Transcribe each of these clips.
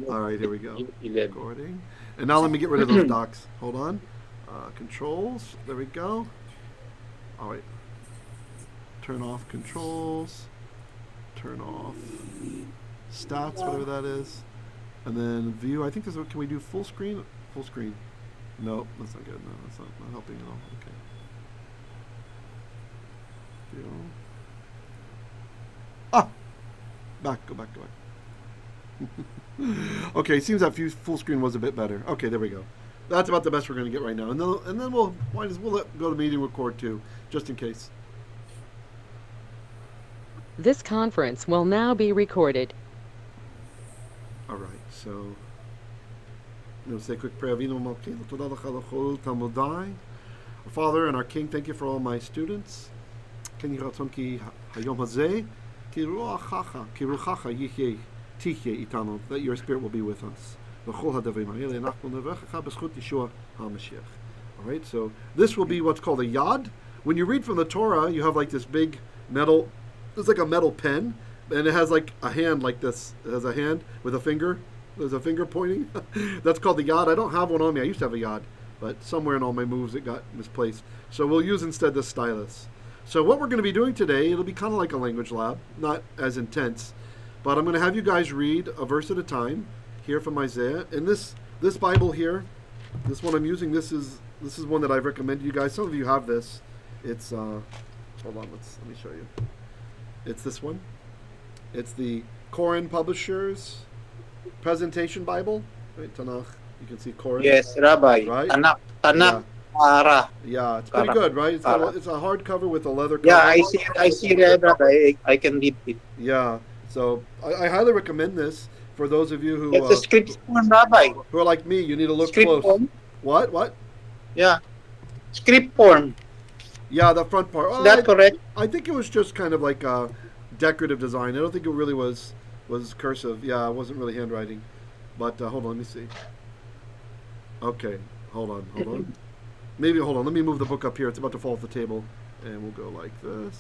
All right, here we go. 11. Recording. And now let me get rid of those docs. Hold on. Controls. There we go. All right. Turn off controls. Turn off stats, whatever that is. And then view. I think there's. Can we do full screen? Full screen. No, that's not good. No, that's not helping at all. Okay. View. Ah! Back. Go back. Okay, seems that full screen was a bit better. Okay, there we go. That's about the best we're going to get right now. And then we'll let go to meeting record too, just in case. This conference will now be recorded. All right, so we'll say a quick prayer. Our Father and our King, thank you for all my students. Ken yiratzon ki hayom hazeh ki ruachacha yihyeh tihyeh itanu, that your spirit will be with us. All right, so this will be what's called a yad. When you read from the Torah, you have like this big metal, it's like a metal pen, and it has like a hand like this. It has a hand with a finger. There's a finger pointing. That's called the yad. I don't have one on me. I used to have a yad, but somewhere in all my moves it got misplaced. So we'll use instead the stylus. So what we're going to be doing today, it'll be kind of like a language lab, not as intense, but I'm going to have you guys read a verse at a time here from Isaiah. And this Bible here, this one I'm using, this is one that I've recommended you guys. Some of you have this. It's hold on, let me show you. It's this one. It's the Koren Publishers Presentation Bible, right? Tanakh. You can see Koren. Yes, Rabbi. Right? Tanakh. Yeah. Para. Yeah, it's pretty good, right? It's a hardcover with a leather cover. Yeah, I see that, Rabbi. I can read it. Yeah, so I highly recommend this for those of you who It's a script form, Rabbi. who are like me. You need to look Script close. form. What? Yeah. Script form. Yeah, the front part. Is that correct? I think it was just kind of like a decorative design. I don't think it really was cursive. Yeah, it wasn't really handwriting. But hold on, let me see. Okay, hold on. Hold on. Let me move the book up here. It's about to fall off the table. And we'll go like this.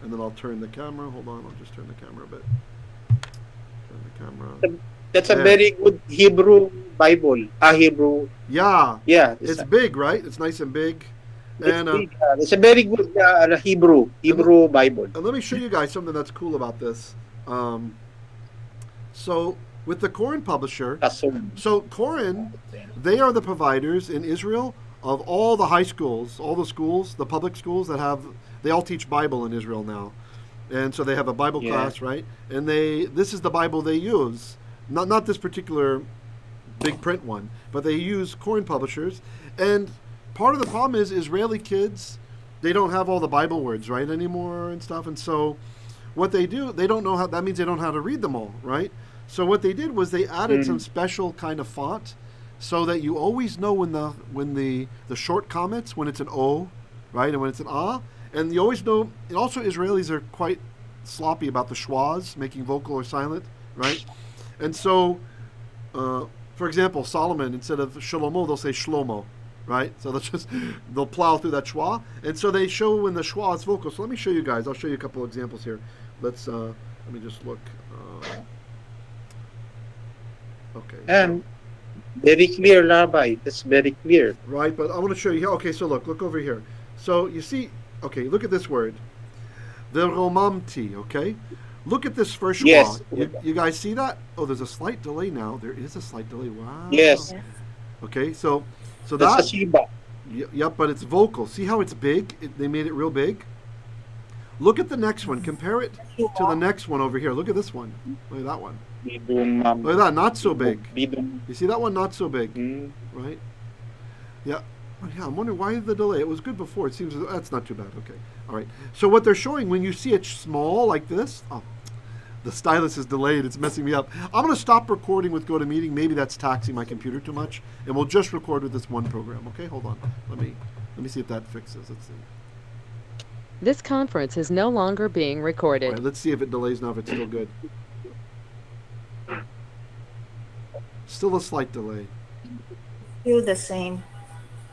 And then I'll turn the camera. Hold on, I'll just turn the camera a bit. Turn the camera. That's a very good Hebrew Bible. Hebrew. Yeah. Yeah. It's big, right? It's nice and big. And big. It's a very good Hebrew Bible. And let me show you guys something that's cool about this. So with the Koren publisher, so Koren, they are the providers in Israel of all the high schools, all the schools, the public schools they all teach Bible in Israel now. And so they have a Bible class, right? And this is the Bible they use. Not this particular big print one, but they use Koren publishers. And part of the problem is Israeli kids, they don't have all the Bible words right anymore and stuff. And so what they do, they don't know how, that means they don't know how to read them all, right? So what they did was they added some special kind of font so that you always know when the short comments, when it's an O, right, and when it's an ah, and you always know. And also Israelis are quite sloppy about the schwas, making vocal or silent, right? And so, for example, Solomon, instead of Shlomo, they'll say Shlomo, right? So they'll plow through that schwa, and so they show when the schwa is vocal. So let me show you guys. I'll show you a couple examples here. Let me just look. Okay. And very clear, Rabbi. That's very clear. Right, but I want to show you. Okay, so look over here. So you see, okay, look at this word, Veromamti. Okay, look at this first schwa. Yes. You guys see that? Oh, there's a slight delay now. There is a slight delay. Wow. Yes. Okay, so That's a Sheba. Yep, but it's vocal. See how it's big? They made it real big. Look at the next one. Compare it to the next one over here. Look at this one. Look at that one. Look at that, not so big. You see that one, not so big, right? Yeah. I'm wondering why the delay. It was good before. It seems that's not too bad. Okay. All right. So what they're showing when you see it small like this, the stylus is delayed. It's messing me up. I'm going to stop recording with GoToMeeting. Maybe that's taxing my computer too much, and we'll just record with this one program. Okay. Hold on. Let me see if that fixes. Let's see. This conference is no longer being recorded. All right, let's see if it delays now, if it's still good. Still a slight delay. Still the same.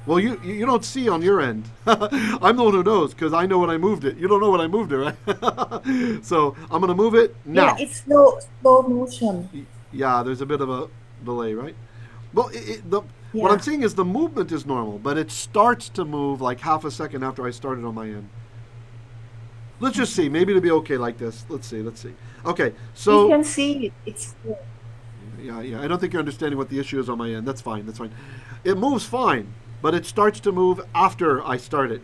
Well, you don't see on your end. I'm the one who knows because I know when I moved it. You don't know when I moved it, right? So I'm going to move it now. Yeah, it's slow motion. Yeah, there's a bit of a delay, right? Well, what I'm saying is the movement is normal, but it starts to move like half a second after I started on my end. Let's just see. Maybe it'll be okay like this. Let's see. Okay, so You can see it's good. yeah. I don't think you're understanding what the issue is on my end. That's fine. It moves fine, but it starts to move after I start it.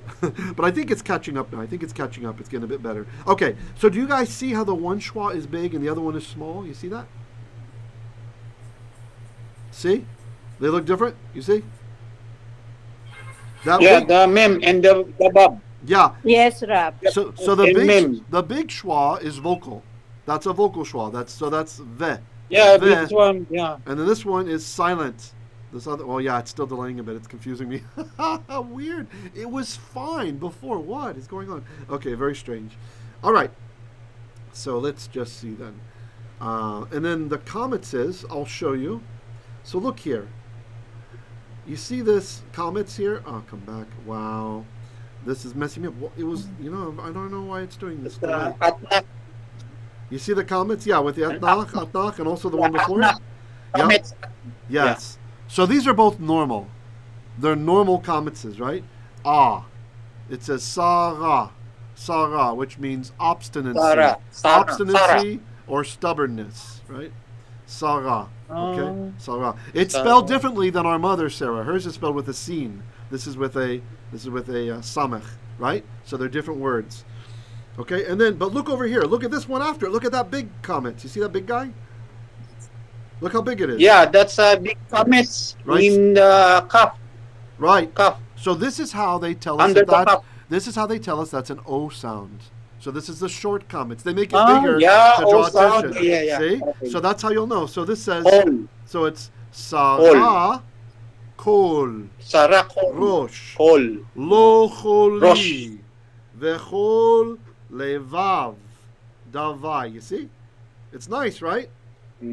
But I think it's catching up now. It's getting a bit better. Okay, so do you guys see how the one schwa is big and the other one is small? You see that? See? They look different? You see? The mem and the bab. Yeah. Yes, Rab. So the big schwa is vocal. That's a vocal schwa. That's ve. Yeah, ve. this one, yeah. And then this one is silent. This other, it's still delaying a bit. It's confusing me. Weird. It was fine before. What is going on? Okay, very strange. All right. So let's just see then. And then the comment says, I'll show you. So look here. You see this comments here? Oh, come back. Wow. This is messing me up. It was, I don't know why it's doing this. You see the comments? Yeah, with the atnach, and also the one before it? Yep. Yes. So these are both normal. They're normal comments, right? It says Sarah, which means obstinacy. Obstinacy or stubbornness, right? Sarah. Okay, Sarah. It's spelled differently than our mother Sarah. Hers is spelled with a sin. This is with a samech, right? So they're different words. Okay, and then but look over here. Look at this one after. Look at that big comment. You see that big guy? Look how big it is. Yeah, that's a big comment in the cup. Right. Cup. So this is how they tell us this is how they tell us that's an O sound. So this is the short comments. They make it bigger to draw attention. Yeah. See? Okay. So that's how you'll know. So this says, so it's Sarah Kol. Sarah Rosh. Kol. Lo Choli. Vechol Levav. Davai. You see? It's nice, right?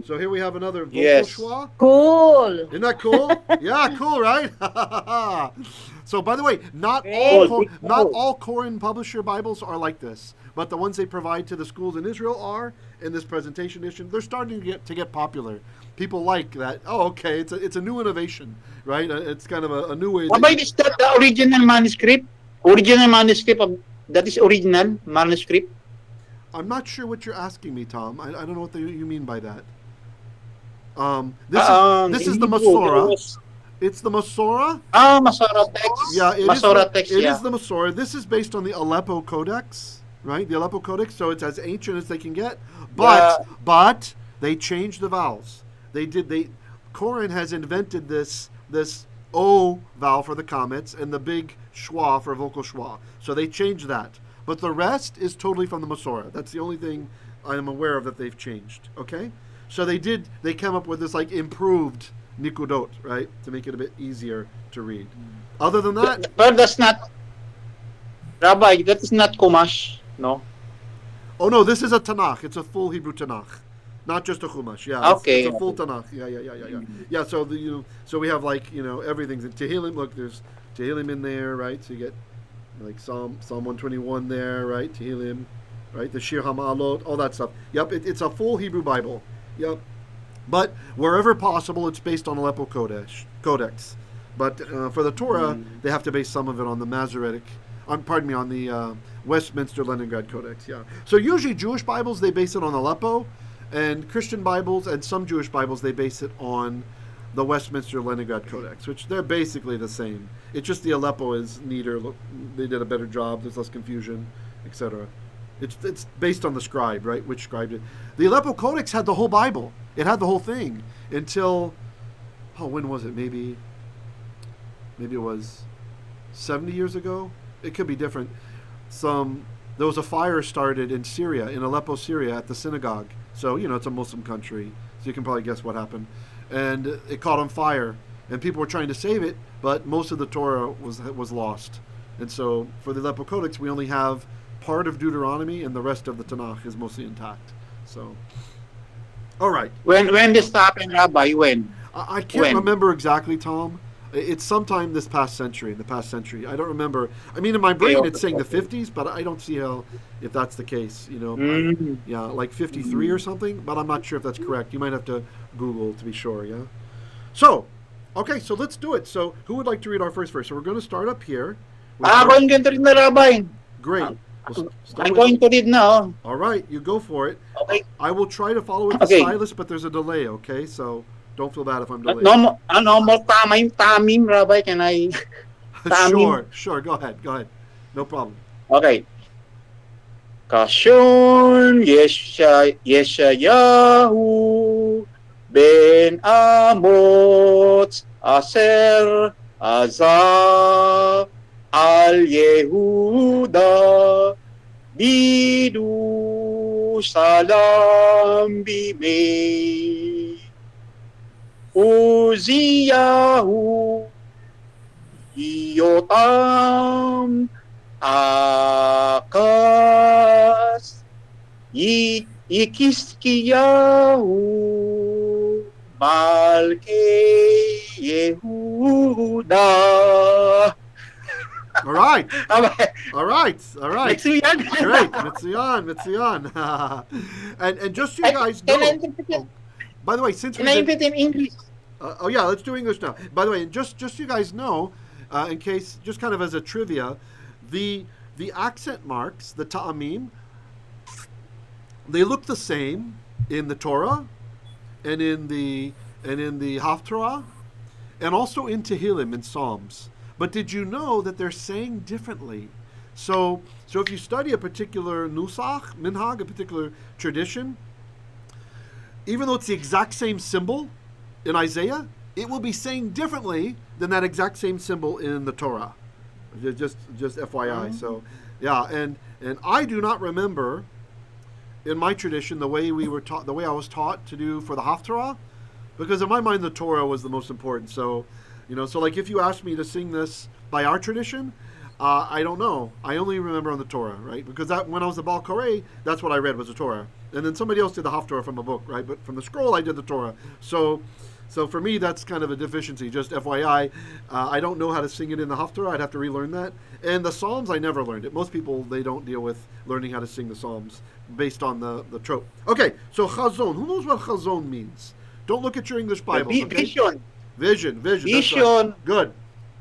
So here we have another vocal schwa. Cool. Isn't that cool? Yeah, cool, right? So, by the way, not all Koren publisher Bibles are like this, but the ones they provide to the schools in Israel are. In this presentation edition, they're starting to get popular. People like that. Oh, okay, it's a new innovation, right? It's kind of a new way. Rabbi, is that the original manuscript? That is original manuscript. I'm not sure what you're asking me, Tom. I don't know what you mean by that. This is the Masorah. It's the Masorah. Masorah text. Yeah, it is the Masorah. This is based on the Aleppo Codex, right? The Aleppo Codex, so it's as ancient as they can get. But they changed the vowels. Koren has invented this O vowel for the comments and the big schwa for vocal schwa. So they changed that. But the rest is totally from the Masorah. That's the only thing I'm aware of that they've changed. Okay? So they came up with this like improved nikudot, right? To make it a bit easier to read. Other than that... But that's not... Rabbi, that is not Chumash, no? Oh no, this is a Tanakh. It's a full Hebrew Tanakh. Not just a Chumash. Yeah, okay. It's a full Tanakh. Yeah. Yeah, so so we have like, everything's in Tehillim. Look, there's Tehillim in there, right? So you get like Psalm 121 there, right? Tehillim, right? The Shir HaMa'alot, all that stuff. Yep, it's a full Hebrew Bible. Yep. But wherever possible, it's based on Aleppo Codex. But for the Torah, they have to base some of it on the Masoretic, on the Westminster Leningrad Codex. Yeah. So usually Jewish Bibles, they base it on Aleppo, and Christian Bibles and some Jewish Bibles, they base it on the Westminster Leningrad Codex, which they're basically the same. It's just the Aleppo is neater. They did a better job. There's less confusion, etc. It's based on the scribe, right? Which scribe did. The Aleppo Codex had the whole Bible. It had the whole thing until, when was it? Maybe it was 70 years ago. It could be different. There was a fire started in Syria, in Aleppo, Syria, at the synagogue. So, it's a Muslim country. So you can probably guess what happened. And it caught on fire. And people were trying to save it, but most of the Torah was lost. And so for the Aleppo Codex, we only have part of Deuteronomy, and the rest of the Tanakh is mostly intact. So, all right. When this happened, Rabbi? When? I can't remember exactly, Tom. It's sometime this past century, in the past century. I don't remember. I mean, in my brain, it's saying the 50s, but I don't see how, if that's the case, yeah, like 53 or something, but I'm not sure if that's correct. You might have to Google to be sure, yeah? So, okay, so let's do it. So, who would like to read our first verse? So, we're going to start up here. Ako yung ganito rin na, Rabbi. Great. I'm going to read now. All right, you go for it. Okay. I will try to follow with the stylus, but there's a delay, okay? So, don't feel bad if I'm delayed. No, more tamim, Rabbi. Can I? Sure. Go ahead. No problem. Okay. Kashon Yesh'yahu ben Amotz Aser Azah al Yehuda bidu salam bimei Uziyahu Yotam Akas Yikiskiyahu Malke Yehuda. All right. Mitsuyan. Great. Mitsuyan. And just so you guys know. By the way, since we Can I in English? Yeah, let's do English now. By the way, just so you guys know, in case, just kind of as a trivia, the accent marks, the ta'amim, they look the same in the Torah, and in the Haftarah, and also in Tehillim and Psalms. But did you know that they're saying differently? So if you study a particular nusach, minhag, a particular tradition, even though it's the exact same symbol in Isaiah, it will be saying differently than that exact same symbol in the Torah. Just FYI. So, yeah, and I do not remember in my tradition the way we were taught, the way I was taught to do for the Haftarah, because in my mind the Torah was the most important. So, so like if you asked me to sing this by our tradition, I don't know. I only remember on the Torah, right? Because when I was the Baal Koreh, that's what I read was the Torah. And then somebody else did the Haftarah from a book, right? But from the scroll, I did the Torah. So for me, that's kind of a deficiency. Just FYI, I don't know how to sing it in the Haftarah. I'd have to relearn that. And the Psalms, I never learned it. Most people, they don't deal with learning how to sing the Psalms based on the trope. Okay, so chazon. Who knows what chazon means? Don't look at your English Bible. Okay? Vision. Vision. Right. Good.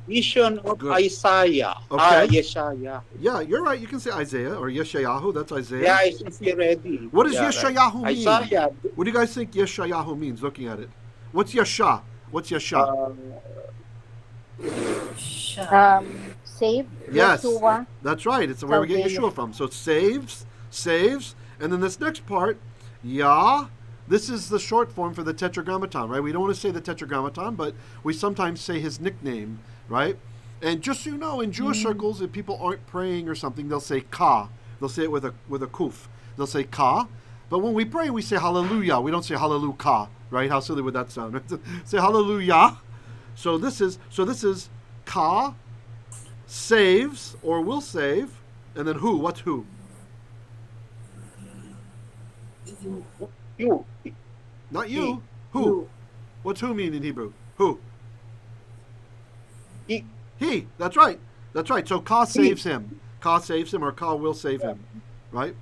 Vision of Isaiah. Okay. Yesh'yahu. Yeah, you're right. You can say Isaiah or Yesh'yahu. That's Isaiah. Yeah, it's ready. What does Yesh'yahu mean? Isaiah. What do you guys think Yesh'yahu means, looking at it? What's Yesha? Save. Yes. Yeshua. That's right. It's where we get Yeshua from. So it saves. And then this next part, Yah. This is the short form for the Tetragrammaton, right? We don't want to say the Tetragrammaton, but we sometimes say his nickname, right? And just so you know, in Jewish circles, if people aren't praying or something, they'll say Ka. They'll say it with a kuf. They'll say Ka. But when we pray, we say Hallelujah. We don't say Hallelujah, right? How silly would that sound? Say Hallelujah. So this is Ka, saves or will save, and then who? What's who? You. Not you. Who? What's who mean in Hebrew? Who? He. That's right. So Ka saves him. Ka saves him, or Ka will save him, right?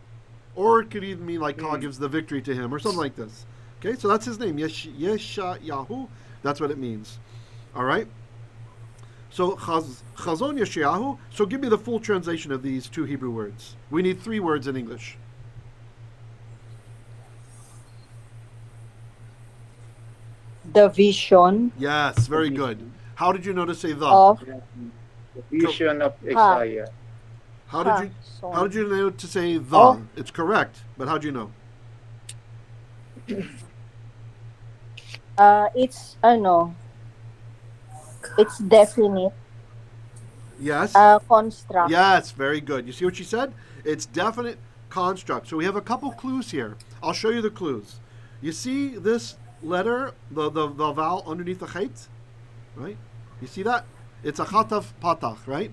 Or it could even mean like Ka gives the victory to him, or something like this. Okay, so that's his name, Yesh'yahu. That's what it means. All right. So Chazon Yesh'yahu. So give me the full translation of these two Hebrew words. We need 3 words in English. The vision Yes, very good. How did you know to say the? of The vision of Isaiah. How did you know to say the? Oh. It's correct, but how do you know? it's it's definite Yes. construct. Yes, very good. You see what she said? It's definite construct. So we have a couple clues here. I'll show you the clues. You see this letter, the vowel underneath the chait, right? You see that? It's a chatav patach, right?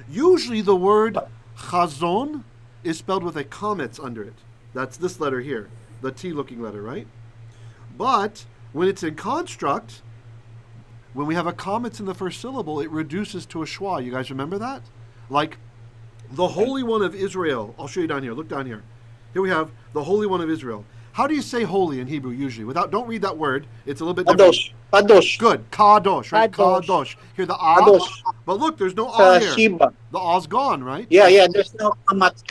Usually the word chazon is spelled with a kametz under it. That's this letter here, the T-looking letter, right? But when it's in construct, when we have a kametz in the first syllable, it reduces to a schwa. You guys remember that? Like, the Holy One of Israel. I'll show you down here. Look down here. Here we have the Holy One of Israel. How do you say holy in Hebrew usually? Don't read that word. It's a little bit different. Kadosh. Good. Kadosh, right? Kadosh. Kadosh. Here, the ah. Kadosh. But look, there's no ah here. Shiba. The ah's gone, right? Yeah, there's no kametz.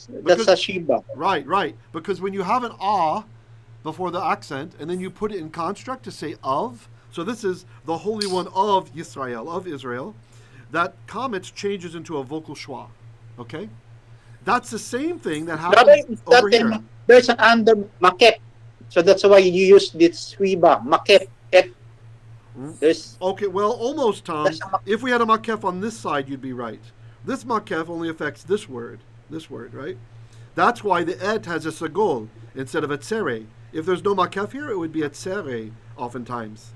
Right. That's a Shiba. Right. Because when you have an ah before the accent, and then you put it in construct to say of, so this is the Holy One of Yisrael, of Israel, that kametz changes into a vocal schwa. Okay? That's the same thing that happens over here. There's an under makep. So that's why you use this Shiba. Makep. Okay, well, almost, Tom. If we had a makef on this side, you'd be right. This makef only affects this word, right? That's why the et has a sagol instead of a tsere. If there's no makef here, it would be a tsere oftentimes.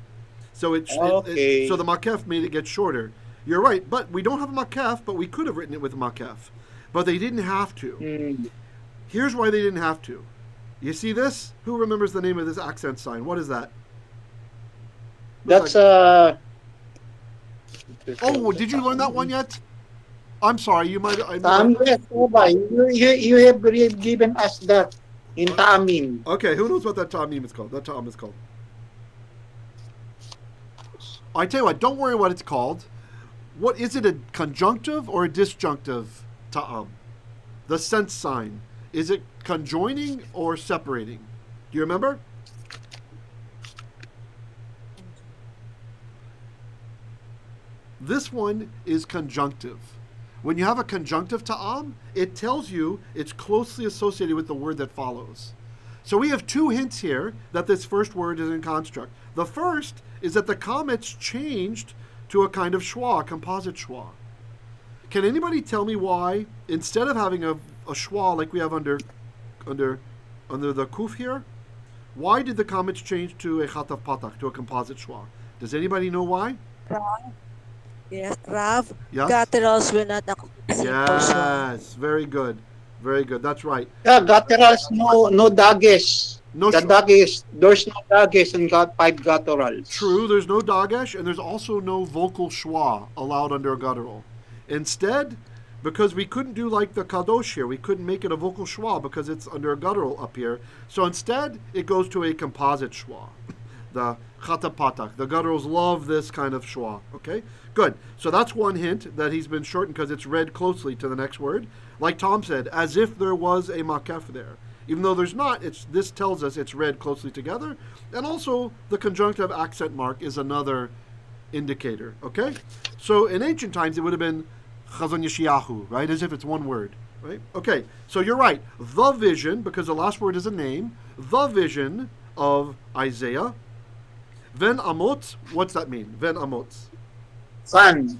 So so the makef made it get shorter. You're right, but we don't have a makef, but we could have written it with a makef. But they didn't have to. Here's why they didn't have to. You see this? Who remembers the name of this accent sign? What is that? That's Oh, did you learn that one yet? I'm sorry, you might. Yes, Rabbi. You have given us that in Ta'amim. Okay, who knows what that ta'amim is called? That ta'am is called. I tell you what, don't worry what it's called. What is it, a conjunctive or a disjunctive ta'am? The sense sign. Is it conjoining or separating? Do you remember? This one is conjunctive. When you have a conjunctive ta'am, it tells you it's closely associated with the word that follows. So we have two hints here that this first word is in construct. The first is that the kametz changed to a kind of schwa, a composite schwa. Can anybody tell me why, instead of having a schwa like we have under the kuf here, why did the kametz change to a chatav patach, to a composite schwa? Does anybody know why? Yes, Rav. Yes? Gutturals will not accompany. Yes, very good. Very good. That's right. Yeah, gutturals, no dagesh. No dagesh, there's no dagesh and got 5 gutturals. True, there's no dagesh, and there's also no vocal schwa allowed under a guttural. Instead, because we couldn't do like the kadosh here, we couldn't make it a vocal schwa because it's under a guttural up here. So instead, it goes to a composite schwa. The chatav patach. The gutturals love this kind of schwa. Okay? Good. So that's one hint that he's been shortened because it's read closely to the next word. Like Tom said, as if there was a makef there. Even though there's not, this tells us it's read closely together. And also, the conjunctive accent mark is another indicator. Okay? So in ancient times, it would have been chazon Yesh'yahu, right? As if it's one word. Right? Okay. So you're right. The vision, because the last word is a name, the vision of Isaiah. Ven Amot, what's that mean? Ven Amot. Son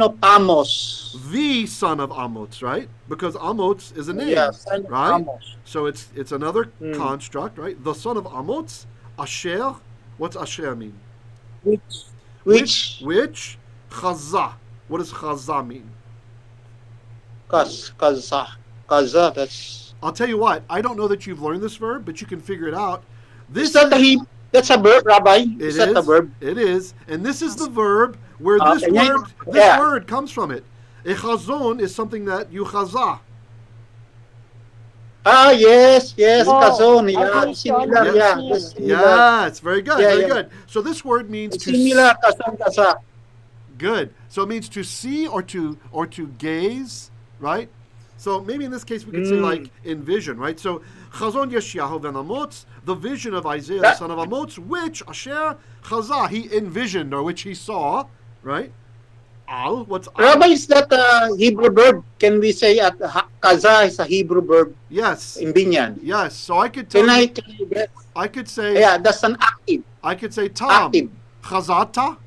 of Amos. The son of Amos, right? Because Amos is a name, son of right? Amos. So it's another construct, right? The son of Amos, Asher. What's Asher mean? Which? Chazah. What does Chazah mean? Kaza. That's. I'll tell you what. I don't know that you've learned this verb, but you can figure it out. That's a verb, Rabbi. Is that a verb? It is, and this is the verb where this word comes from. It. A chazon is something that you chazah. Ah, yes, chazon. Yeah, similar. Yes, very good, very good. So this word means to similar kaza. Good. So it means to see or to gaze, right? So maybe in this case we could say like envision, right? So chazon Yesh'yahu ben Amos, the vision of Isaiah the son of Amos, which Asher chazah, he envisioned or which he saw, right? Al, what's al? Rabbi, is that a Hebrew verb? Can we say kaza is a Hebrew verb? Yes. In Binyan. Yes. So I could tell I could say. Yeah, that's an active. I could say Tom. Active. Chazata.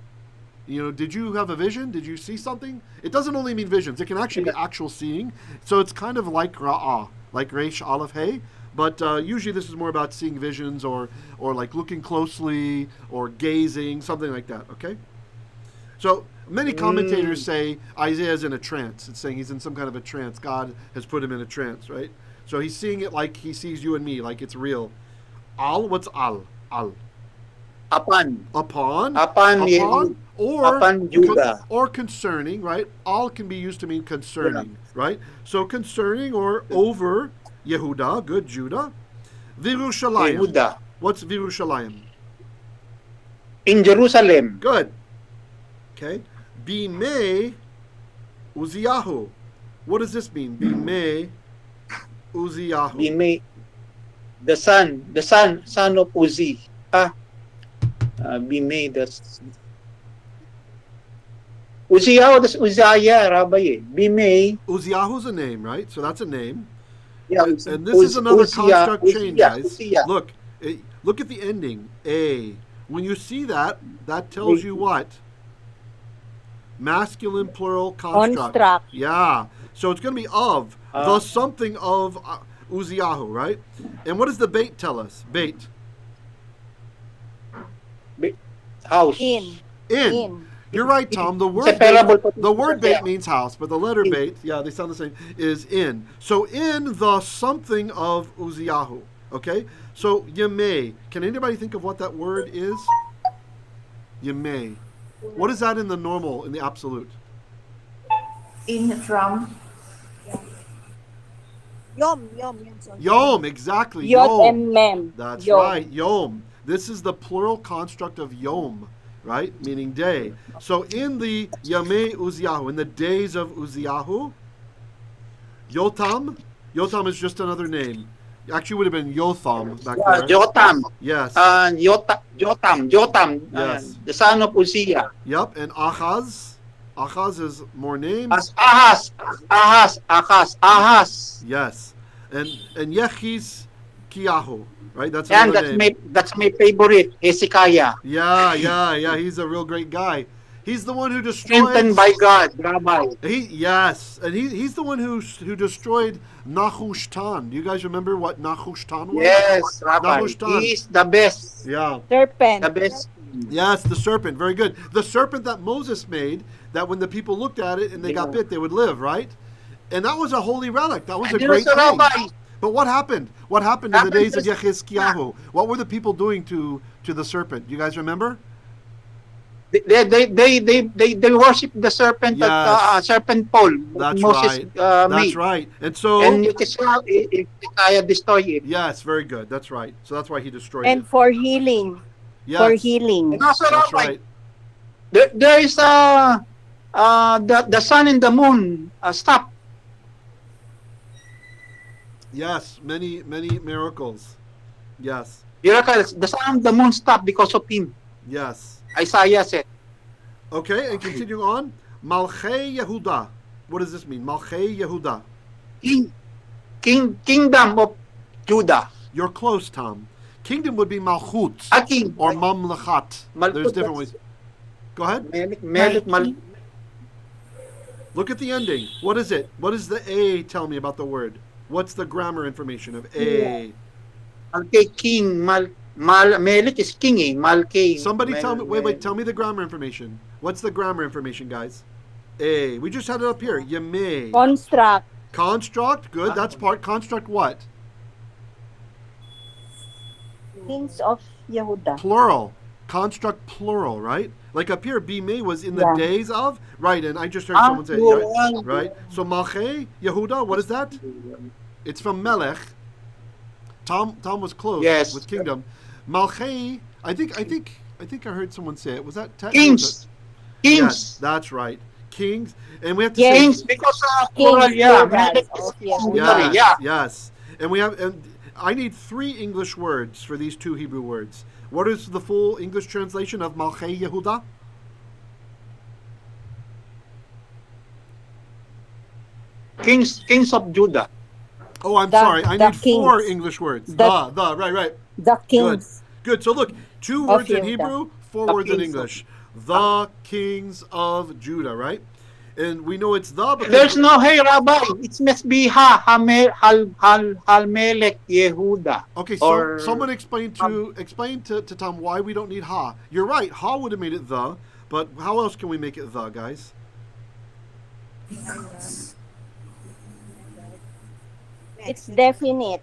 Did you have a vision? Did you see something? It doesn't only mean visions. It can actually be actual seeing. So it's kind of like ra'ah, like Reish Aleph Hey. But usually this is more about seeing visions or like looking closely or gazing, something like that, okay? So many commentators say Isaiah is in a trance. It's saying he's in some kind of a trance. God has put him in a trance, right? So he's seeing it like he sees you and me, like it's real. Al, what's al? Al. Upon. Upon, Upon Judah. or concerning, right? All can be used to mean concerning, right? So concerning or over Yehuda, good, Judah. Virushalayim. Yehuda. What's Virushalayim? In Jerusalem. Good. Okay. Bimei Uziyahu. What does this mean? Bimei Uziyahu. Bimei, the son of Uzi. Bimei, Uziyahu, that's Uzziah, Rabbi. Bimei. Uziyahu's a name, right? So that's a name. Yeah, and this is another construct chain, guys. Uzziah. Look at the ending. A. When you see that, that tells you what? Masculine plural construct. Construct. Yeah. So it's going to be of. The something of Uziyahu, right? And what does the bait tell us? Bait. House. In. You're right, Tom. The word bait means house, but the letter bait, yeah, they sound the same, is in. So in the something of Uziyahu. Okay? So Yemei. Can anybody think of what that word is? Yemei. What is that in the normal, in the absolute? In from. Yom. Yom, exactly. Yod Yom. and Mem. That's Yom. right, Yom. This is the plural construct of Yom, right? Meaning day. So in the Yamei Uziyahu, in the days of Uziyahu, Yotam is just another name. Actually, would have been Yotham back there. Jotam. Yes. Jotam. Yes. The son of Uzziah. Yep. And Ahaz. Ahaz is more names. Ahaz. Yes. And Yechiz Kiyahu. Right? That's And another name. that's my favorite, Hezekiah. Yeah. He's a real great guy. He's the one who destroyed. Strengthened by God, Rabbi. And he's the one who destroyed Nehushtan. Do you guys remember what Nehushtan was? Yes, Rabbi. Nehushtan. He's the best. Yeah. Serpent. The best. Yes, the serpent. Very good. The serpent that Moses made, that when the people looked at it and they got bit, they would live, right? And that was a holy relic. That was a great thing. Rabbi. But what happened? What happened in the days of Yesh'yahu? What were the people doing to the serpent? Do you guys remember? They worship the serpent, serpent pole. That's Moses, right. That's made. right. And so. And Hezekiah destroyed it. Yes, very good. That's right. So that's why he destroyed And it. for healing. Yes. For healing. And also, That's Rabbi, right. there is the sun and the moon stop. Yes, many miracles. Yes. Miracles. The sun and the moon stop because of him. Yes. Isaiah said. Okay, and continuing on. Malchei Yehuda. What does this mean? Malchei Yehuda. Kingdom of Judah. You're close, Tom. Kingdom would be Malchut King. or Mamlechat. Malchut, There's different ways. Go ahead. Look at the ending. What is it? What does the A tell me about the word? What's the grammar information of A? Malke king. Melech is king, eh? Malke. Somebody tell me. Wait. Tell me the grammar information. What's the grammar information, guys? A. We just had it up here. Yemei. Construct. Construct. Good. That's part. Construct what? Kings of Yehuda. Plural. Construct plural, right? Like up here, Bimei was in the days of, right? And I just heard someone say, right? So Malchei Yehuda, what is that? It's from Melech. Tom was close with kingdom. Malchei, I think I heard someone say it. Was that Kings? Kings. Yes, that's right. Kings, and we have to Kings say because plural, yes. And we have, and I need 3 English words for these 2 Hebrew words. What is the full English translation of Malchei Yehuda? Kings of Judah. Oh, I'm sorry. I need 4 English words. Right. The kings. Good. So look, 2 words in Hebrew, 4 words in English. The kings of Judah, right? And we know it's the. There's no hey, Rabbi. It must be Halmelech Yehuda. Okay, so someone explain to Tom why we don't need ha. You're right. Ha would have made it the, but how else can we make it the, guys? It's definite.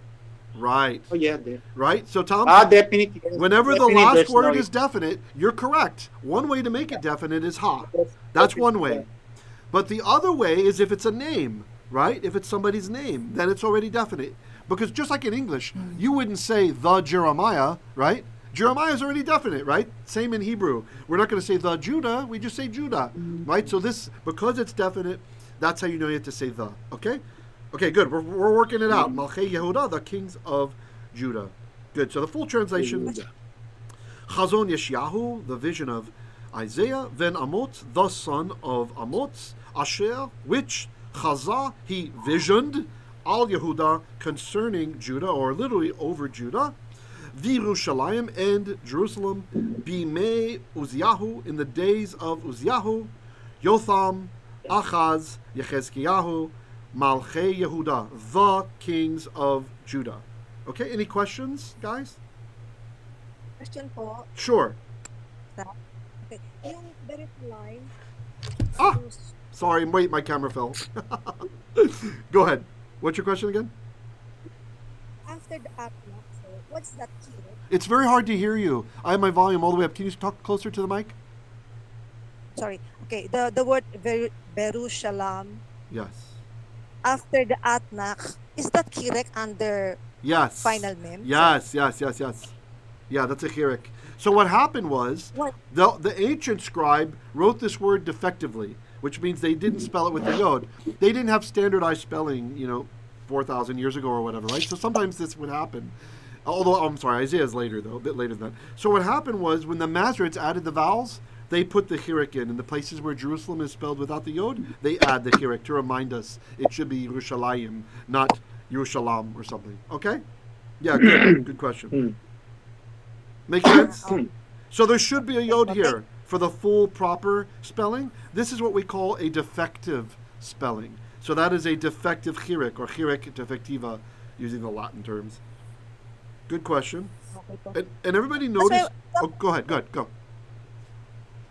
Right. Oh, yeah, there. Right? So, Tom, Definitely. whenever the Definitely last there's word no- is definite, you're correct. One way to make it definite is ha. Yes, That's yes, one way. But the other way is if it's a name, right? If it's somebody's name, then it's already definite. Because just like in English, you wouldn't say the Jeremiah, right? Jeremiah is already definite, right? Same in Hebrew. We're not going to say the Judah, we just say Judah, right? So this, because it's definite, that's how you know you have to say the, okay? Okay, good. We're working it out. Malchei Yehuda, the kings of Judah. Good. So the full translation, Chazon Yesh'yahu, the vision of Isaiah, then Amot, the son of Amot, Asher, which Chazah, he visioned, al Yehuda, concerning Judah, or literally over Judah, V'Yerushalayim, and Jerusalem, Bimei Uziyahu, in the days of Uziyahu, Yotham, Achaz, Yechezkiyahu, Malchei Yehuda, the kings of Judah. Okay, any questions, guys? Question po. Sure. Okay. Yung direct line. Ah! Sorry, wait, my camera fell. Go ahead. What's your question again? After the atnak, so what's that key? It's very hard to hear you. I have my volume all the way up. Can you talk closer to the mic? Sorry. Okay. The word Berushalam. Yes. After the atnak, is that kirek under Yes. final mem? Yes. Yeah, that's a chirik. So what happened was What? the ancient scribe wrote this word defectively, which means they didn't spell it with the yod. They didn't have standardized spelling, 4,000 years ago or whatever, right? So sometimes this would happen. Although, I'm sorry, Isaiah's later, though, a bit later than that. So what happened was when the Masoretes added the vowels, they put the chirik in. In the places where Jerusalem is spelled without the yod, they add the chirik to remind us it should be Yerushalayim, not Yerushalam or something. Okay? Yeah, good question. Make sense? So there should be a yod here for the full proper spelling. This is what we call a defective spelling. So that is a defective chirik, or chirik defectiva, using the Latin terms. Good question. And everybody noticed... Oh, go ahead, go.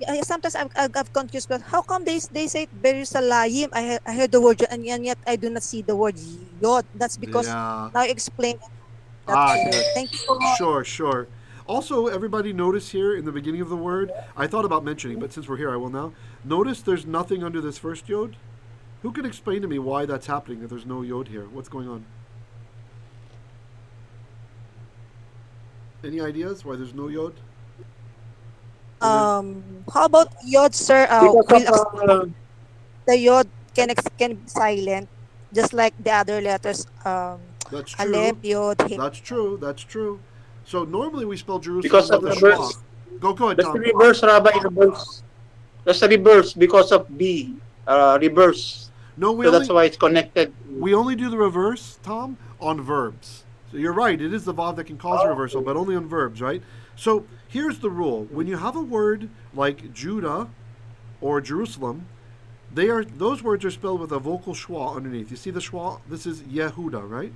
Yeah, sometimes I've confused, but how come they say Berushalayim? I heard the word and yet I do not see the word yod. That's because now explain that. Good. Thank you so much. Sure. Also, everybody notice here in the beginning of the word, I thought about mentioning, but since we're here, I will now. Notice there's nothing under this first yod. Who can explain to me why that's happening, that there's no yod here? What's going on? Any ideas why there's no yod? How about yod, sir? The yod can be silent, just like the other letters. That's true. Aleph, yod, he. That's true. So normally we spell Jerusalem Because of with the a schwa. verse. Go ahead, That's Tom. the reverse, Rabbi, reverse. That's the reverse because of B, reverse. No, So that's why it's connected. we only do the reverse, Tom, on verbs. So you're right, it is the vav that can cause a reversal, but only on verbs, right? So here's the rule. When you have a word like Judah or Jerusalem, those words are spelled with a vocal schwa underneath. You see the schwa? This is Yehuda, right?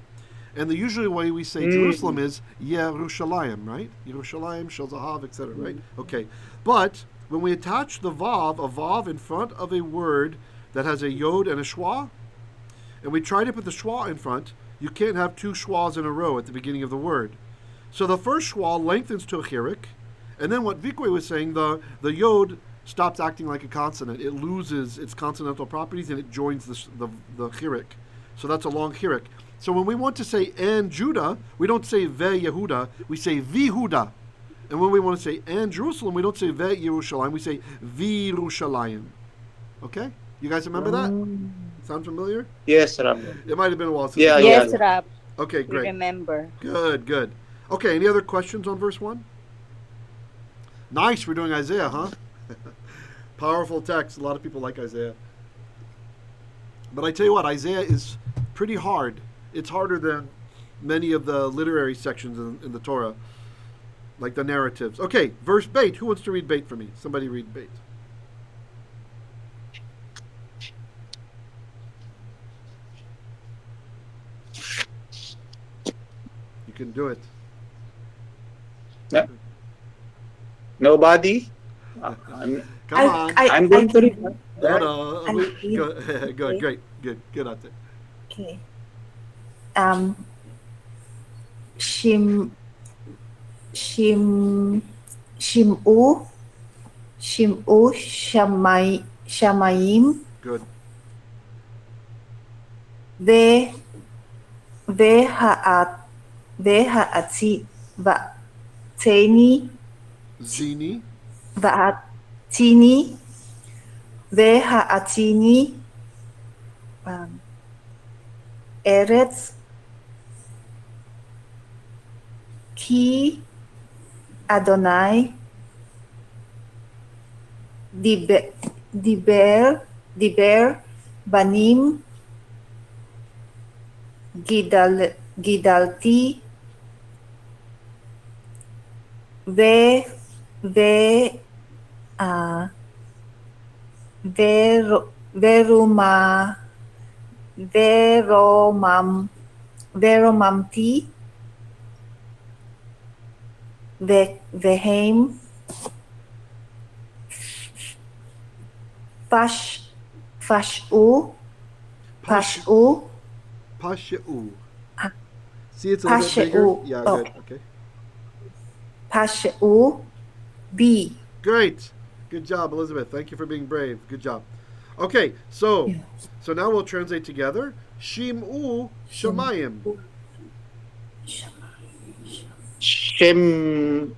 And the usual way we say Jerusalem is Yerushalayim, right? Yerushalayim, Shel Zahav, etc., right? Okay. But when we attach the vav, a vav in front of a word that has a yod and a schwa, and we try to put the schwa in front, you can't have two schwas in a row at the beginning of the word. So the first schwa lengthens to a chirik, and then what Vikwe was saying, the yod stops acting like a consonant. It loses its consonantal properties and it joins the chirik. So that's a long chirik. So when we want to say and Judah, we don't say ve Yehuda, we say Vihuda. And when we want to say and Jerusalem, we don't say ve Yerushalayim, we say Virushalayim. Okay? You guys remember that? Sound familiar? Yes, Rabbi. It might have been a while since. Yeah, Yes, Rab. Okay, We great. remember. Good. Okay, any other questions on verse 1? Nice, we're doing Isaiah, huh? Powerful text. A lot of people like Isaiah. But I tell you what, Isaiah is pretty hard. It's harder than many of the literary sections in the Torah, like the narratives. Okay, verse Beit. Who wants to read Beit for me? Somebody read Beit. You can do it. Yeah. Nobody? Come on. I'm going to read. No. I read. Good, great. Good out there. Okay. Shim Shim Shimu Shamayim Good. Ve Vehaati Vateni Zini. Vahatini Vehaatini Eretz Ki Adonai Diber Banim Gidalti Ve Ve Veruma Veromamti Vehem Pashu Pashu. See, it's a little bit bigger. Yeah, good. Okay. Pashu B. Great. Good job, Elizabeth. Thank you for being brave. Good job. Okay, so now we'll translate together. Shimu Shamayim.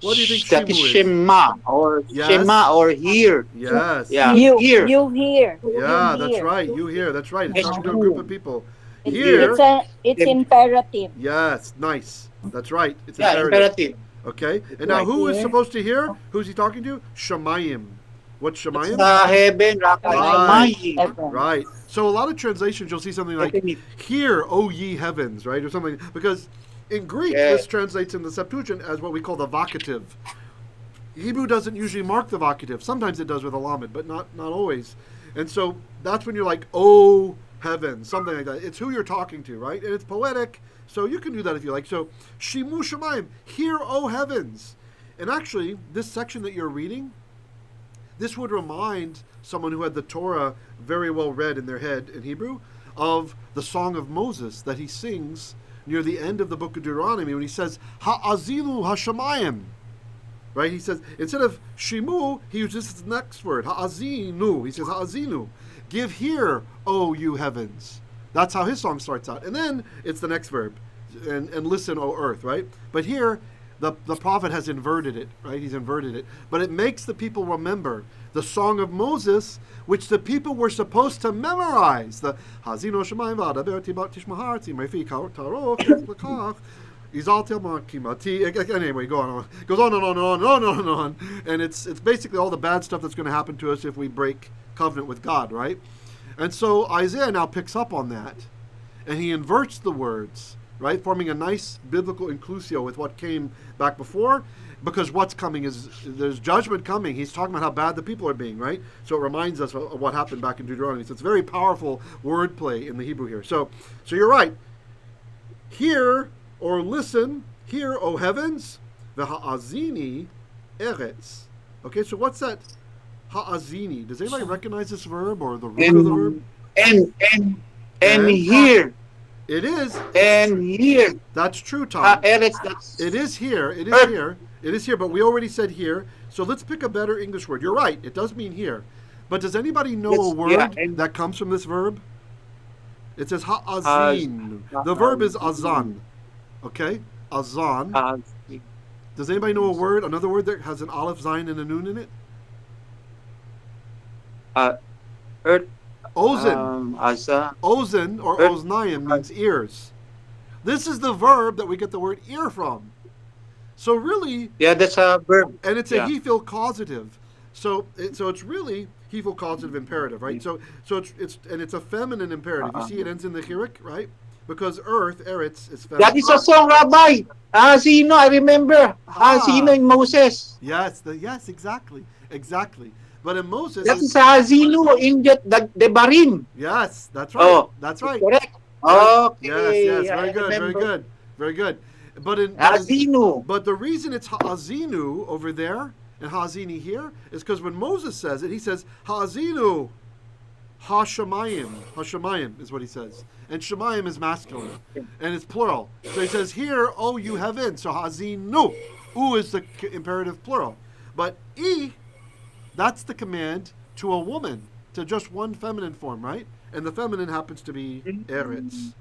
What do you think That is Shimu is? Shema or hear. Yes. Yeah, You hear. hear. Yeah, that's right. You hear. That's right. It's talking to a group of people. Here. It's imperative. Yes, nice. That's right. It's Yeah, imperative. Okay. And now who is supposed to hear? Who's he talking to? Shamayim. What's Shamayim? Heaven, Right. So a lot of translations you'll see something like, "Hear, O ye heavens," right? Or something. Because in Greek, this translates in the Septuagint as what we call the vocative. Hebrew doesn't usually mark the vocative. Sometimes it does with a lamed, but not always. And so that's when you're like, "Oh, heaven," something like that. It's who you're talking to, right? And it's poetic, so you can do that if you like. So, Shimu Shamayim, hear, O heavens. And actually, this section that you're reading, this would remind someone who had the Torah very well read in their head in Hebrew of the Song of Moses that he sings near the end of the book of Deuteronomy when he says, Ha'azilu Hashamayim. Right? He says, instead of Shimu, he uses the next word, Ha'azinu. He says, Ha'azinu. Give hear, O you heavens. That's how his song starts out. And then it's the next verb, and listen, O earth, right? But here, the prophet has inverted it, right? He's inverted it. But it makes the people remember the Song of Moses, which the people were supposed to memorize. The Hazino Shemayim V'adaber Tibat Tishmahar Tzimrefi Taroch Lekach Izaltel Makimati. Anyway, go on. Goes on and on and on and on and on. And it's basically all the bad stuff that's going to happen to us if we break covenant with God, right? And so Isaiah now picks up on that, and he inverts the words, right, forming a nice biblical inclusio with what came back before, because what's coming is, there's judgment coming. He's talking about how bad the people are being, right? So it reminds us of what happened back in Deuteronomy. So it's very powerful wordplay in the Hebrew here. So you're right. Hear, or listen, hear, O heavens, v'ha'azini eretz. Okay, so what's that? Ha'azini. Does anybody recognize this verb or the root of the verb? And here. It is. And here. That's true, Tom. It is here. It is here. It is here, but we already said here. So let's pick a better English word. You're right. It does mean here. But does anybody know a word that comes from this verb? It says ha'azin. The verb is azan. Okay? Azan. Does anybody know a word, another word that has an aleph, zayin, and a nun in it? Earth. Ozen. Ozen or oznayim means ears. This is the verb that we get the word ear from. So really, that's a verb, and it's a hefil causative. So it's really hefil causative imperative, right? So it's a feminine imperative. You see, it ends in the chirik, right? Because earth, eretz, is feminine. That is a song, Rabbi. Hazino, I remember. Hazino in Moses. Yes, exactly. But in Moses, that is Hazino in the Barim. Yes, that's right. Oh, that's right. Correct. Okay. Yes. Very good. But Hazinu. But the reason it's Hazinu over there and Hazini here is because when Moses says it, he says Hazinu. Hashemayim is what he says. And Shemayim is masculine. And it's plural. So he says, hear, O you heaven. So Hazinu. U is the imperative plural. But that's the command to a woman, to just one feminine form, right? And the feminine happens to be Eretz,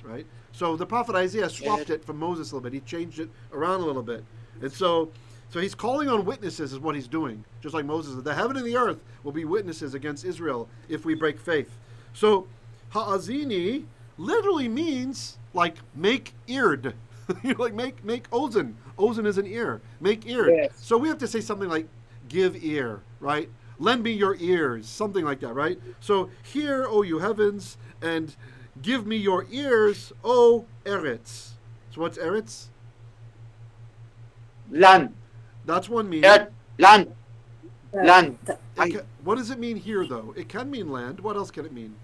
right? So the prophet Isaiah swapped it from Moses a little bit. He changed it around a little bit. And so he's calling on witnesses is what he's doing. Just like Moses said, the heaven and the earth will be witnesses against Israel if we break faith. So Ha'azini literally means like make eared. Like make ozen. Ozen is an ear. Make eared. Yes. So we have to say something like give ear, right? Lend me your ears, something like that, right? So hear, O you heavens, and give me your ears, O Eretz. So what's Eretz? Land. That's one meaning. Earth. Land. Land. What does it mean here, though? It can mean land. What else can it mean?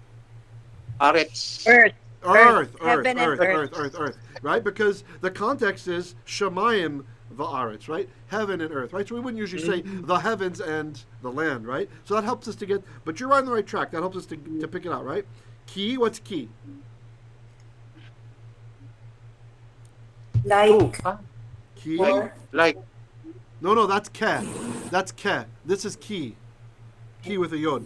Eretz. Earth, Heaven and earth, right? Because the context is Shemayim va'aretz, right? Heaven and earth, right? So we wouldn't usually say the heavens and the land, right? So that helps us to get, but you're right on the right track. That helps us to pick it out, right? Ki, what's ki? Like. Ki? Like. No, that's ke. That's ke. This is ki. Ki with a yod.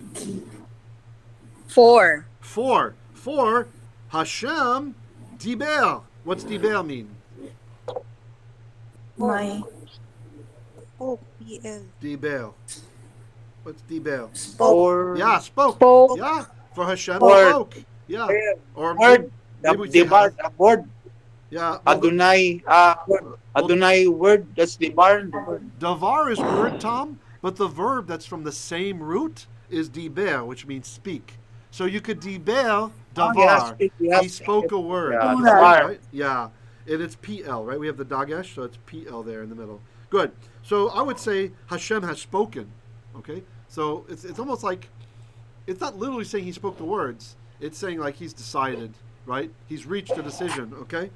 4. For Hashem diber. What's diber mean? My Oh, PL. Diber. What's diber? Or. Yeah, spoke. Spoke. Yeah, for Hashem Word. spoke. Yeah. Or Word. maybe we say The word. yeah. Well, Adonai. Word. Adonai word. That's the word. davar is word, Tom, but the verb that's from the same root is diber, which means speak. So you could diber davar. He spoke a word. Yeah, right? Yeah. And it's PL, right? We have the dagesh, so it's PL there in the middle. Good. So I would say Hashem has spoken. Okay? So it's almost like, it's not literally saying he spoke the words. It's saying like he's decided, right? He's reached a decision, okay?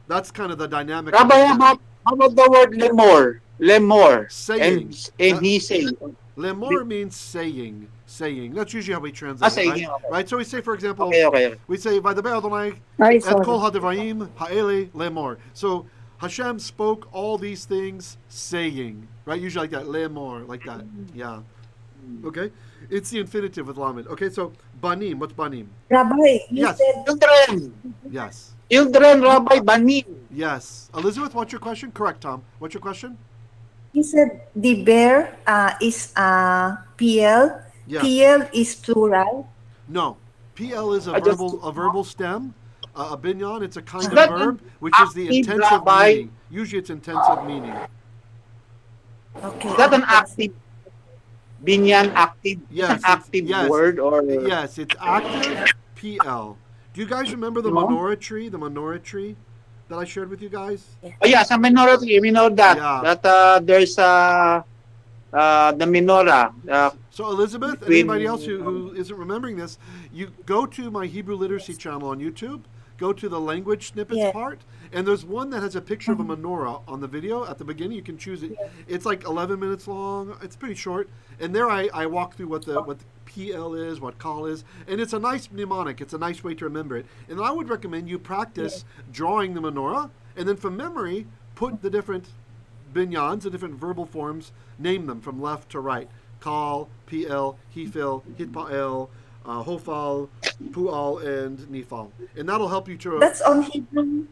That's kind of the dynamic. Rabbi, how about the word lemor? Lemor. Saying. And he saying. Lemor means saying. That's usually how we translate it, right? Okay. Right? So we say, for example, Okay. we say, Vaydaber Adonai et kol hadvarim ha'ele lemor. So Hashem spoke all these things saying, right? Usually like that, lemor, like that. Yeah. Okay? It's the infinitive with lamed. Okay, so banim, what's banim? Rabbi, you Yes. said Children. Yes. Children, Rabbi, banim. Yes. Elizabeth, what's your question? Correct, Tom. What's your question? you said the bear is PL. Yeah. PL is plural. No. PL is a I just- verbal stem. A binyan, it's a kind of that verb, which is the active, intensive Rabbi? meaning. Usually it's intensive meaning. Okay. Is that an active? Binyan active? Yes, It's an active yes. word or? Yes, it's active PL. Do you guys remember the No. menorah tree? The menorah tree that I shared with you guys? Oh yeah, sa menorah tree, we know that. Yeah. That there's the menorah. So Elizabeth, and Between- anybody else who isn't remembering this, you go to my Hebrew literacy channel on YouTube, go to the language snippets Yeah. part, and there's one that has a picture of a menorah on the video at the beginning. You can choose it. It's like 11 minutes long. It's pretty short. And there I walk through what the PL is, what Kal is, and it's a nice mnemonic. It's a nice way to remember it. And I would recommend you practice drawing the menorah, and then from memory, put the different binyans, the different verbal forms, name them from left to right. Kal, PL, Hefil, Hitpa'el, Hofal, Pu'al, and Nifal. And that'll help you to... That's on Hebrew.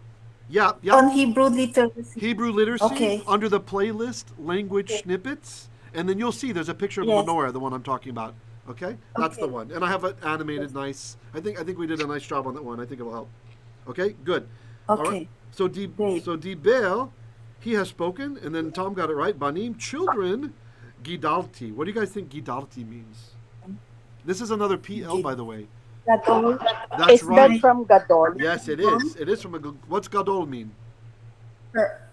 yeah. On Hebrew literacy. Hebrew literacy, Okay. under the playlist, language snippets, and then you'll see there's a picture of Yes. the menorah, the one I'm talking about. Okay? That's the Okay. one. And I have it animated nice. I think we did a nice job on that one. I think it will help. Okay? Good. All Okay. right. So Great. Dibel, he has spoken, and then Tom got it right. Banim, children, Gidalti. What do you guys think Gidalti means? This is another PL, by the way. Gadol. That's Is right. that from Gadol? Yes, it is. It is from a... What's Gadol mean?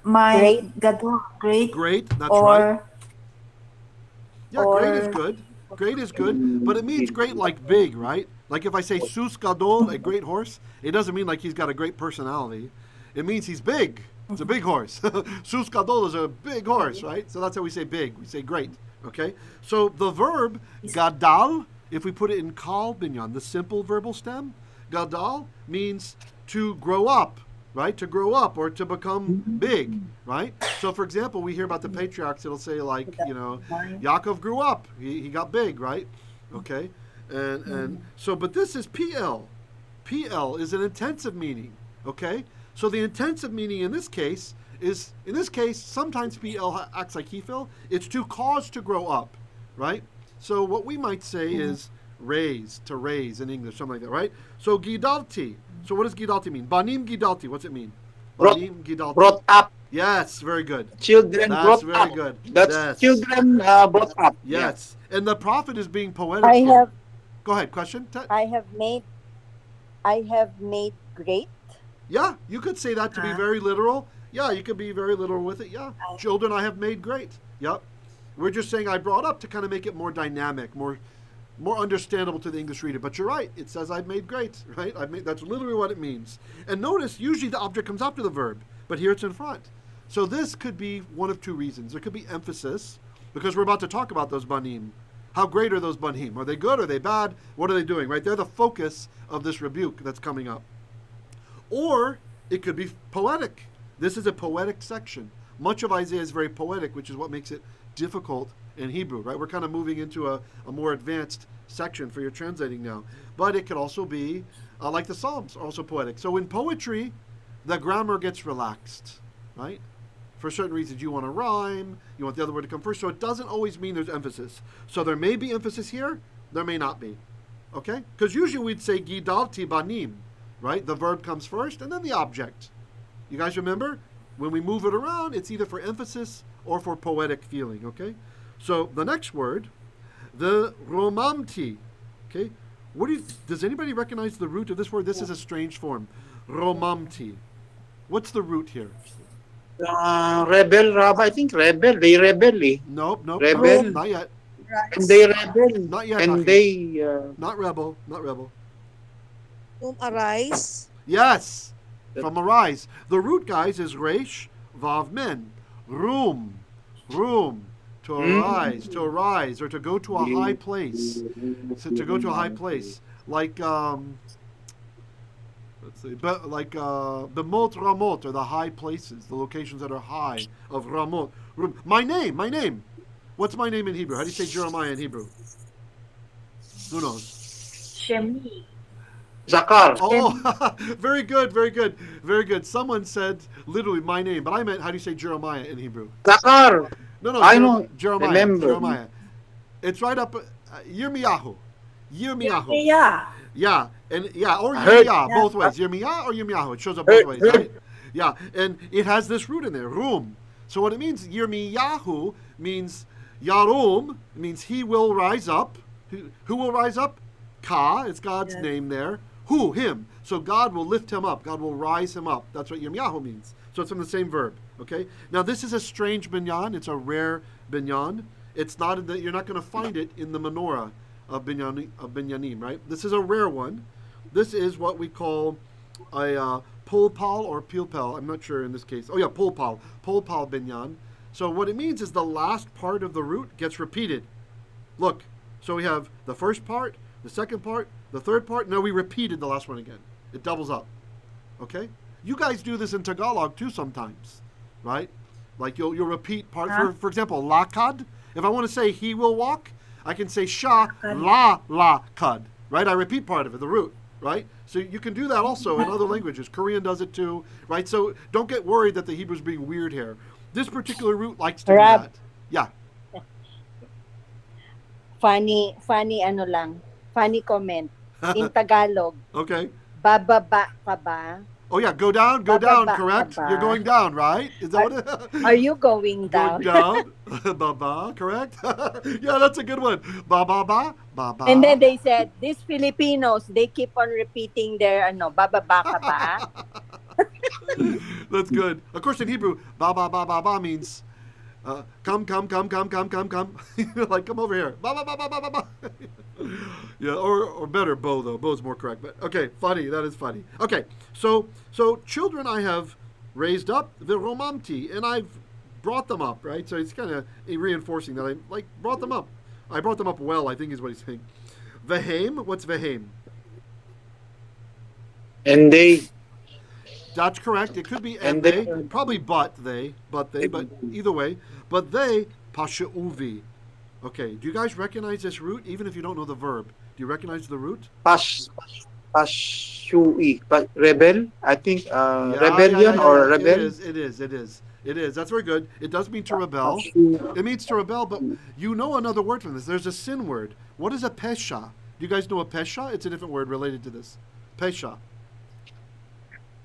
My Great. Gadol. Great. Great. That's Or right. Yeah, great is or- good. Great is good, but it means great like big, right? Like if I say Sus Gadol, a great horse, it doesn't mean like he's got a great personality. It means he's big. It's a big horse. Sus Gadol is a big horse, right? So that's how we say big. We say great, okay? So the verb gadal if we put it in kal binyan, the simple verbal stem, gadal means to grow up, right? To grow up or to become big, right? So, for example, we hear about the patriarchs. It'll say like, Yaakov grew up. He got big, right? Okay, and so, but this is PL. PL is an intensive meaning. Okay, so the intensive meaning in this case is, sometimes PL acts like Hefil. It's to cause to grow up, right? So what we might say is raise, to raise in English, something like that, right? So gidalti. So what does gidalti mean? Banim gidalti. What's it mean? Banim gidalti. Brought up. Yes, very good. Children That's brought very up. good. That's Yes. children brought up. Yes, and the prophet is being poetic. I here. have Go ahead. Question. I have made great. Yeah, you could say that to be very literal. Yeah, you could be very literal with it. Yeah, children I have made great. Yep. We're just saying I brought up to kind of make it more dynamic, more understandable to the English reader. But you're right. It says I've made great, right? That's literally what it means. And notice, usually the object comes after the verb, but here it's in front. So this could be one of two reasons. There could be emphasis, because we're about to talk about those banim. How great are those banim? Are they good? Are they bad? What are they doing? Right? They're the focus of this rebuke that's coming up. Or it could be poetic. This is a poetic section. Much of Isaiah is very poetic, which is what makes it difficult in Hebrew, right? We're kind of moving into a more advanced section for your translating now. But it could also be, like the Psalms, are also poetic. So in poetry, the grammar gets relaxed, right? For certain reasons, you want to rhyme, you want the other word to come first, so it doesn't always mean there's emphasis. So there may be emphasis here, there may not be, okay? Because usually we'd say gidalti banim, right? The verb comes first, and then the object. You guys remember? When we move it around, it's either for emphasis or for poetic feeling, okay? So the next word, the romamti, okay? Does anybody recognize the root of this word? This is a strange form. Romamti. What's the root here? Rebel, Rabbi. I think rebel. They rebel. Nope. Rebel. Not yet. And they rebel. Not yet. And Taki. they... Not rebel. Arise. Yes. From arise. The root, guys, is resh, vav, men. Room. To arise, or to go to a high place. So to go to a high place. Like, let's see, but like the Mot Ramot, or the high places, the locations that are high of Ramot. My name. What's my name in Hebrew? How do you say Jeremiah in Hebrew? Who knows? Shemi. Zakar. Oh, very good. Someone said literally my name, but I meant, how do you say Jeremiah in Hebrew? Zakar. No, I know. Jeremiah. Remember. Jeremiah. It's right up. Yirmiyahu. Yeah. Yeah, or Yirmiyah, both ways. Yirmiyah or Yirmiyahu. It shows up both ways, right? Yeah, and it has this root in there, rum. So what it means, Yirmiyahu means Yarum, means he will rise up. Who will rise up? Ka, it's God's name there. Who? Him. So God will lift him up. God will rise him up. That's what Yirmiyahu means. So it's from the same verb. Okay. Now this is a strange binyan. It's a rare binyan. It's not in you're not going to find it in the menorah of binyanim, right? This is a rare one. This is what we call a pulpal or pilpal. I'm not sure in this case. Oh yeah, pulpal binyan. So what it means is the last part of the root gets repeated. Look. So we have the first part, the second part, the third part. No, we repeated the last one again. It doubles up. Okay? You guys do this in Tagalog too sometimes, right? Like you'll repeat part. For example, lakad. If I want to say he will walk, I can say sha la kad. Right? I repeat part of it, the root. Right? So you can do that also in other languages. Korean does it too. Right? So don't get worried that the Hebrew's being weird here. This particular root likes to do that. Yeah. Funny comment. In Tagalog. Okay. Bababa ka ba? Oh yeah, go down, correct? You're going down, right? Is that what it Are you going down? Going down. Baba, correct? Yeah, that's a good one. Baba. And then they said, these Filipinos, they keep on repeating their bababa ka ba? That's good. Of course, in Hebrew, ba means come. Like, come over here. Ba. Yeah, or better, bo, though. Bo's more correct. But okay, funny. That is funny. Okay, so children I have raised up, the romamti, and I've brought them up, right? So it's kind of reinforcing that I brought them up. I brought them up well, I think is what he's saying. Vehem, what's vehem? And they, That's correct. It could be and they, they, probably but either way. But they, pasha'uvi. Okay, do you guys recognize this root, even if you don't know the verb? Do you recognize the root? Pashui, rebel, I think, rebellion Yeah. or rebel. It is. That's very good. It does mean to rebel. Pashu, It means to rebel, but you know another word from this. There's a sin word. What is a pesha? Do you guys know a pesha? It's a different word related to this. Pesha.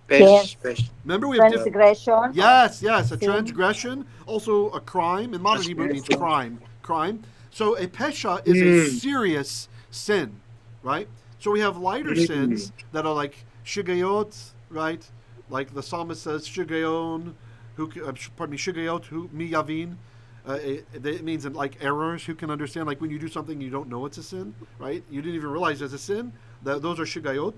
Yes. Remember we have different... Transgression. Yes, a Sin. transgression, also a crime. In modern Hebrew, it means crime. So a pesha is a serious sin, right? So we have lighter sins that are like shigayot, right? Like the psalmist says, shigayon, shigayot, who mi yavin. It means like errors. Who can understand? Like when you do something you don't know it's a sin, right? You didn't even realize it's a sin. Those are shigayot,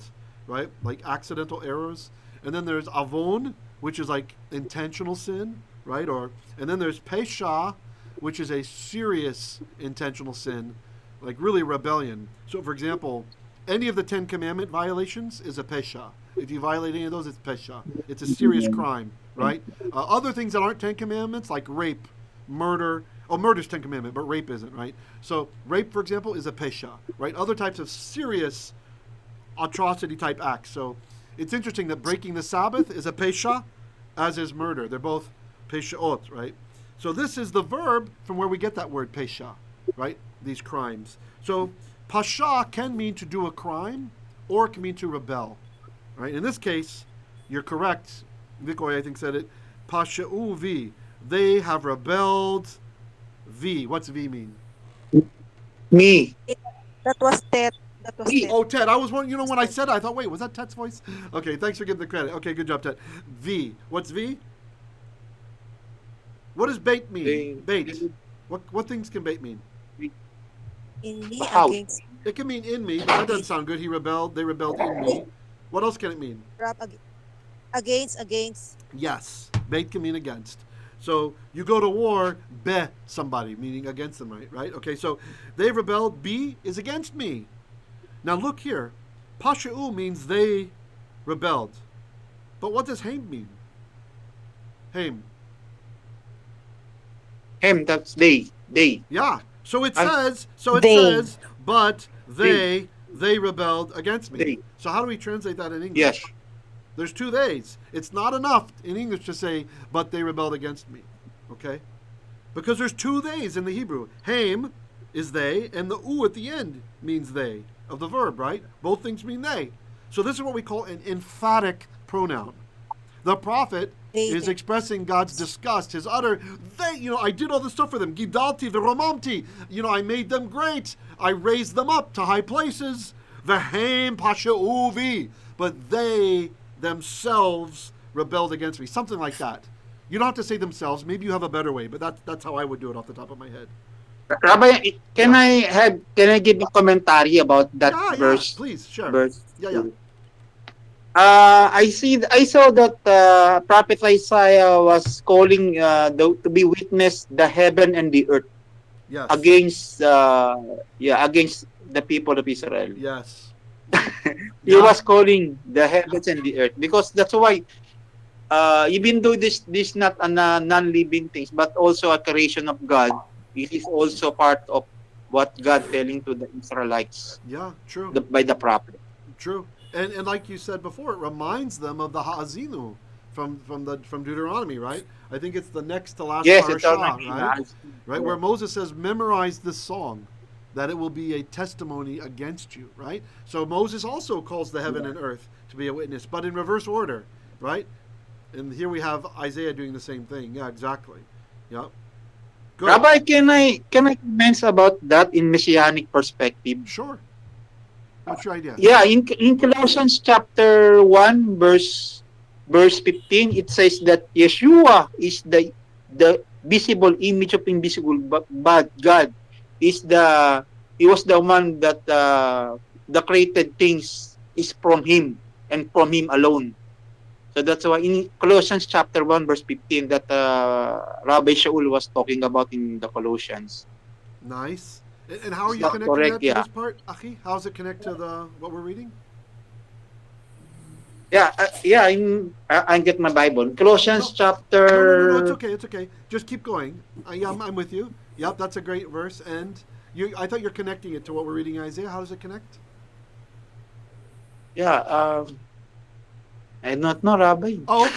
right? Like accidental errors. And then there's avon, which is like intentional sin, right? And then there's pesha, which is a serious intentional sin, like really rebellion. So, for example, any of the 10 Commandment violations is a pesha. If you violate any of those, it's pesha. It's a serious crime, right? Other things that aren't 10 Commandments, like rape, murder. Oh, murder's 10 Commandment, but rape isn't, right? So, rape, for example, is a pesha, right? Other types of serious atrocity type acts. So, it's interesting that breaking the Sabbath is a pesha, as is murder. They're both peshaot, right? So this is the verb from where we get that word pesha, right? These crimes. So pasha can mean to do a crime, or it can mean to rebel, right? In this case, you're correct. Vikoy, I think, said it. Pasha'u vi. They have rebelled. Vi. What's vi mean? me. That was Ted. That was Ted. Oh, Ted. I was wondering, when I said it, I thought, wait, was that Ted's voice? Okay, thanks for giving the credit. Okay, good job, Ted. V. What's V? What does bait mean? Bait. What things can bait mean? In me How? against It can mean in me, but that doesn't sound good. They rebelled in me. What else can it mean? against. Yes. Bait can mean against. So you go to war, be somebody, meaning against them, right? Okay, so they rebelled. Be is against me. Now look here. Pasha'u means they rebelled. But what does haim mean? Haim. Him, that's they. Yeah. So it I- says, but they rebelled against me. They. So how do we translate that in English? Yes. There's two theys. It's not enough in English to say, but they rebelled against me. Okay? Because there's two theys in the Hebrew. Haim is they, and the u at the end means they of the verb, right? Both things mean they. So this is what we call an emphatic pronoun. The prophet is expressing God's disgust, his utter, I did all this stuff for them. Gidalti v'romamti. I made them great. I raised them up to high places. V'heim pasha'uvi. But they themselves rebelled against me. Something like that. You don't have to say themselves. Maybe you have a better way, but that's how I would do it off the top of my head. Rabbi, can I give a commentary about that verse? Yeah, please, sure. Verse. Yeah. I saw that Prophet Isaiah was calling to be witness the heaven and the earth against the people of Israel. Yes. He was calling the heavens and the earth because that's why even though this not a non-living things but also a creation of God, it is also part of what God telling to the Israelites. Yeah, true. By the prophet. True. And like you said before, it reminds them of the Ha'azinu from Deuteronomy, right? I think it's the next to last parashah, right? Right, where Moses says, memorize this song, that it will be a testimony against you, right? So Moses also calls the heaven and earth to be a witness, but in reverse order, right? And here we have Isaiah doing the same thing. Yeah, exactly. Yeah. Good. Rabbi, can I comment about that in messianic perspective? Sure. What's your idea? Yeah, in Colossians chapter 1 verse 15, it says that Yesh'yahu is the visible image of invisible, but God he was the one that the created things is from him and from him alone. So that's why in Colossians chapter 1 verse 15 that Rabbi Shaul was talking about in the Colossians. Nice. And how are you not connecting correct, that to yeah. this part, Achi? How does it connect to what we're reading? I get my Bible. Colossians No, no. It's chapter. okay. It's okay. Just keep going. I'm with you. Yep, that's a great verse. And I thought you're connecting it to what we're reading in Isaiah. How does it connect? Yeah, I don't know, Rabbi. Oh,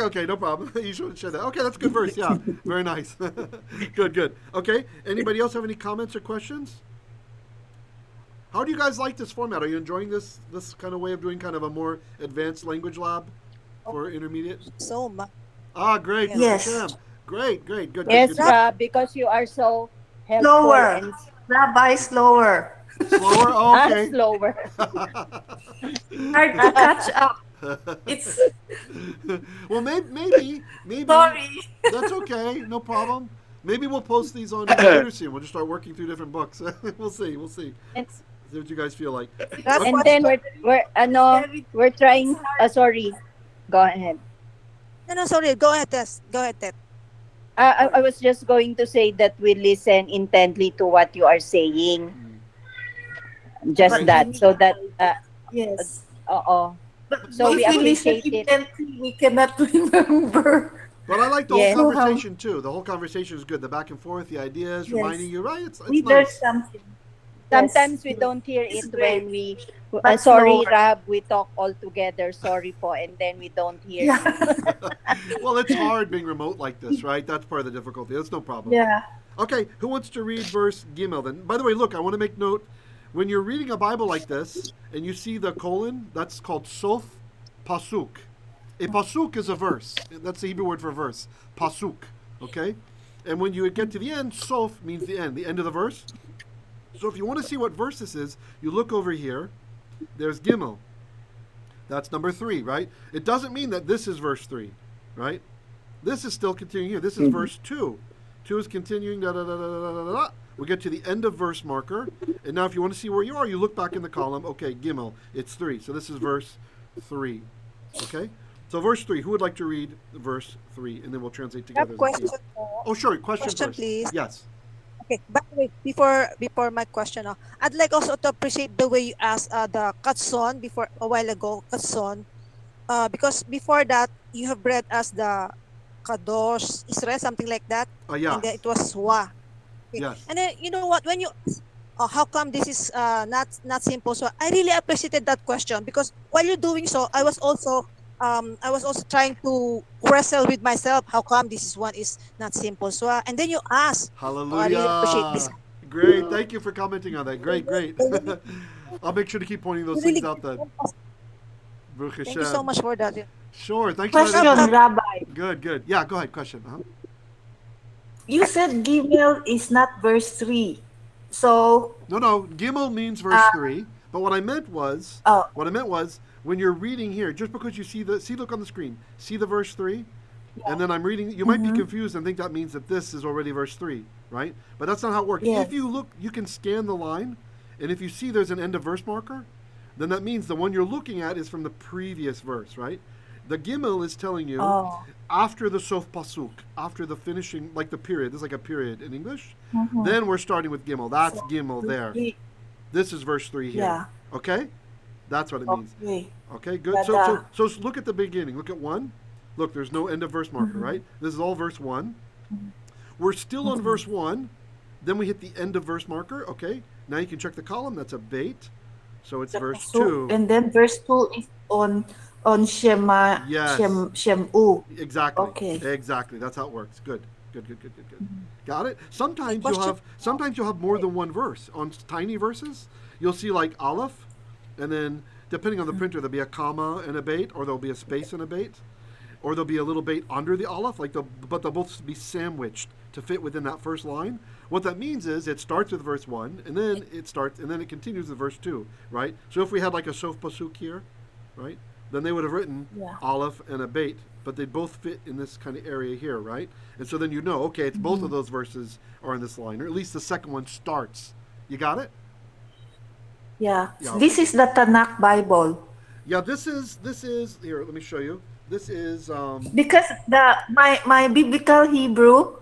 okay. No problem. You should share that. Okay, that's a good verse. Yeah, very nice. Good. Okay. Anybody else have any comments or questions? How do you guys like this format? Are you enjoying this kind of way of doing kind of a more advanced language lab for intermediate? So much. Great. Yes. Hashem. Great. Good. Yes, Rob, because you are so helpful Slower. and Rabbi, slower. Slower? Oh, okay. slower. Hard to catch up. It's Well, maybe. sorry. That's okay. No problem. Maybe we'll post these on later soon. We'll just start working through different books. We'll see. And, See what you guys feel like. and then we're trying. Sorry, go ahead. No, sorry. Go ahead, Tess. Go ahead, Ted. I was just going to say that we listen intently to what you are saying. Just Right. that, so that. Yes. But So if we we listen appreciate it. intently, we cannot remember. But I like the Yes. whole conversation too. The whole conversation is good. The back and forth, the ideas, Yes. reminding you, right? It's We learn nice. something. Sometimes Yes. we don't hear It's it great. when we. But Sorry, slower. Rab, we talk all together. Sorry po, and then we don't hear. Yeah. Well, it's hard being remote like this, right? That's part of the difficulty. That's no problem. Yeah. Okay, who wants to read verse Gimel then? By the way, look, I want to make note. When you're reading a Bible like this and you see the colon, that's called sof pasuk. A pasuk is a verse. That's the Hebrew word for verse. Pasuk. Okay? And when you get to the end, sof means the end of the verse. So if you want to see what verse this is, you look over here. There's Gimel. That's number 3, right? It doesn't mean that this is verse 3, right? This is still continuing here. This is verse 2. 2 is continuing. We get to the end of verse marker. And now if you want to see where you are, you look back in the column. Okay, Gimel. It's 3. So this is verse 3. Okay? So verse 3. Who would like to read verse 3? And then we'll translate I have together. a question. Oh, sure. Question first. Please. Yes. Okay, by the way, before my question, I'd like also to appreciate the way you asked the katson before a while ago, katson, because before that you have read as the kadosh Israel, something like that, Yeah. and then it was swa. Okay. Yes. And then you know what, when you how come this is not simple? So I really appreciated that question because while you're doing so, I was also trying to wrestle with myself. How come this one is not simple? So and then you ask. Hallelujah. I really appreciate this. Great. Thank you for commenting on that. Great. I'll make sure to keep pointing those things out then. Baruch Thank you so Hashem. much for that. Sure. Thank you. Question, Rabbi. Good. Yeah, go ahead. Question. You said Gimel is not verse 3. So, No. Gimel means verse 3. But what I meant was, oh, when you're reading here, just because you look on the screen, see the verse 3? And then I'm reading, you might be confused and think that means that this is already verse 3, right? But that's not how it works. Yes. If you look, you can scan the line, and if you see there's an end of verse marker, then that means the one you're looking at is from the previous verse, right? The Gimel is telling you after the Sof Pasuk, after the finishing, like the period, there's like a period in English, then we're starting with Gimel. That's Gimel there. This is verse 3 here. Yeah. Okay? That's what it means. Okay, good. Yeah, So look at the beginning. Look at 1. Look, there's no end of verse marker, right? This is all verse 1. We're still on verse 1. Then we hit the end of verse marker. Okay, now you can check the column. That's a bait. So it's verse 2. And then verse 2 is on Shema. Yes. Shemu. Exactly. Okay. Exactly. That's how it works. Good. Got it? Sometimes you'll have more than one verse. On tiny verses, you'll see like Aleph, and then depending on the printer, there'll be a comma and a bait, or there'll be a space and a bait, or there'll be a little bait under the Aleph, but they'll both be sandwiched to fit within that first line. What that means is it starts with verse 1, and then it continues with verse 2, right? So if we had like a Sof Pasuk here, right, then they would have written Aleph and a bait, but they both fit in this kind of area here, right? And so then you know, okay, it's both of those verses are in this line, or at least the second one starts. You got it? Yeah. Yeah. This is the Tanakh Bible. Yeah, this is here, let me show you. This is Because my biblical Hebrew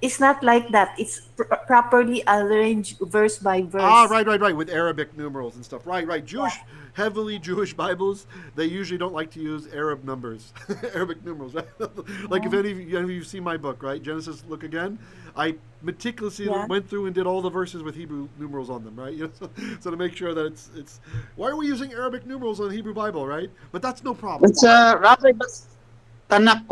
It's not like that. It's properly arranged verse by verse. Right. With Arabic numerals and stuff. Right. Heavily Jewish Bibles, they usually don't like to use Arab numbers, Arabic numerals. Right? Like if any of you see my book, right, Genesis, look again. I meticulously went through and did all the verses with Hebrew numerals on them, right? So to make sure that it's. Why are we using Arabic numerals on the Hebrew Bible, right? But that's no problem. It's Rabbi, Tanakh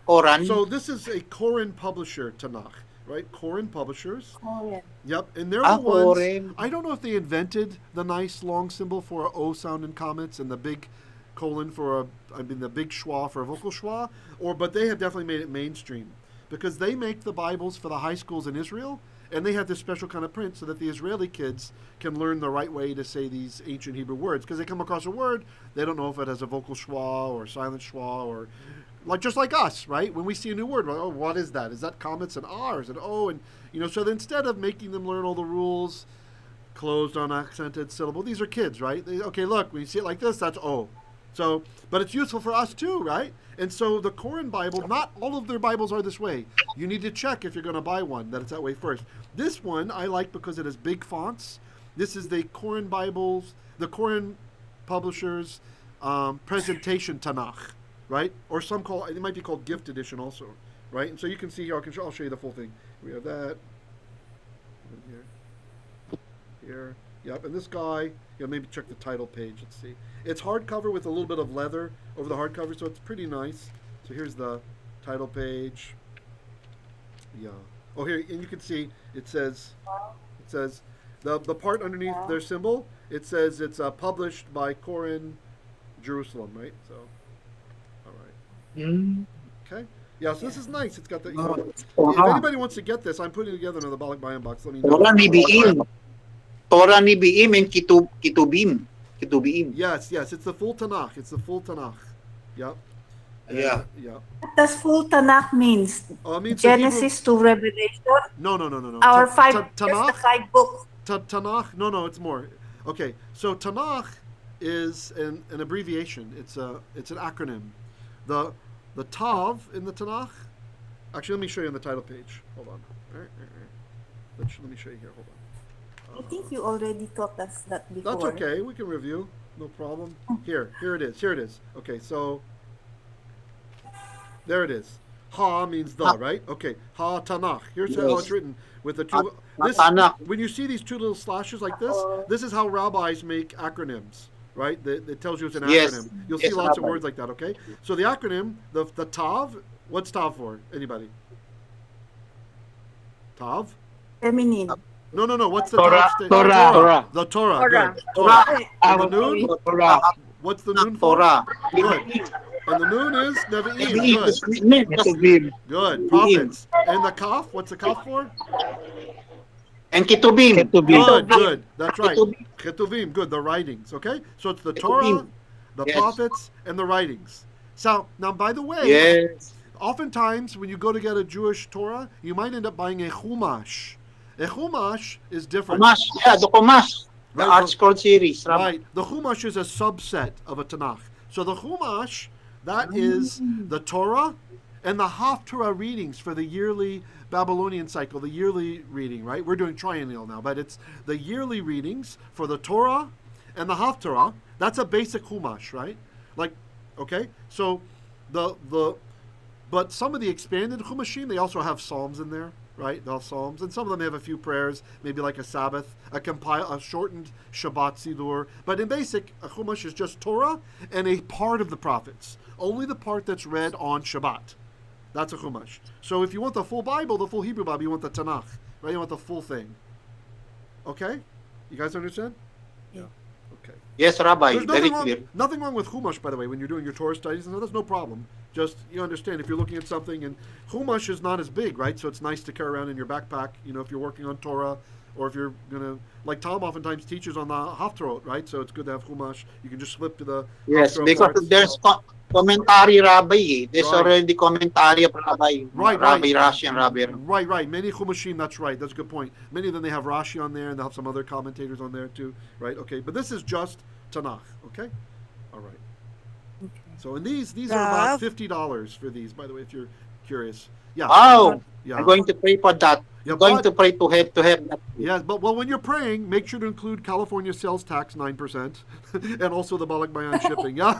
Koran. So this is a Koren publisher Tanakh, right? Koren publishers. Koren. Yep, and they're the ones. Koren. I don't know if they invented the nice long symbol for a O sound in comments and the big colon for the big schwa for a vocal schwa, but they have definitely made it mainstream because they make the Bibles for the high schools in Israel, and they have this special kind of print so that the Israeli kids can learn the right way to say these ancient Hebrew words because they come across a word, they don't know if it has a vocal schwa or silent schwa or just like us, right? When we see a new word, oh, what is that? Is that comments and R? Is it O? And so instead of making them learn all the rules, closed on accented syllable, these are kids, right? Okay, look, when you see it like this, that's O. So, but it's useful for us too, right? And so the Koren Bible, not all of their Bibles are this way. You need to check if you're going to buy one that it's that way first. This one I like because it has big fonts. This is the Koren Bibles, the Koren publishers presentation Tanakh, right? Or it might be called gift edition also, right? And so you can see here, I'll show you the full thing. We have that here. Yep, and this guy, maybe check the title page. Let's see. It's hardcover with a little bit of leather over the hardcover, so it's pretty nice. So here's the title page. Yeah. Oh, here, and you can see it says the part underneath their symbol. It says it's published by Koren, Jerusalem, right? So, all right. Okay. Yeah, so this is nice. It's got the. If anybody wants to get this, I'm putting together another Balak Bayan box. Let me know. Torah Nibiim and Ketubim. Yes, it's the full Tanakh. It's the full Tanakh. Yep. Yeah. What does full Tanakh means? It means Genesis to Revelation? No. Our Tanakh? the 5 books. Tanakh? No, it's more. Okay, so Tanakh is an abbreviation. It's an acronym. The Tav in the Tanakh. Actually, let me show you on the title page. Hold on. Let me show you here. Hold on. I think you already taught us that before. That's okay. We can review. No problem. Here it is. Okay, so there it is. Ha means the, right? Okay. Ha Tanakh. Here's how it's written with the two. When you see these two little slashes like this is how rabbis make acronyms, right? It tells you it's an acronym. You'll see lots of words like that. Okay. So the acronym, the Tav. What's Tav for? Anybody? Tav? Feminine. No. What's the Torah? Torah. The Torah. Good. Torah. And the noon? Torah. What's the noon for? Torah. Good. And the noon is Nevi'im. Good. Prophets. And the Kaf? What's the Kaf for? And Ketubim. Good. That's right. Ketuvim. Good. The writings. Okay? So it's the Torah, the prophets, and the writings. So, now, by the way, oftentimes when you go to get a Jewish Torah, you might end up buying a Chumash. A Chumash is different. The Chumash. The Art Scroll series. Right. The Chumash is a subset of a Tanakh. So the Chumash, that is the Torah and the Haftarah readings for the yearly Babylonian cycle, the yearly reading, right? We're doing triennial now, but it's the yearly readings for the Torah and the Haftarah. That's a basic Chumash, right? Okay? So but some of the expanded Chumashim, they also have Psalms in there. Right, the Psalms, and some of them have a few prayers, maybe like a Sabbath, a shortened Shabbat Sidur. But in basic, a Chumash is just Torah and a part of the prophets, only the part that's read on Shabbat. That's a Chumash. So if you want the full Bible, the full Hebrew Bible, you want the Tanakh, right? You want the full thing. Okay, you guys understand? Yeah. Okay. Yes, Rabbi. Very clear. Nothing wrong with Chumash, by the way, when you're doing your Torah studies, and that's no problem. Just, you understand, if you're looking at something, and Chumash is not as big, right? So it's nice to carry around in your backpack, if you're working on Torah, or if you're going to, like Tom oftentimes teaches on the Haftarot, right? So it's good to have Chumash. You can just flip to the Yes, Haftarot because parts. there's commentary Rabbi. There's already commentary of Rabbi. Rabbi Rashi and Rabbi. Right. Many Chumashim, that's right. That's a good point. Many of them, they have Rashi on there, and they'll have some other commentators on there too, right? Okay, but this is just Tanakh, okay? All right. So, and these are about $50 for these, by the way, if you're curious. Yeah. Oh, Yeah. I'm going to pray for that. Yeah, I'm going to pray to have that. Yes, but when you're praying, make sure to include California sales tax 9% and also the Balak Bayan shipping. Yeah.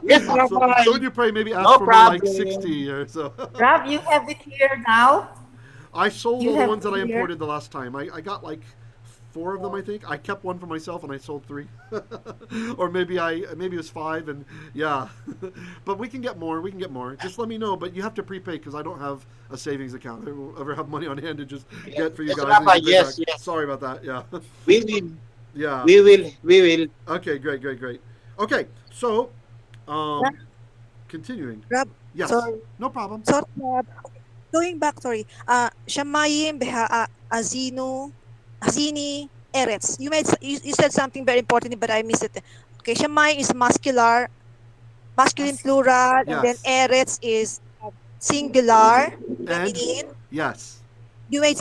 Yes, so Rabbi. when you pray, maybe ask No for more like problem. 60 or so. Rob, you have it here now? I sold You all the have ones that I here? imported the last time. I got like 4 of them, I think. I kept one for myself and I sold 3. Or maybe it was 5, and yeah. But we can get more. We can get more. Just let me know. But you have to prepay because I don't have a savings account. I don't ever have money on hand to just get for you Yes, guys. Rabbi, And you pay yes, back. yes. Sorry about that. Yeah. We will. Yeah. We will. Okay. Great. Okay. So, continuing. Rob, Yes. sorry. No problem. Sorry, Rob. Going back, sorry. Shamayim, Azinu, Azini, Eretz. You said something very important, but I missed it. Okay, Shamayim is masculine plural, and then Yes. Eretz is singular, And feminine. yes. You made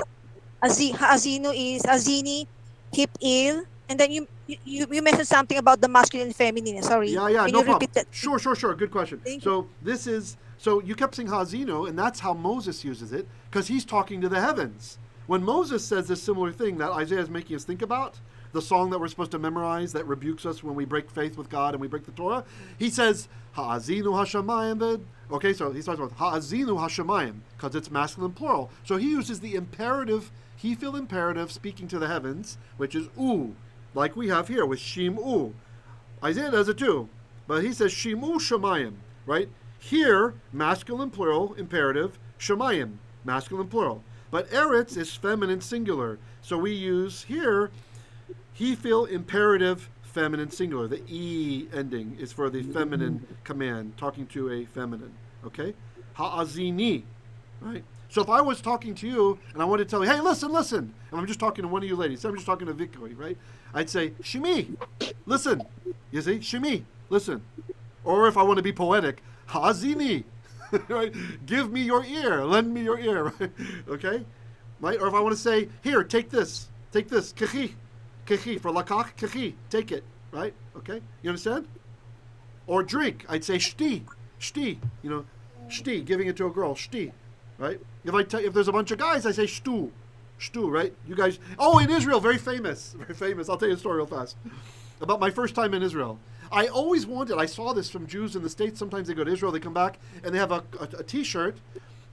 Azinu is Azini, Hipil, and then you mentioned something about the masculine and feminine. Sorry. Yeah, Can no you problem. repeat that? Sure. Good question. Thank So you kept saying Hazino, and that's how Moses uses it, because he's talking to the heavens. When Moses says this similar thing that Isaiah is making us think about, the song that we're supposed to memorize that rebukes us when we break faith with God and we break the Torah, he says, Ha'azinu Hashamayim. Okay, so he's talking about Ha'azinu Hashamayim, because it's masculine plural. So he uses the imperative, he-fil imperative, speaking to the heavens, which is U, like we have here with Shim-U. Isaiah does it too, but he says Shim-U Shamayim, right? Here, masculine plural, imperative, Shamayim, masculine plural. But Eretz is feminine singular. So we use here, he-fil imperative, feminine singular. The E ending is for the feminine command, talking to a feminine. Okay? Ha'azini, right? So if I was talking to you and I wanted to tell you, hey, listen, and I'm just talking to one of you ladies, I'm just talking to Victory, right? I'd say, Shimi, listen. You see? Shimi, listen. Or if I want to be poetic, Ha'azini, right? Give me your ear, lend me your ear, right? Okay? Right? Or if I want to say, here, take this, kechi, for lakach, kechi, take it, right? Okay? You understand? Or drink, I'd say shti, shti, giving it to a girl, shti, right? If there's a bunch of guys, I say shtu, right? You guys, in Israel, very famous. I'll tell you a story real fast about my first time in Israel. I always wanted, I saw this from Jews in the States. Sometimes they go to Israel, they come back, and they have a T-shirt.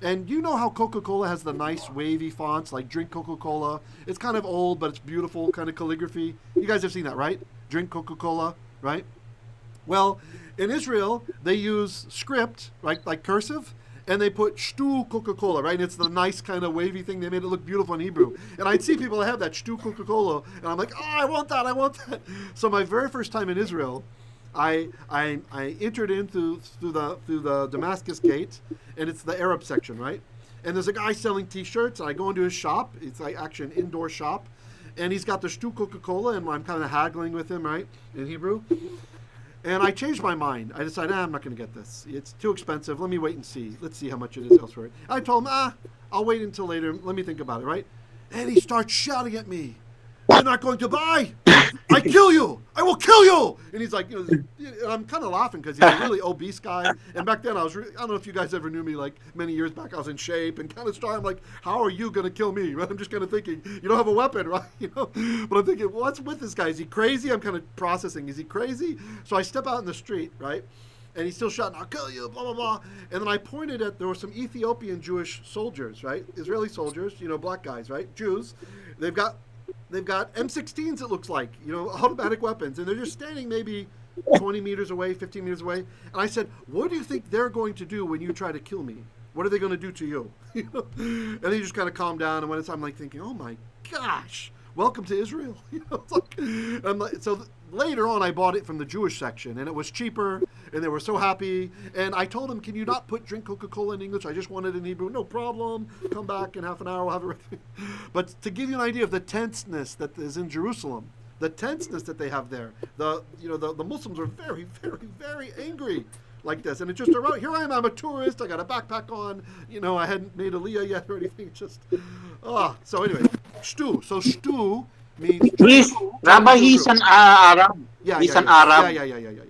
And you know how Coca-Cola has the nice wavy fonts, like Drink Coca-Cola. It's kind of old, but it's beautiful, kind of calligraphy. You guys have seen that, right? Drink Coca-Cola, right? Well, in Israel, they use script, right, like cursive, and they put Shtu Coca-Cola, right? And it's the nice kind of wavy thing. They made it look beautiful in Hebrew. And I'd see people that have that Shtu Coca-Cola, and I'm like, I want that. So my very first time in Israel, I entered in through the Damascus gate, and it's the Arab section, right? And there's a guy selling T-shirts, and I go into his shop. It's like actually an indoor shop, and he's got the Shtu Coca-Cola, and I'm kind of haggling with him, right, in Hebrew. And I changed my mind. I decided, I'm not going to get this. It's too expensive. Let me wait and see. Let's see how much it is elsewhere. I told him, I'll wait until later. Let me think about it, right? And he starts shouting at me, you're not going to buy. I kill you. I will kill you. And he's like, and I'm kind of laughing because he's a really obese guy. And back then I don't know if you guys ever knew me, like many years back, I was in shape and kind of strong. I'm like, how are you going to kill me? Right? I'm just kind of thinking, you don't have a weapon, right? But I'm thinking, what's with this guy? Is he crazy? I'm kind of processing, is he crazy? So I step out in the street, right? And he's still shouting, I'll kill you, blah, blah, blah. And then I pointed at, there were some Ethiopian Jewish soldiers, right? Israeli soldiers, black guys, right? Jews. They've got M16s, it looks like, automatic weapons. And they're just standing maybe 20 meters away, 15 meters away. And I said, what do you think they're going to do when you try to kill me? What are they going to do to you? And he just kind of calmed down. And when I'm like thinking, oh my gosh, welcome to Israel. So later on, I bought it from the Jewish section, and it was cheaper, and they were so happy. And I told them, can you not put Drink Coca-Cola in English? I just want it in Hebrew. No problem. Come back in half an hour. We'll have it ready. But to give you an idea of the tenseness that is in Jerusalem, the tenseness that they have there, the Muslims are very, very, very angry like this. And it's just around, here I am, I'm a tourist, I got a backpack on, I hadn't made Aliyah yet or anything. So anyway, Shtu. So Shtu means Rabbi, he's an Arab. Yeah, he's yeah, an yeah. Arab.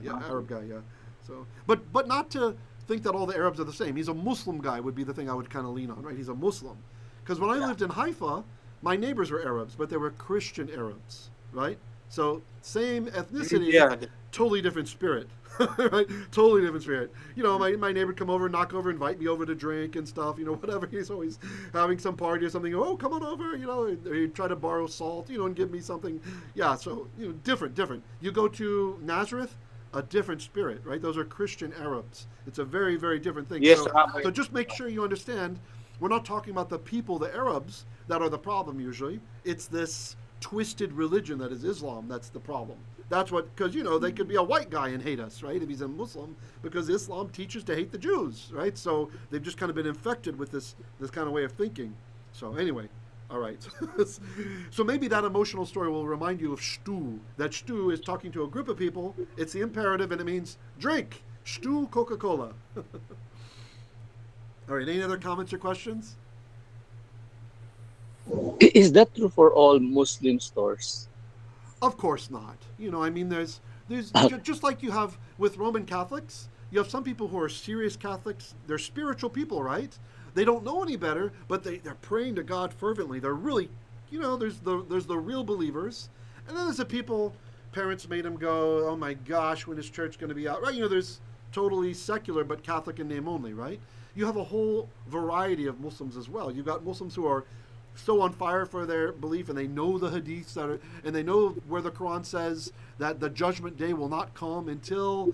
Yeah, Arab guy, yeah. So, but not to think that all the Arabs are the same. He's a Muslim guy would be the thing I would kind of lean on, right? He's a Muslim. Because when I lived in Haifa, my neighbors were Arabs, but they were Christian Arabs, right? So same ethnicity, totally different spirit, right? Totally different spirit. My neighbor would come over, knock over, invite me over to drink and stuff, whatever. He's always having some party or something. Oh, come on over, or he'd try to borrow salt, and give me something. Yeah, so, different. You go to Nazareth, a different spirit, right? Those are Christian Arabs. It's a very, very different thing. Yes, so just make sure you understand, we're not talking about the people, the Arabs, that are the problem usually. It's this twisted religion that is Islam that's the problem. That's what, because, they could be a white guy and hate us, right, if he's a Muslim, because Islam teaches to hate the Jews, right? So they've just kind of been infected with this kind of way of thinking. So anyway, all right. So maybe that emotional story will remind you of shtu. That shtu is talking to a group of people. It's the imperative, and it means drink. Shtu Coca-Cola. All right, any other comments or questions? Is that true for all Muslim stores? Of course not. There's just like you have with Roman Catholics, you have some people who are serious Catholics. They're spiritual people, right? They don't know any better, but they're praying to God fervently. They're really, there's the real believers. And then there's the people, parents made them go, oh my gosh, when is church going to be out? Right? There's totally secular but Catholic in name only, right? You have a whole variety of Muslims as well. You've got Muslims who are so on fire for their belief, and they know the hadiths and they know where the Quran says that the judgment day will not come until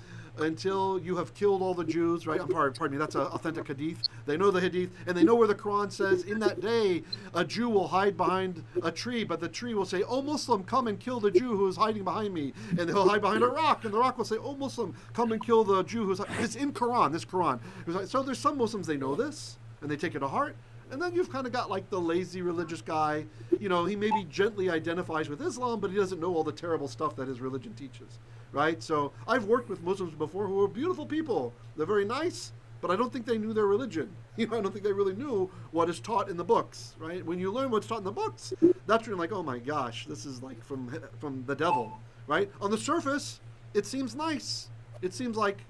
you have killed all the Jews, right? Pardon me, that's an authentic hadith. They know the hadith, and they know where the Quran says, in that day, a Jew will hide behind a tree, but the tree will say, "Oh Muslim, come and kill the Jew who is hiding behind me." And he'll hide behind a rock, and the rock will say, "Oh Muslim, come and kill the Jew who's..." It's in this Quran. So there's some Muslims, they know this, and they take it to heart. And then you've kind of got like the lazy religious guy. He maybe gently identifies with Islam, but he doesn't know all the terrible stuff that his religion teaches, right? So I've worked with Muslims before who are beautiful people. They're very nice, but I don't think they knew their religion. I don't think they really knew what is taught in the books, right? When you learn what's taught in the books, that's when you're like, oh my gosh, this is like from the devil, right? On the surface, it seems nice. It seems like,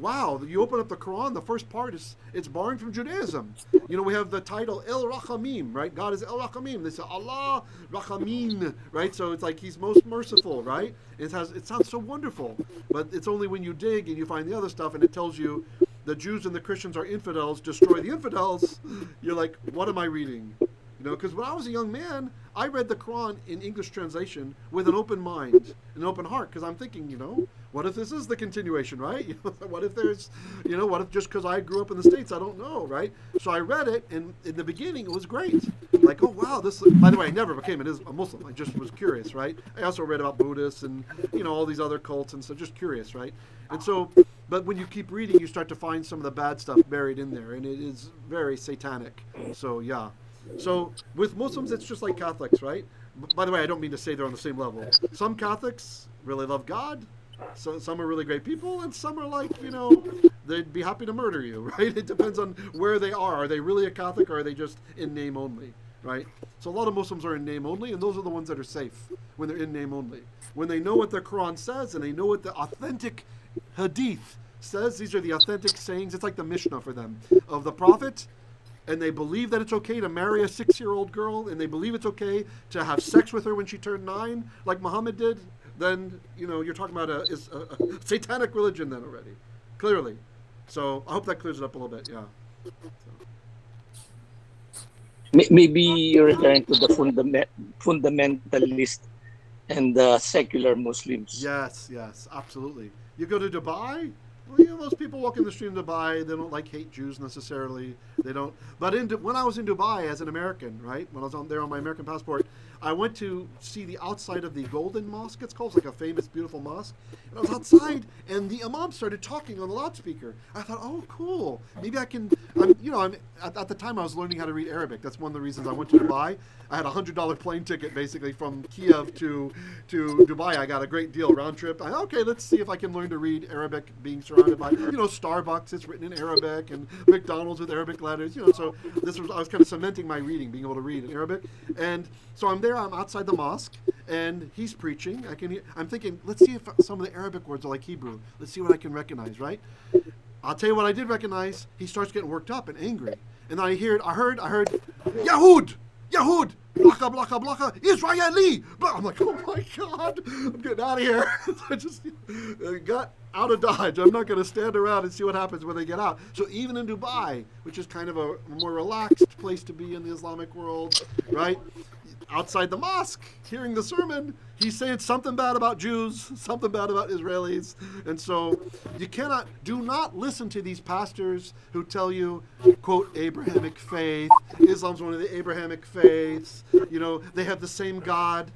wow, you open up the Quran, the first part it's borrowing from Judaism. We have the title El Rachamim, right? God is El Rachamim. They say Allah Rachamin, right? So it's like he's most merciful, right? It sounds so wonderful, but it's only when you dig and you find the other stuff and it tells you the Jews and the Christians are infidels, destroy the infidels. You're like, what am I reading? Because when I was a young man, I read the Quran in English translation with an open mind, an open heart, because I'm thinking, what if this is the continuation, right? What if there's, what if just because I grew up in the States, I don't know, right? So I read it, and in the beginning, it was great. Like, oh, wow, by the way, I never became a Muslim. I just was curious, right? I also read about Buddhists and, all these other cults, and so just curious, right? And so, but when you keep reading, you start to find some of the bad stuff buried in there, and it is very satanic. So, yeah. So with Muslims, it's just like Catholics, right? By the way, I don't mean to say they're on the same level. Some Catholics really love God. So some are really great people, and some are like, they'd be happy to murder you, right? It depends on where they are. Are they really a Catholic, or are they just in name only, right? So a lot of Muslims are in name only, and those are the ones that are safe when they're in name only. When they know what the Quran says, and they know what the authentic hadith says, these are the authentic sayings. It's like the Mishnah for them of the Prophet. And they believe that it's okay to marry a 6-year-old girl, and they believe it's okay to have sex with her when she turned 9, like Muhammad did, then, you're talking about a satanic religion then already, clearly. So I hope that clears it up a little bit, yeah. Maybe you're referring to the fundamentalist and the secular Muslims. Yes, absolutely. You go to Dubai, well, most people walking the street in Dubai, they don't hate Jews necessarily. They don't. But when I was in Dubai as an American, right, when I was there on my American passport, I went to see the outside of the Golden Mosque. It's called like a famous, beautiful mosque. And I was outside, and the imam started talking on the loudspeaker. I thought, oh, cool. Maybe I can. At the time I was learning how to read Arabic. That's one of the reasons I went to Dubai. I had a $100 plane ticket basically from Kiev to Dubai. I got a great deal round trip. Okay, let's see if I can learn to read Arabic, being surrounded by Starbucks. It's written in Arabic, and McDonald's with Arabic letters. So I was kind of cementing my reading, being able to read in Arabic. And so I'm there. I'm outside the mosque, and he's preaching. I'm thinking, let's see if some of the Arabic words are like Hebrew. Let's see what I can recognize, right? I'll tell you what I did recognize. He starts getting worked up and angry. And then I heard, Yahud! Yahud! Blaka, blaka, blaka, Israeli! I'm like, oh my God, I'm getting out of here. I just got out of Dodge. I'm not going to stand around and see what happens when they get out. So even in Dubai, which is kind of a more relaxed place to be in the Islamic world, right? Outside the mosque, hearing the sermon, he's saying something bad about Jews, something bad about Israelis. And so do not listen to these pastors who tell you, quote, Abrahamic faith. Islam's one of the Abrahamic faiths. They have the same God.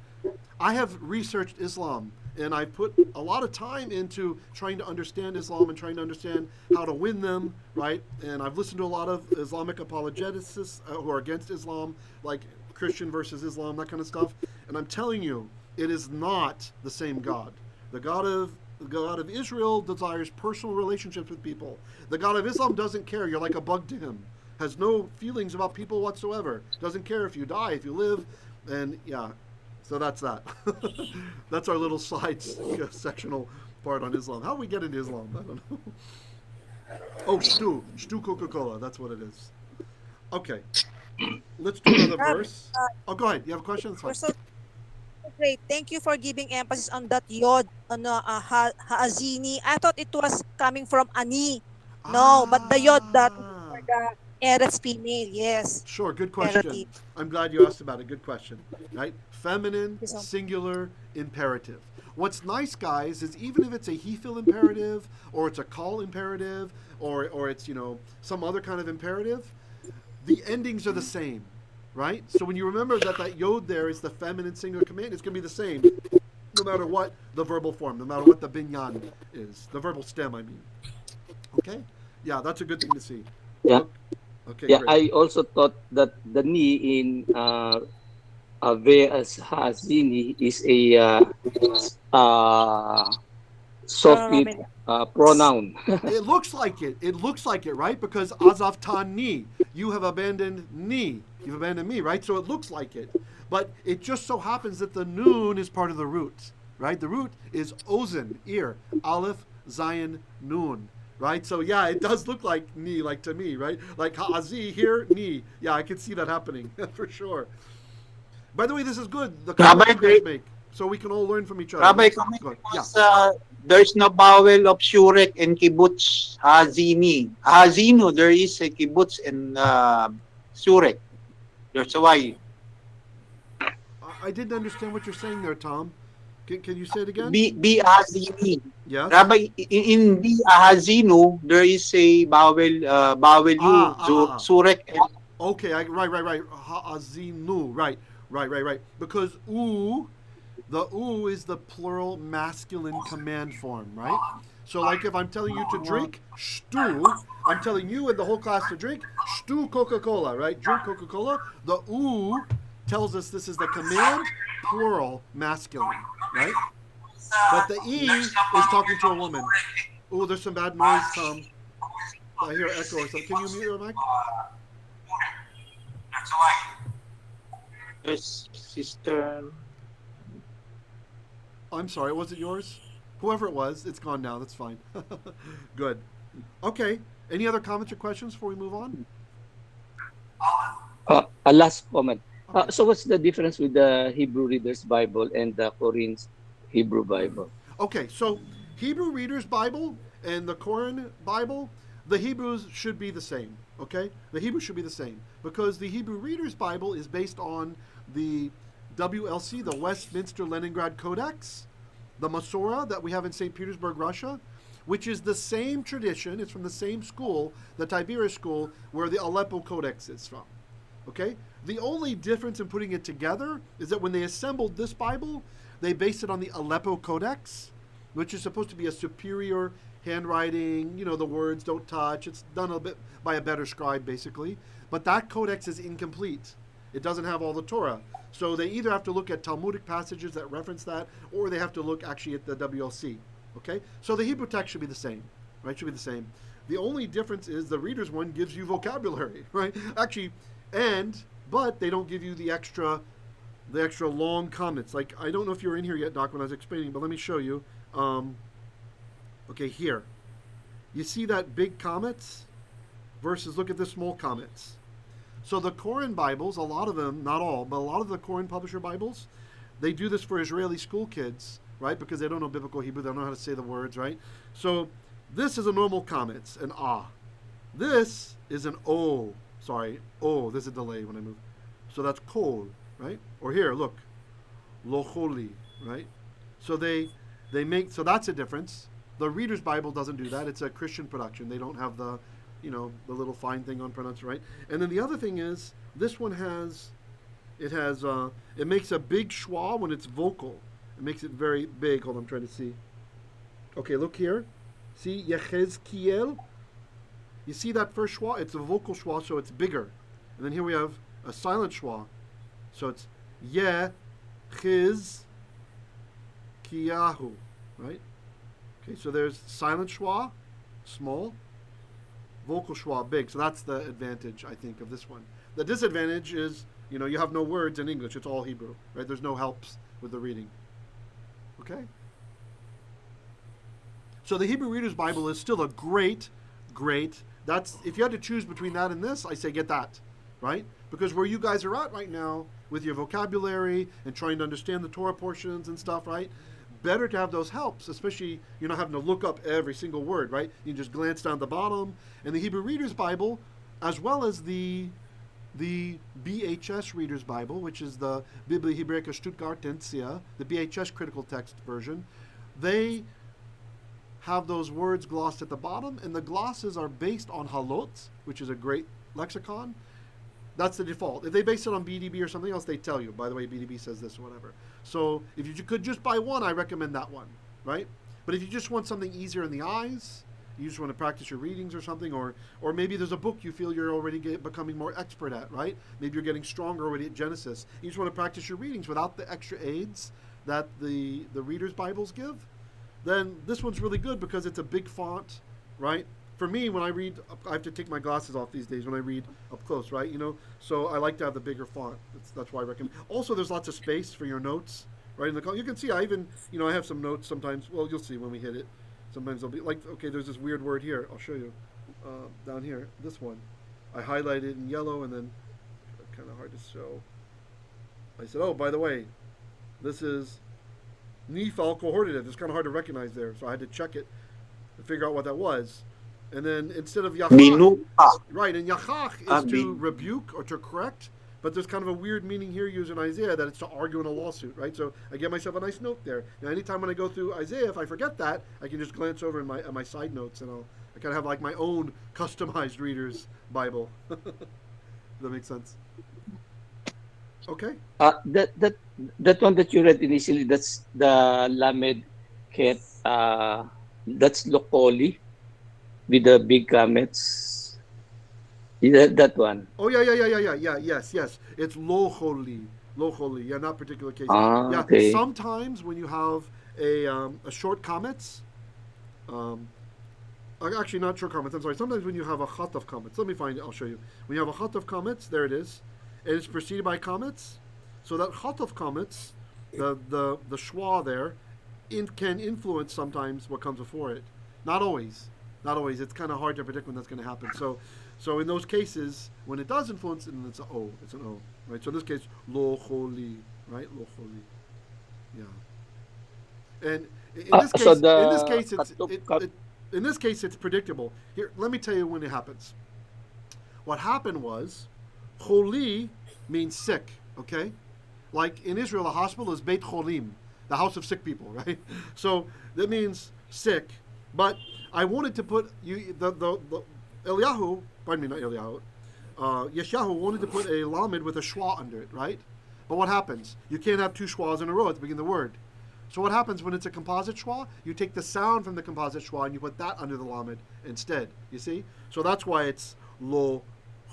I have researched Islam, and I put a lot of time into trying to understand Islam and trying to understand how to win them, right? And I've listened to a lot of Islamic apologetists who are against Islam, like Christian versus Islam, that kind of stuff. And I'm telling you, it is not the same God. The God of Israel desires personal relationships with people. The God of Islam doesn't care. You're like a bug to him. Has no feelings about people whatsoever. Doesn't care if you die, if you live. And yeah, so that's that. That's our little side sectional part on Islam. How do we get into Islam? I don't know. Oh, Stu Coca-Cola. That's what it is. Okay. Let's do another verse. Go ahead. You have a question? That's fine. So great. Thank you for giving emphasis on that yod, on Haazini. I thought it was coming from ani. No, but the yod that for the Eretz female. Yes. Sure. Good question. I'm glad you asked about it. Good question. Right? Feminine, singular, imperative. What's nice, guys, is even if it's a he-fil imperative, or it's a call imperative, or it's some other kind of imperative, the endings are the same, right? So when you remember that yod there is the feminine singular command, it's going to be the same no matter what the verbal form, no matter what the binyan is, the verbal stem, I mean. Okay? Yeah, that's a good thing to see. Yeah. Okay, yeah, great. I also thought that the ni in Ave as Hazini is a soft pronoun. It looks like it. It looks like it, right? Because azavtani, you have abandoned ni. You've abandoned me, right? So it looks like it. But it just so happens that the noon is part of the root, right? The root is ozen, ear, aleph, zayin, noon, right? So yeah, it does look like ni, like to me, right? Like ha'azi here, ni. Yeah, I can see that happening for sure. By the way, this is good. The comments you guys make, so we can all learn from each other. Rabbi, there's no vowel of shurek and kibbutz hazini. Hazinu, there is a kibbutz and shurek. That's why. I didn't understand what you're saying there, Tom. Can you say it again? Bi hazini. Yes. Rabbi, in bi hazinu, there is a vowel surek. Okay, right. Ha'azinu, right. Because the is the plural masculine command form, right? So like if I'm telling you to drink stu, I'm telling you and the whole class to drink stu Coca-Cola, right? Drink Coca-Cola. The tells us this is the command plural masculine, right? But the is talking to a woman. Ooh, there's some bad noise, Tom. I hear echo or something. Can you mute your mic? Yes, sister. I'm sorry, was it yours? Whoever it was, it's gone now. That's fine. Good. Okay. Any other comments or questions before we move on? A last comment. Okay. So what's the difference with the Hebrew Reader's Bible and the Korean's Hebrew Bible? Okay, so Hebrew Reader's Bible and the Koren Bible, the Hebrews should be the same, okay? The Hebrew should be the same because the Hebrew Reader's Bible is based on the WLC, the Westminster Leningrad Codex, the Masorah that we have in St. Petersburg, Russia, which is the same tradition. It's from the same school, the Tiberias school, where the Aleppo Codex is from. Okay? The only difference in putting it together is that when they assembled this Bible, they based it on the Aleppo Codex, which is supposed to be a superior handwriting, the words don't touch. It's done a bit by a better scribe, basically. But that codex is incomplete. It doesn't have all the Torah. So they either have to look at Talmudic passages that reference that, or they have to look actually at the WLC. Okay? So the Hebrew text should be the same, right? Should be the same. The only difference is the reader's one gives you vocabulary, right? Actually, but they don't give you the extra long comments. Like, I don't know if you were in here yet, Doc, when I was explaining, but let me show you. Okay, here. You see that big comets versus look at the small comets. So the Koren Bibles, a lot of them, not all, but a lot of the Koren publisher Bibles, they do this for Israeli school kids, right? Because they don't know biblical Hebrew, they don't know how to say the words, right? So this is a normal comets, an ah. This is an o. Sorry, o. There's a delay when I move. So that's kol, right? Or here, look, lo choli, right? So they make, so that's a difference. The Reader's Bible doesn't do that. It's a Christian production. They don't have the, the little fine thing on pronunciation, right? And then the other thing is, this one has, it makes a big schwa when it's vocal. It makes it very big. Hold on, I'm trying to see. Okay, look here. See, Yechezkiel. You see that first schwa? It's a vocal schwa, so it's bigger. And then here we have a silent schwa. So it's Yechezkiyahu, right? Okay, so there's silent schwa, small, vocal schwa, big. So that's the advantage, I think, of this one. The disadvantage is, you have no words in English. It's all Hebrew, right? There's no helps with the reading. Okay? So the Hebrew Reader's Bible is still a great, that's, if you had to choose between that and this, I say get that, right? Because where you guys are at right now with your vocabulary and trying to understand the Torah portions and stuff, right? Better to have those helps, especially you're not having to look up every single word, right? You just glance down the bottom. And the Hebrew Reader's Bible, as well as the BHS Reader's Bible, which is the Biblia Hebräica Stuttgartensia, the BHS critical text version, they have those words glossed at the bottom, and the glosses are based on halot, which is a great lexicon. That's the default. If they base it on BDB or something else, they tell you, by the way, BDB says this or whatever. So if you could just buy one, I recommend that one, right? But if you just want something easier in the eyes, you just want to practice your readings or something, or maybe there's a book you feel you're already becoming more expert at, right? Maybe you're getting stronger already at Genesis. You just want to practice your readings without the extra aids that the Reader's Bibles give. Then this one's really good because it's a big font, right? For me, when I read, I have to take my glasses off these days when I read up close, right? So I like to have the bigger font. That's why I recommend. Also, there's lots of space for your notes, right? You can see I even, I have some notes sometimes. Well, you'll see when we hit it. Sometimes they'll be like, okay, there's this weird word here. I'll show you. Down here, this one. I highlighted it in yellow and then, kind of hard to show. I said, oh, by the way, this is Nifal cohortative. It's kind of hard to recognize there, so I had to check it to figure out what that was. And then instead of Yachach, right, and Yachach is to rebuke or to correct, but there's kind of a weird meaning here used in Isaiah that it's to argue in a lawsuit, right? So I get myself a nice note there. Now, anytime when I go through Isaiah, if I forget that, I can just glance over in my side notes, and I kind of have like my own customized Reader's Bible. Does that make sense? Okay. That one that you read initially, that's the Lamed Ket. That's Lokoli with the big comets. That one. Oh yeah. Yes. It's Loholi. Yeah, not particular cases. Yeah. Okay. Sometimes when you have a short comets, actually not short comets. I'm sorry. Sometimes when you have a chat of comets, let me find it. I'll show you. When you have a chat of comets, there it is. And it's preceded by comets. So that chat of comets, the schwa there, can influence sometimes what comes before it. Not always. It's kind of hard to predict when that's going to happen. So in those cases, when it does influence, then it's an O. It's an O, right? So in this case, lo choli, right? Lo choli. Yeah. And in this case, it's predictable. Here, let me tell you when it happens. What happened was, choli means sick. Okay, like in Israel, a hospital is Beit Cholim, the house of sick people, right? So that means sick. But I wanted to put the Eliyahu, pardon me, not Eliyahu, Yesh'yahu wanted to put a lamed with a schwa under it, right? But what happens? You can't have two schwas in a row at the beginning of the word. So what happens when it's a composite schwa? You take the sound from the composite schwa and you put that under the lamed instead. You see? So that's why it's lo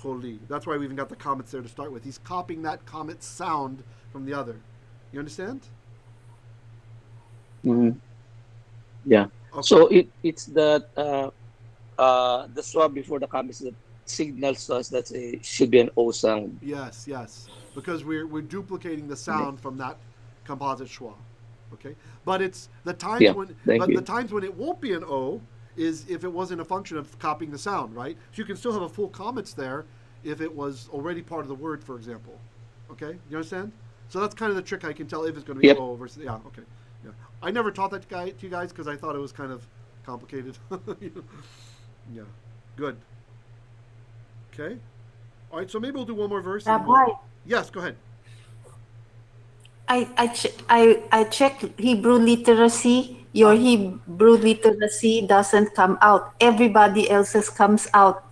choli. That's why we even got the comets there to start with. He's copying that comet sound from the other. You understand? Mm-hmm. Yeah. Okay. So it's that the swab before the comets that signals to us that it should be an O sound. Yes. Because we're duplicating the sound from that composite schwa. Okay, but it's the times the times when it won't be an O is if it wasn't a function of copying the sound, right? So you can still have a full comets there if it was already part of the word, for example. Okay, you understand? So that's kind of the trick I can tell if it's going to be O versus, yeah, okay. Yeah. I never taught that to you guys because I thought it was kind of complicated. Yeah, good. Okay. All right, so maybe we'll do one more verse. Rabbi, yes, go ahead. I checked Hebrew literacy. Your Hebrew literacy doesn't come out. Everybody else's comes out.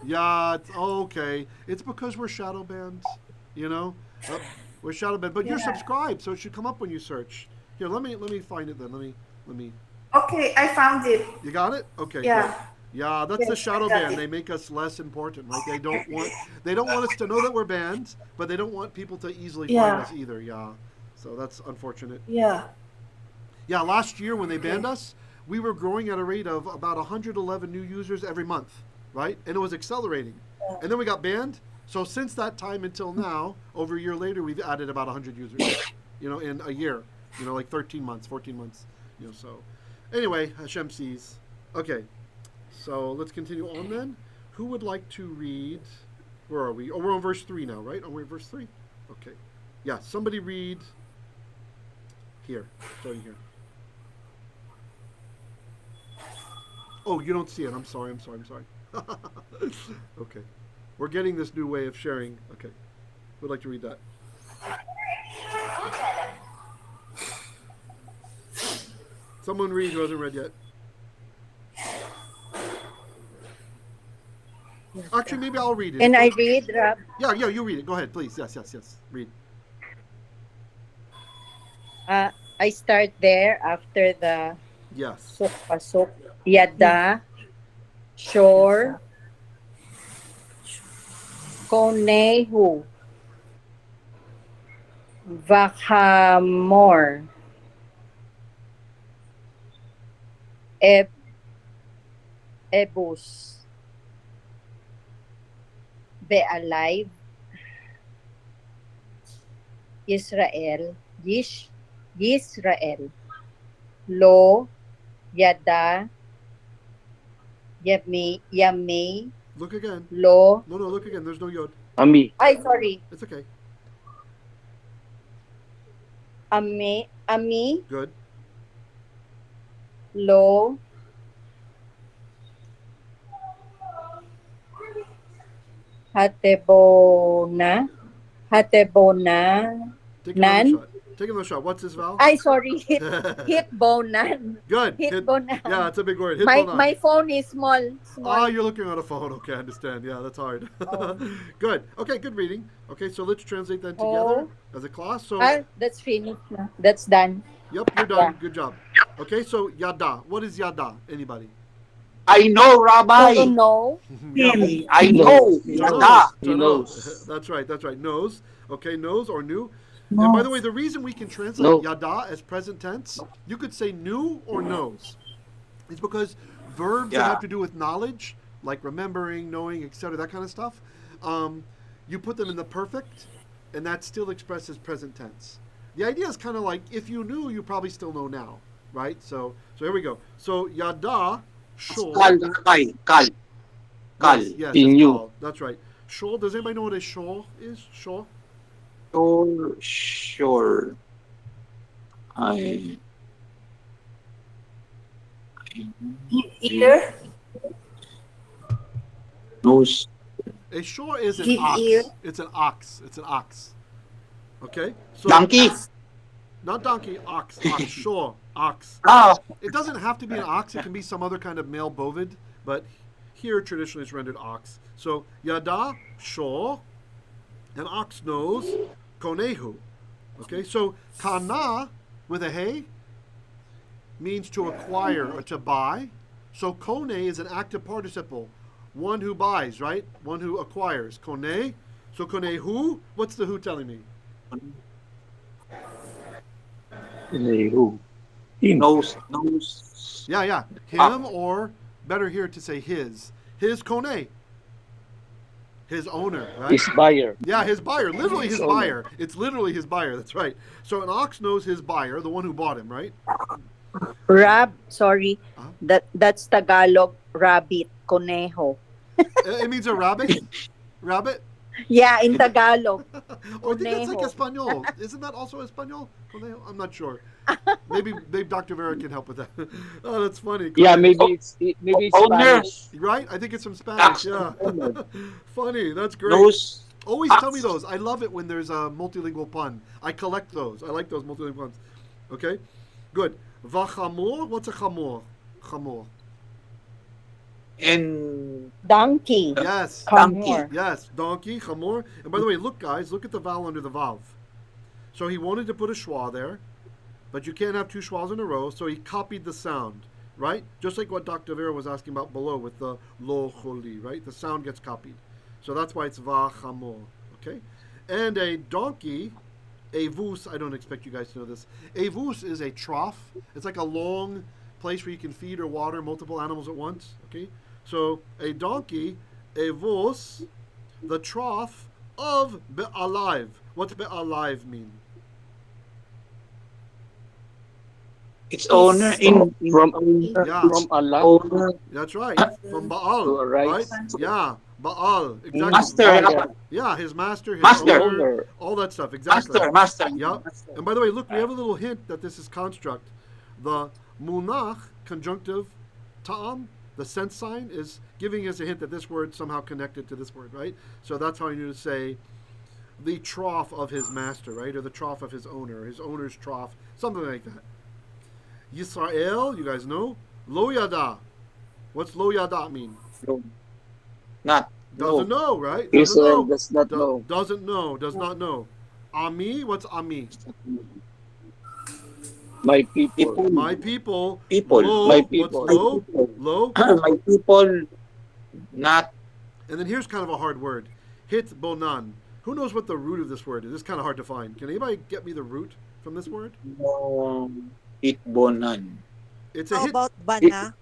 Yeah, it's okay. It's because we're shadow banned, you know. We're shadow banned, but you're subscribed, so it should come up when you search. Here, let me find it then. Let me. Okay, I found it. You got it? Okay. Yeah. Good. Yeah, that's the shadow ban. They make us less important, right? They don't want us to know that we're banned, but they don't want people to easily find us either. Yeah. So that's unfortunate. Yeah. Yeah, last year when they banned us, we were growing at a rate of about 111 new users every month, right? And it was accelerating. And then we got banned. So since that time until now, over a year later, we've added about 100 users, in a year, like 13 months, 14 months, so. Anyway, Hashem sees. Okay, so let's continue on then. Who would like to read, where are we? Oh, we're on verse 3 now, right? Oh, we're in verse 3? Okay. Yeah, somebody read here, starting here. Oh, you don't see it. I'm sorry. Okay. We're getting this new way of sharing. Okay. Who would like to read that? Someone read who hasn't read yet. Actually, maybe I'll read it. Can I read, Rab? Yeah, you read it. Go ahead, please. Yes. Read. I start there after the Yes. pasok. Yada, shore, konehu, vahamor, ebus, be alive, Israel, Yisrael, lo, yada, yamei, Look again. lo. No, look again. There's no yod. Ami. Ay, sorry. It's okay. Ami, Good. lo, hatebona, Take nan. another shot. What's this, Val? Ay, sorry. Hitbonan. Good. Hitbonan. Yeah, it's a big word. My phone is small. Ah, you're looking on a phone. Okay, I understand. Yeah, that's hard. Oh. Good. Okay, good reading. Okay, so let's translate that together as a class. So. That's finished. That's done. Yep, you're done. Yeah. Good job. Okay, so yada. What is yada? Anybody? I know, Rabbi. Do you know? I know. Yada. He knows. That's right. Knows. Okay, knows or knew. And by the way, the reason we can translate yada as present tense, you could say knew or knows, is because verbs that have to do with knowledge, like remembering, knowing, etc., that kind of stuff, you put them in the perfect, and that still expresses present tense. The idea is kind of like if you knew, you probably still know now, right? So here we go. So yada, shul. Kal, Rabbi. Kal. Yes, He it's knew. called. That's right. Shul. Does anybody know what a shul is? Shul. Sure. Ear. Nose. A shul is an Give ox. ear. It's an ox. Okay. So Donkey. not donkey. Ox. Shul. Ox. Ah. It doesn't have to be an ox. It can be some other kind of male bovid, but here traditionally it's rendered ox. So yada shul, an ox knows. Konehu. Okay, so kana with a hey means to acquire or to buy. So kone is an active participle, one who buys, right? One who acquires. Kone. So konehu. What's the who telling me? Who? Him. Nose. Yeah. Him or better here to say his. His kone. His owner, right? His buyer. Yeah, his buyer. Literally his His buyer. It's literally his buyer. That's right. So an ox knows his buyer, the one who bought him, right? Rab, sorry. That's Tagalog rabbit, conejo. It means a rabbit? Rabbit? Yeah, in Tagalog. Oh, I think that's like Conejo. Espanol. Isn't that also Espanol? Conejo? I'm not sure. Maybe Dr. Vera can help with that. Oh, that's funny. Yeah, Conejo. maybe it's Owner. Spanish. Right? I think it's from Spanish. Yeah. Funny. That's great. Those Always tell me those. I love it when there's a multilingual pun. I collect those. I like those multilingual puns. Okay? Good. Vachamor? What's a chamor? Chamor. and Donkey. Yes. Chamor. Yes. Donkey, chamor. And by the way, look, guys, look at the vowel under the vav. So he wanted to put a schwa there, but you can't have two schwas in a row, so he copied the sound, right? Just like what Dr. Vera was asking about below with the lo choli, right? The sound gets copied. So that's why it's va chamor, okay? And a donkey, a vus, I don't expect you guys to know this. A vus is a trough. It's like a long place where you can feed or water multiple animals at once, okay? So a donkey, a vus, the trough of be'alive. What's be'alive mean? its owner in From Yeah, from Allah owner that's right. From Baal, to a right. right? Yeah, Baal. Exactly. master, Yeah, his master, his Master. owner, all that stuff. Exactly. master. Yep. And by the way, look, we have a little hint that this is construct. The munach, conjunctive, ta'am, the sense sign, is giving us a hint that this word somehow connected to this word, right? So that's how you say the trough of his master, right? Or the trough of his owner's trough, something like that. Yisrael, you guys know. Lo yada. What's lo yada mean? Not Doesn't know, right? Israel Doesn't does not know. Doesn't know. Does not know. Ami, what's ami? My people. My people. People. Lo, My people. what's lo? Lo. my people, not And then here's kind of a hard word. Hit bonan. Who knows what the root of this word is? It's kind of hard to find. Can anybody get me the root from this word? Itbonan. It's a How hit. about bana?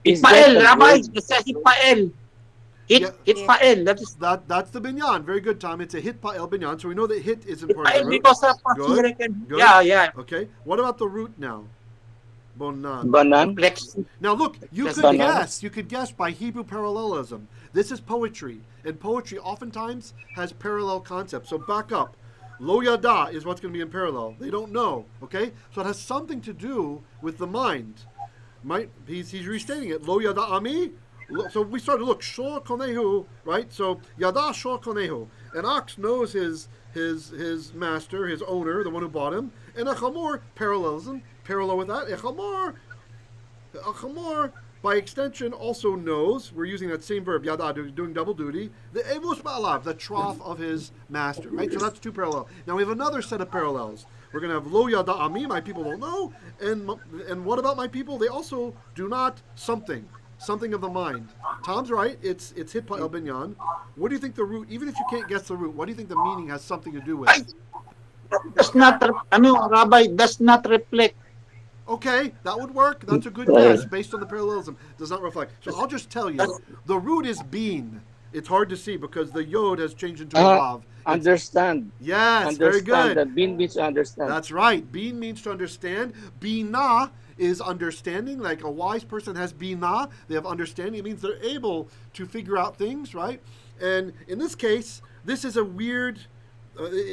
Is Hitpael, that a Rabbi. word? It says Hitpael. Yeah. Hitpael. That is That's the binyan. Very good, Tom. It's a hit el binyan. So we know that hit is important. Hitpael because of Good. Good. Yeah. Okay. What about the root now? Bonan. Banan. Flex. Now look, you That's could banana. guess. You could guess by Hebrew parallelism. This is poetry, and poetry oftentimes has parallel concepts. So back up. Lo yada is what's going to be in parallel. They don't know. Okay, so it has something to do with the mind. He's restating it. Lo yada ami. So we started to look shor konehu, right? So yada shor konehu. An ox knows his master, his owner, the one who bought him, and a chamor parallelism. Parallel with that, a chamor, by extension, also knows, we're using that same verb, yada, doing double duty, the evus ba'alav, the trough of his master, right? So that's two parallel. Now we have another set of parallels. We're going to have lo yada ami, my people don't know, and what about my people? They also do not something of the mind. Tom's right, it's hitpa el binyan. What do you think the root, even if you can't guess the root, what do you think the meaning has something to do with? Does not, Rabbi, does not reflect. Okay, that would work. That's a good guess based on the parallelism. Does not reflect. So I'll just tell you, the root is bean. It's hard to see because the yod has changed into a vav. Understand. Yes, very good. That bean means to understand. That's right. Bean means to understand. Bina is understanding. Like a wise person has bina. They have understanding. It means they're able to figure out things, right? And in this case, this is a weird.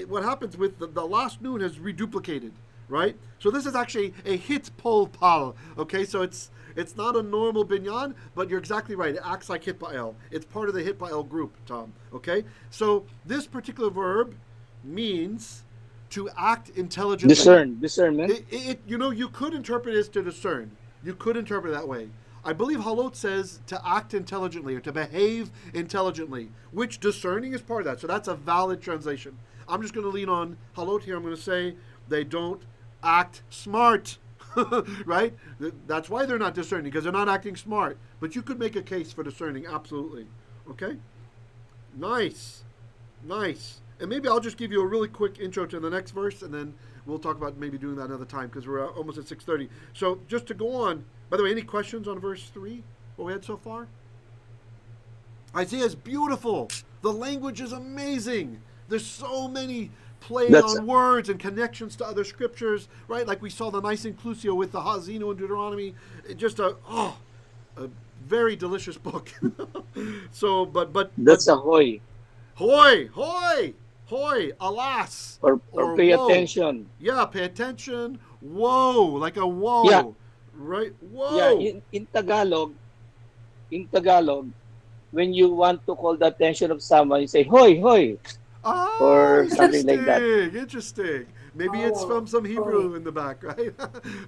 What happens with the last noon has reduplicated. Right? So this is actually a hit pol pal. Okay, so it's not a normal binyan, but you're exactly right. It acts like hit ba'el. It's part of the hit ba'el group, Tom. Okay? So this particular verb means to act intelligently. Discernment. You could interpret it as to discern. You could interpret it that way. I believe Halot says to act intelligently or to behave intelligently, which discerning is part of that. So that's a valid translation. I'm just going to lean on Halot here. I'm going to say they don't act smart, right? That's why they're not discerning, because they're not acting smart. But you could make a case for discerning, absolutely. Okay? Nice. And maybe I'll just give you a really quick intro to the next verse, and then we'll talk about maybe doing that another time, because we're almost at 6:30. So just to go on, by the way, any questions on verse 3, what we had so far? Isaiah is beautiful. The language is amazing. There's so many play on words and connections to other scriptures, right? Like we saw the nice inclusio with the Hazino in Deuteronomy. Just a very delicious book. So, but that's a hoy. Hoy, hoy, hoy, alas. Or pay whoa. attention. Yeah, pay attention. Whoa, like a whoa. Yeah. Right? Whoa. Yeah, in Tagalog, when you want to call the attention of someone, you say hoy, hoy. Or something like that. Interesting. Maybe it's from some Hebrew in the back, right?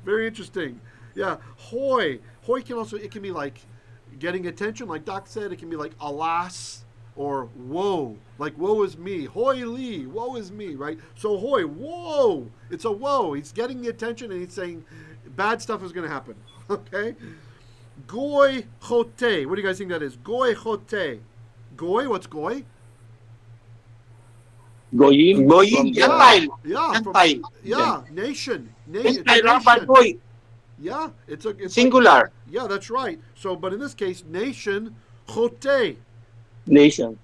Very interesting. Yeah, hoy. Hoy it can be like getting attention, like Doc said. It can be like alas or whoa, like woe is me. Hoy Lee, woe is me, right? So hoy, whoa. It's a whoa. He's getting the attention and he's saying bad stuff is going to happen. Okay? Goy chote. What do you guys think that is? Goy chote. Goy, what's goy? Goyim, Gentile. Nation. Rabbi. Yeah, it's singular. Like, yeah, that's right. So, but in this case, nation, chote. Nation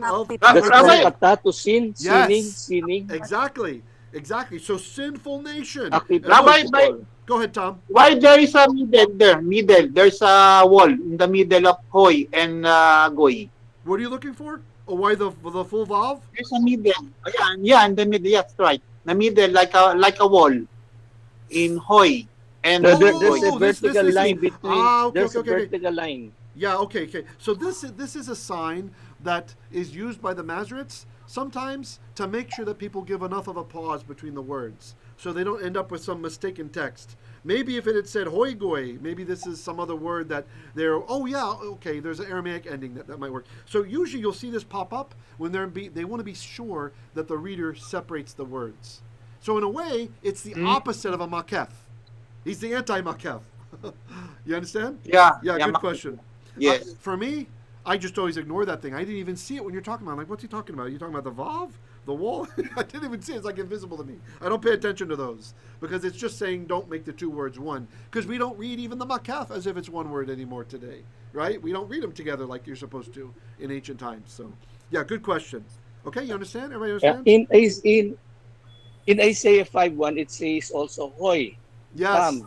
of. That's to sin, yes. sinning. Exactly. So, sinful nation. Rabbi, go ahead, Tom. Why there is a middle there? There's a wall in the middle of hoy and goy. What are you looking for? Oh, why the full valve? There's a middle. Yeah, in the middle. Yes, right. The middle, like a wall in hoy. And there's a vertical line between. There's a vertical line. Yeah. Okay. So this is a sign that is used by the Masoretes sometimes to make sure that people give enough of a pause between the words, so they don't end up with some mistaken text. Maybe if it had said hoi goy, maybe this is some other word that they're, there's an Aramaic ending that might work. So usually you'll see this pop up when they want to be sure that the reader separates the words. So in a way, it's the opposite of a makef. He's the anti-makef. You understand? Yeah. Good question. Yes. For me, I just always ignore that thing. I didn't even see it when you're talking about it. I'm like, what's he talking about? Are you talking about the valve? The wall? I didn't even see it. It's like invisible to me. I don't pay attention to those because it's just saying don't make the two words one. Because we don't read even the makaf as if it's one word anymore today, right? We don't read them together like you're supposed to in ancient times. So, yeah, good question. Okay, you understand? Everybody understand? In Isaiah 5:1, it says also hoy. Yes.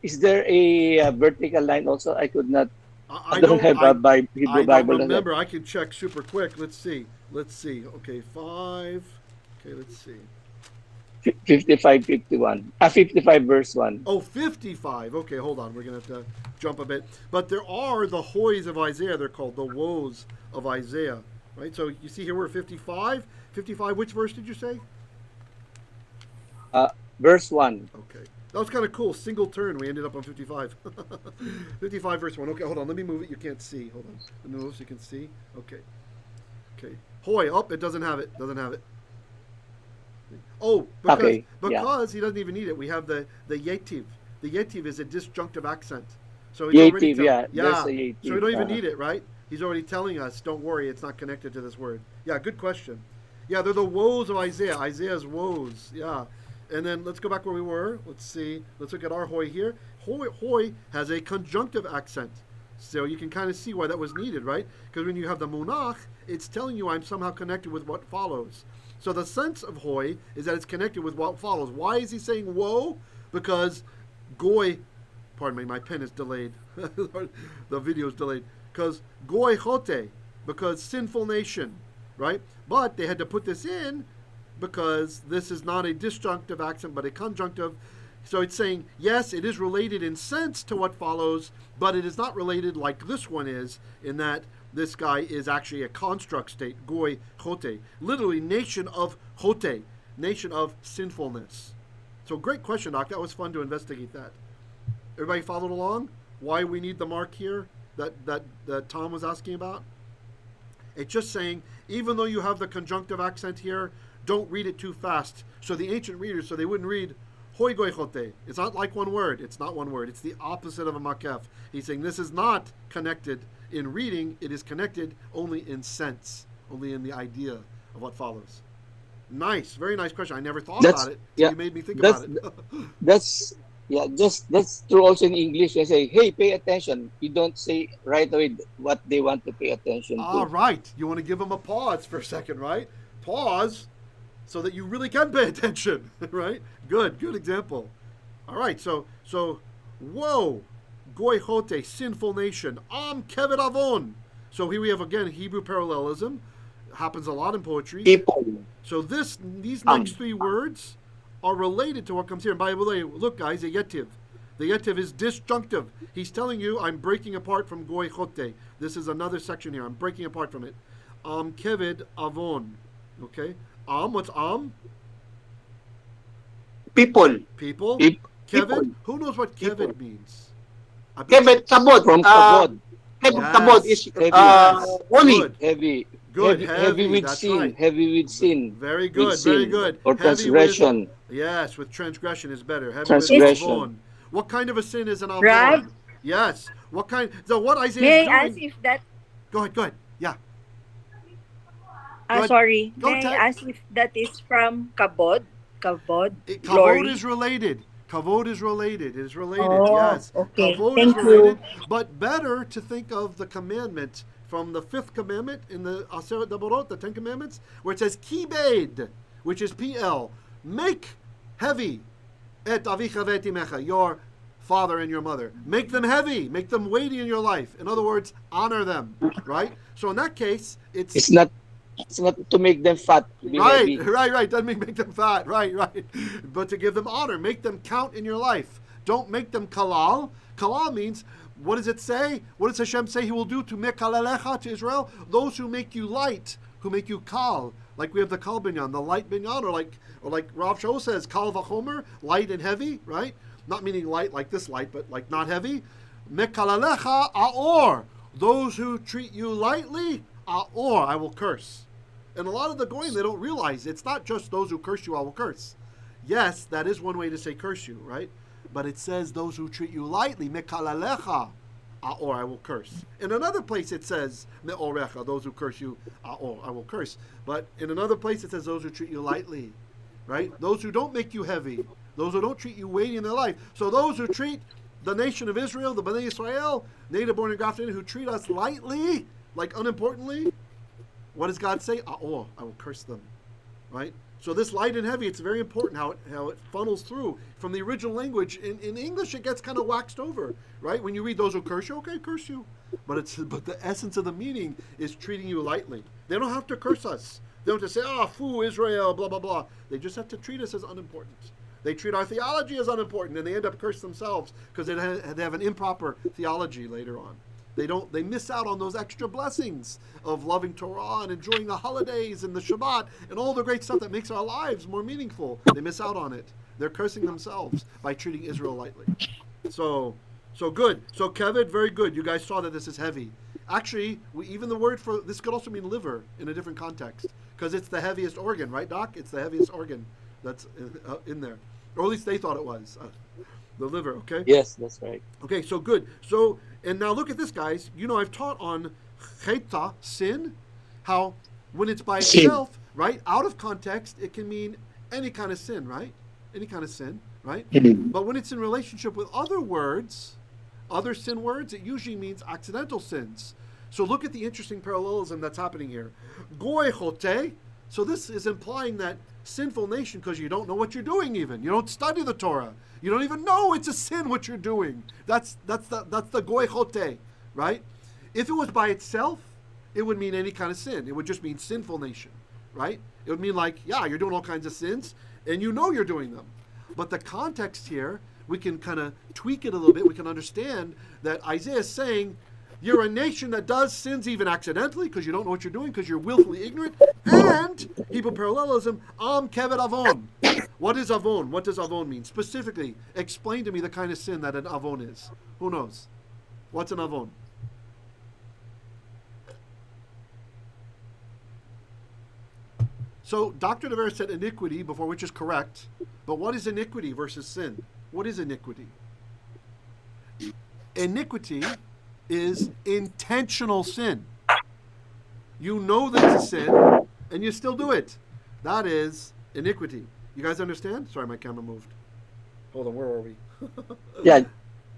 Is there a vertical line also? I could not. I don't have a Hebrew Bible. I don't remember. I can check super quick. Let's see. Okay, 5. Okay, let's see. 55 verse 1. Oh, 55. Okay, hold on. We're going to have to jump a bit. But there are the hoys of Isaiah. They're called the woes of Isaiah. Right? So you see here we're 55. 55, which verse did you say? Verse 1. Okay. That was kind of cool. Single turn. We ended up on 55. 55 verse 1. Okay, hold on. Let me move it. You can't see. Hold on. Let me move so you can see. Okay. Hoy. Oh, it doesn't have it. Oh, because he doesn't even need it. We have the yetiv. The yetiv is a disjunctive accent. So he's yetiv, yeah. There's a yetiv. So we don't even need it, right? He's already telling us, don't worry, it's not connected to this word. Yeah, good question. Yeah, they're the woes of Isaiah. Isaiah's woes. Yeah. And then let's go back where we were. Let's see. Let's look at our hoy here. Hoy has a conjunctive accent. So you can kind of see why that was needed, right? Because when you have the munach, it's telling you I'm somehow connected with what follows. So the sense of hoy is that it's connected with what follows. Why is he saying woe? Because goy, pardon me, my pen is delayed. The video is delayed. Because goy chote, because sinful nation, right? But they had to put this in because this is not a disjunctive accent, but a conjunctive. So it's saying, yes, it is related in sense to what follows, but it is not related like this one is, in that this guy is actually a construct state, goy chote, literally nation of chote, nation of sinfulness. So great question, Doc. That was fun to investigate that. Everybody followed along? Why we need the mark here that Tom was asking about? It's just saying, even though you have the conjunctive accent here, don't read it too fast. So the ancient readers, so they wouldn't read Hoy goy chote. It's not like one word. It's not one word. It's the opposite of a makef. He's saying this is not connected in reading. It is connected only in sense, only in the idea of what follows. Nice. Very nice question. I never thought about it. Yeah, you made me think about it. that's true also in English. They say, hey, pay attention. You don't say right away what they want to pay attention to. Right. You want to give them a pause for a second, right? Pause. so that you really can pay attention, right? Good example. All right, so whoa, goy hote, sinful nation, keved avon. So here we have again Hebrew parallelism. Happens a lot in poetry. People. So these next three words are related to what comes here. And by the way, look guys, a yetiv. The yetiv is disjunctive. He's telling you, I'm breaking apart from goy chote. This is another section here. I'm breaking apart from it. Keved avon. Okay. What's People. People. Keved. Who knows what keved means? Keved, kabod. From kabod. Kabod is holy. Heavy. Good. Heavy with sin. Right. Heavy with sin. Very good. With sin, very good. or transgression. Yes, with transgression is better. Heavy Transgression. With avon. What kind of a sin is an avon? Right. Yes. What kind? So what Isaiah May is I doing? ask if that? Go ahead. Yeah. Go ahead. Sorry. Go, May Ted. I ask if that is from kabod? Kabod. Kavod Glory. is related. Kavod is related. It is related. Oh, Yes. okay. Kavod Thank is you. related. But better to think of the commandment from the 5th commandment in the Aseret Daborot, the 10 Commandments, where it says Kibed, which is PL. Make heavy et avicha ve'et imecha, your father and your mother. Make them heavy. Make them weighty in your life. In other words, honor them. Right? So in that case, It's not to make them fat. To be heavy. Right. Doesn't mean make them fat. Right. But to give them honor, make them count in your life. Don't make them kalal. Kalal means, what does it say? What does Hashem say He will do to mekalalecha, to Israel? Those who make you light, who make you kal. Like we have the kal binyan, the light binyan, or like Rav Shaul says, kal vachomer, light and heavy, right? Not meaning light like this light, but like not heavy. Mekalalecha aor. Those who treat you lightly, aor, I will curse. And a lot of the goyim, they don't realize it's not just those who curse you, I will curse. Yes, that is one way to say curse you, right? But it says those who treat you lightly, mekalalecha, or I will curse. In another place it says me'orecha, those who curse you, or I will curse. But in another place it says those who treat you lightly, right? Those who don't make you heavy, those who don't treat you weighty in their life. So those who treat the nation of Israel, the Bnei Israel, native born and grafted in, who treat us lightly, like unimportantly, what does God say? I will curse them, right? So this light and heavy, it's very important how it funnels through from the original language. In English, it gets kind of waxed over, right? When you read those who curse you, okay, curse you. But the essence of the meaning is treating you lightly. They don't have to curse us. They don't have to say, foo, Israel, blah, blah, blah. They just have to treat us as unimportant. They treat our theology as unimportant, and they end up cursing themselves because they have an improper theology later on. They miss out on those extra blessings of loving Torah and enjoying the holidays and the Shabbat and all the great stuff that makes our lives more meaningful. They miss out on it. They're cursing themselves by treating Israel lightly. So good. So keved, very good. You guys saw that this is heavy. Actually, even the word for this could also mean liver in a different context because it's the heaviest organ, right, Doc? It's the heaviest organ that's in there, or at least they thought it was. The liver, okay? Yes, that's right. Okay, so good. So, and now look at this, guys. You know, I've taught on cheta, sin, how when it's by itself, right, out of context, it can mean any kind of sin, right? Any kind of sin, right? But when it's in relationship with other words, other sin words, it usually means accidental sins. So look at the interesting parallelism that's happening here. Goy chote, so this is implying that sinful nation because you don't know what you're doing even. You don't study the Torah. You don't even know it's a sin what you're doing. That's the goy chote, right? If it was by itself, it would mean any kind of sin. It would just mean sinful nation, right? It would mean like, yeah, you're doing all kinds of sins and you know you're doing them. But the context here, we can kind of tweak it a little bit. We can understand that Isaiah is saying, you're a nation that does sins even accidentally because you don't know what you're doing because you're willfully ignorant. And Hebrew parallelism, keved avon. What is avon? What does avon mean? Specifically, explain to me the kind of sin that an avon is. Who knows? What's an avon? So Dr. Dever said iniquity before, which is correct. But what is iniquity versus sin? What is iniquity? Iniquity is intentional sin. You know that it's a sin, and you still do it. That is iniquity. You guys understand? Sorry, my camera moved. Hold on, where are we? Yeah,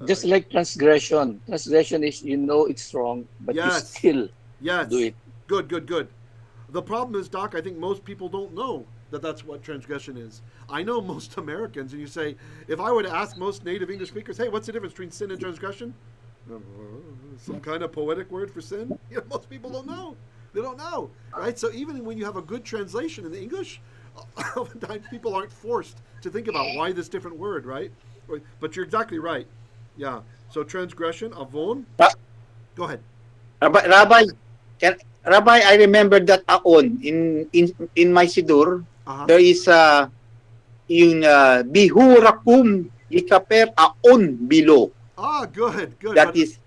just like transgression. Transgression is you know it's wrong, but you still do it. Good. The problem is, Doc, I think most people don't know. that that's what transgression is. I know most Americans, and you say, if I were to ask most native English speakers, hey, what's the difference between sin and transgression? Some kind of poetic word for sin? Most people don't know. They don't know, right? So even when you have a good translation in the English, oftentimes people aren't forced to think about why this different word, right? But you're exactly right. Yeah. So transgression, avon. Go ahead. Rabbi, Rabbi, I remember that aon in my Sidur, there is yung bihurakum ikaper aon below. Good. That is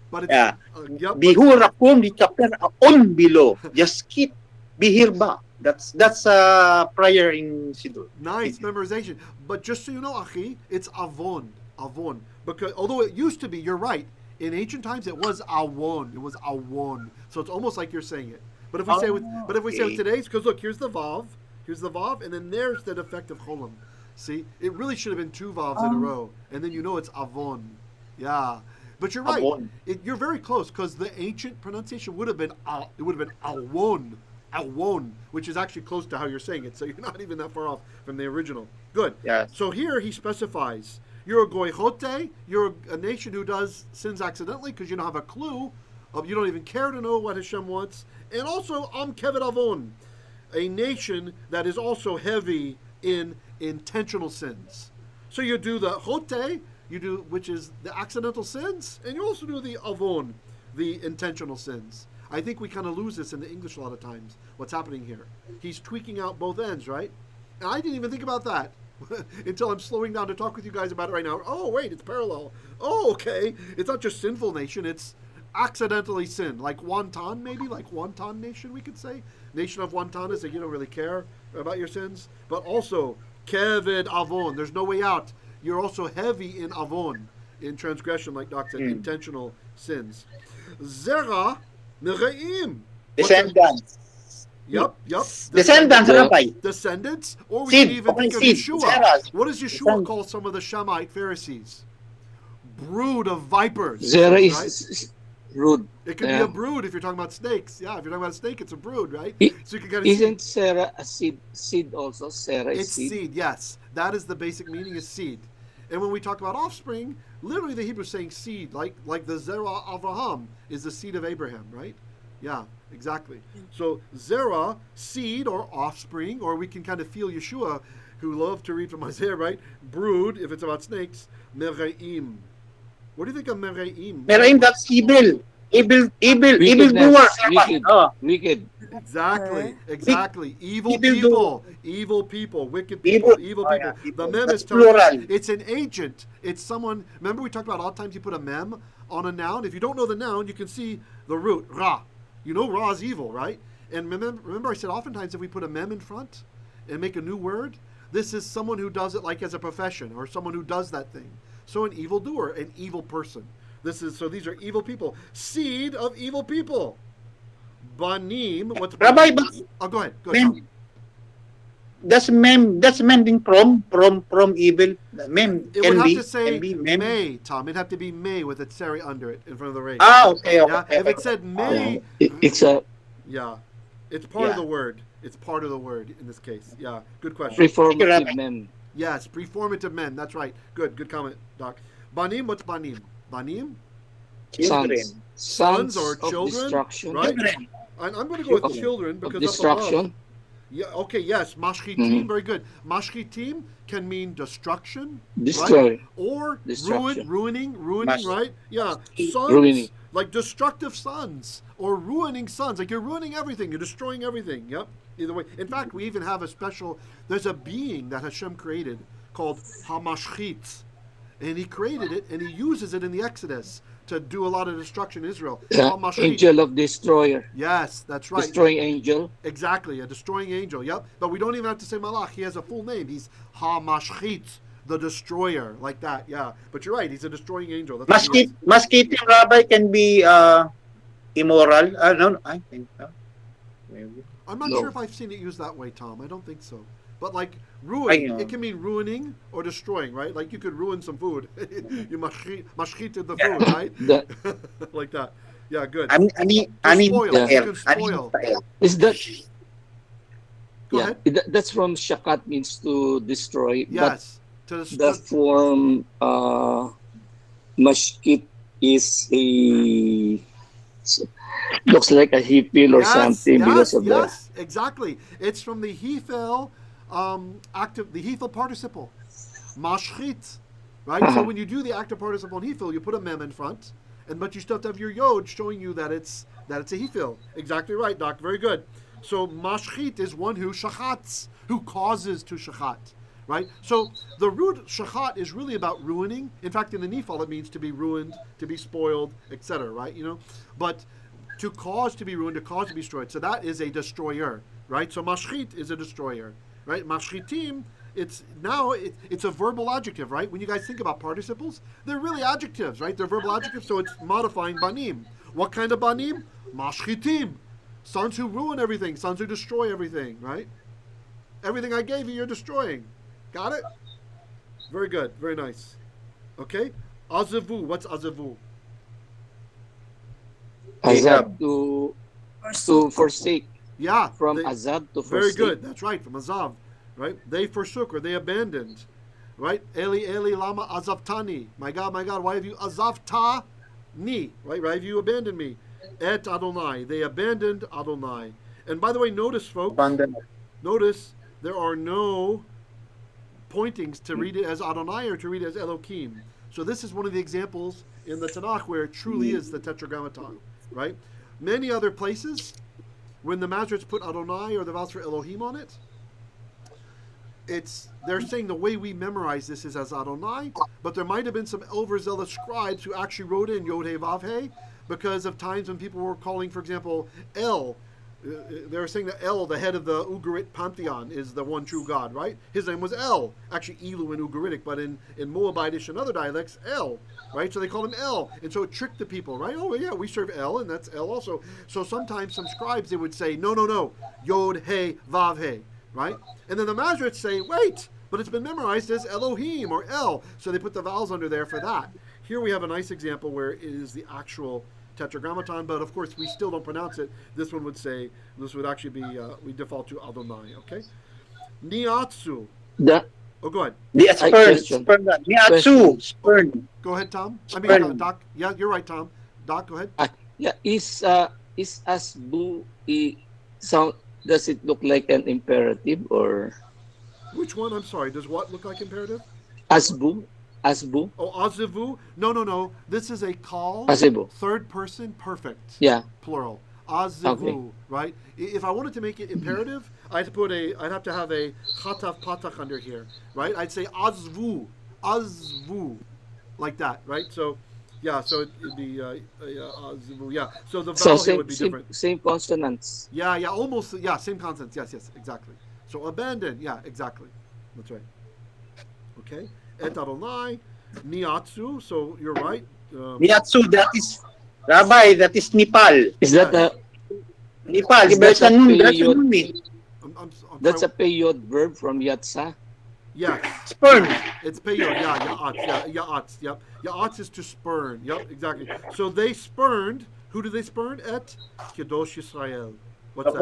but it's, bihurakum ikaper aon below. Just keep bihirba. That's prayer in Sidur. Nice memorization. But just so you know, Achi, it's avon. Because although it used to be, you're right. In ancient times, it was awon. It was awon. So it's almost like you're saying it. But if we say with today's, because look, here's the vav, and then there's the defect of cholam. See, it really should have been two vavs in a row, and then you know it's avon. Yeah, but you're right. You're very close because the ancient pronunciation would have been awon, which is actually close to how you're saying it. So you're not even that far off from the original. Good. Yeah. So here he specifies. You're a goychote, you're a nation who does sins accidentally because you don't have a clue, you don't even care to know what Hashem wants, and also am keved avon, a nation that is also heavy in intentional sins. So you do the chote, which is the accidental sins, and you also do the avon, the intentional sins. I think we kind of lose this in the English a lot of times, what's happening here. He's tweaking out both ends, right? And I didn't even think about that. Until I'm slowing down to talk with you guys about it right now. Oh, wait, it's parallel. Oh, okay. It's not just sinful nation, it's accidentally sin. Like Wantan, maybe? Like Wantan nation, we could say. Nation of Wantan is that you don't really care about your sins. But also, keved avon. There's no way out. You're also heavy in avon, in transgression, like Doc said, intentional sins. Zera mereim. Descendants. Yep. Descendants, Rabbi. Descendants, or we can even think of Yesh'yahu. What does Yesh'yahu call some of the Shemite Pharisees? Brood of vipers. Zera is brood. It could be a brood if you're talking about snakes. Yeah, if you're talking about a snake, it's a brood, right? So you can kind of isn't Zera a seed also? Zera is seed. It's seed, yes. That is the basic meaning, is seed. And when we talk about offspring, literally the Hebrew is saying seed, like the Zerah Avraham is the seed of Abraham, right? Yeah, exactly. So Zerah, seed or offspring, or we can kind of feel Yeshua, who loved to read from Isaiah, right? Brood, if it's about snakes. Mereim. What do you think of Mereim? Mereim, that's evil. Evil doer. Wicked. Exactly. Evil people, wicked people, evil people. The mem is telling it's an agent. It's someone. Remember we talked about all times you put a mem on a noun. If you don't know the noun, you can see the root, ra. You know ra is evil, right? And remember I said oftentimes if we put a mem in front and make a new word, this is someone who does it like as a profession or someone who does that thing. So an evildoer, an evil person. So these are evil people. Seed of evil people. Banim, what's Rabbi? Go ahead. Mem, that's mending from evil. Mem. It would have to say may, Tom. It'd have to be may with a tseri under it in front of the ray. Okay. Yeah? If it said may, it's a. Yeah, it's part of the word. It's part of the word in this case. Yeah, good question. Preformative men. Yes, preformative men. That's right. Good comment, Doc. Banim, what's banim? Banim? Sons or children, destruction. Right? I'm going to go with children because of destruction. Yeah. Okay. Yes. Mashchitim. Very good. Mashchitim can mean destruction, destroy, right? Or ruining, right? Yeah. Sons, ruining. Like destructive sons or ruining sons. Like you're ruining everything. You're destroying everything. Yep. Either way. In fact, we even have a special. There's a being that Hashem created called Hamashchit, and He created it and He uses it in the Exodus to do a lot of destruction in Israel. Angel of destroyer. Yes, that's right. Destroying angel. Exactly, a destroying angel. Yep. But we don't even have to say Malach. He has a full name. He's Ha-Mashchit, the destroyer, like that. Yeah. But you're right. He's a destroying angel. Mashchitim, Rabbi, can be immoral. No, I think so. Maybe. I'm not sure if I've seen it used that way, Tom. I don't think so. But like ruin, it can mean ruining or destroying, right? Like you could ruin some food. You mashchited the food, right? Like that. Yeah, good. I need spoil. to You can spoil. Is that Go ahead. That's from shakat, means to destroy. Yes. But the form mashkit is looks like a hifil or something because of that. Yes, exactly. It's from the hifil active, the hifil participle. Mashchit. Right? So when you do the active participle in hifil, you put a mem in front, but you still have to have your yod showing you that it's a hifil. Exactly right, Doc. Very good. So mashchit is one who shachats, who causes to shachat. Right? So the root shachat is really about ruining. In fact, in the nifal, it means to be ruined, to be spoiled, etc. Right? But to cause to be ruined, to cause to be destroyed. So that is a destroyer. Right? So mashchit is a destroyer. Right? Mashchitim, it's a verbal adjective, right? When you guys think about participles, they're really adjectives, right? They're verbal adjectives, so it's modifying banim. What kind of banim? Mashchitim. Sons who ruin everything, sons who destroy everything, right? Everything I gave you, you're destroying. Got it? Very good, very nice. Okay? Azavu, what's azavu? Azab, to forsake. Yeah. From azab to forsake. Very good, that's right, from azav. Right? They forsook, or they abandoned. Right? Eli, Eli, lama azavtani. My God, why have you azavtani? Right? Why have you abandoned me? Et Adonai. They abandoned Adonai. And by the way, notice, folks, notice there are no pointings to read it as Adonai or to read it as Elohim. So this is one of the examples in the Tanakh where it truly is the Tetragrammaton. Right? Many other places, when the Masoretes put Adonai or the vowels for Elohim on it, they're saying the way we memorize this is as Adonai, but there might have been some overzealous scribes who actually wrote in Yod He Vav He because of times when people were calling, for example, El. They were saying that El, the head of the Ugarit pantheon, is the one true God, right? His name was El, actually Elu in Ugaritic, but in Moabitish and other dialects, El, right? So they called him El, and so it tricked the people, right? Oh yeah, we serve El, and that's El also. So sometimes some scribes, they would say, no, Yod He Vav He. Right? And then the Masoretes say, wait, but it's been memorized as Elohim or El. So they put the vowels under there for that. Here we have a nice example where it is the actual Tetragrammaton, but of course we still don't pronounce it. This one would actually be, we default to Adonai, okay? Niatsu. Oh, go ahead. Spurn. Niatsu. Spurn. Go ahead, Tom. Doc. Yeah, you're right, Tom. Doc, go ahead. Is asbu sound? Does it look like an imperative or? Which one? I'm sorry. Does what look like imperative? Asbu. Oh, azivu. No. This is a call. Azivu. Third person perfect. Yeah. Plural. Azivu. Okay. Right. If I wanted to make it imperative, I'd have to have a chatav patach under here. Right. I'd say azvu, like that. Right. So. Yeah, so it'd be yeah. So the vowel here would be different. Same consonants. Yeah, almost. Yeah, same consonants. Yes, exactly. So abandon. Yeah, exactly. That's right. Okay. Et Adonai, niatsu. So you're right. Niatsu. That is Rabbi. That is Nepal. Is that Nepal? That's a peyod verb from yatsa. Yeah. Spurn. It's peyod. Yeah, ya'atz. Yeah, ya'atz. Yep. Ya'atz is to spurn. Yep, exactly. So they spurned. Who did they spurn? Et Kedosh Yisrael. What's that? The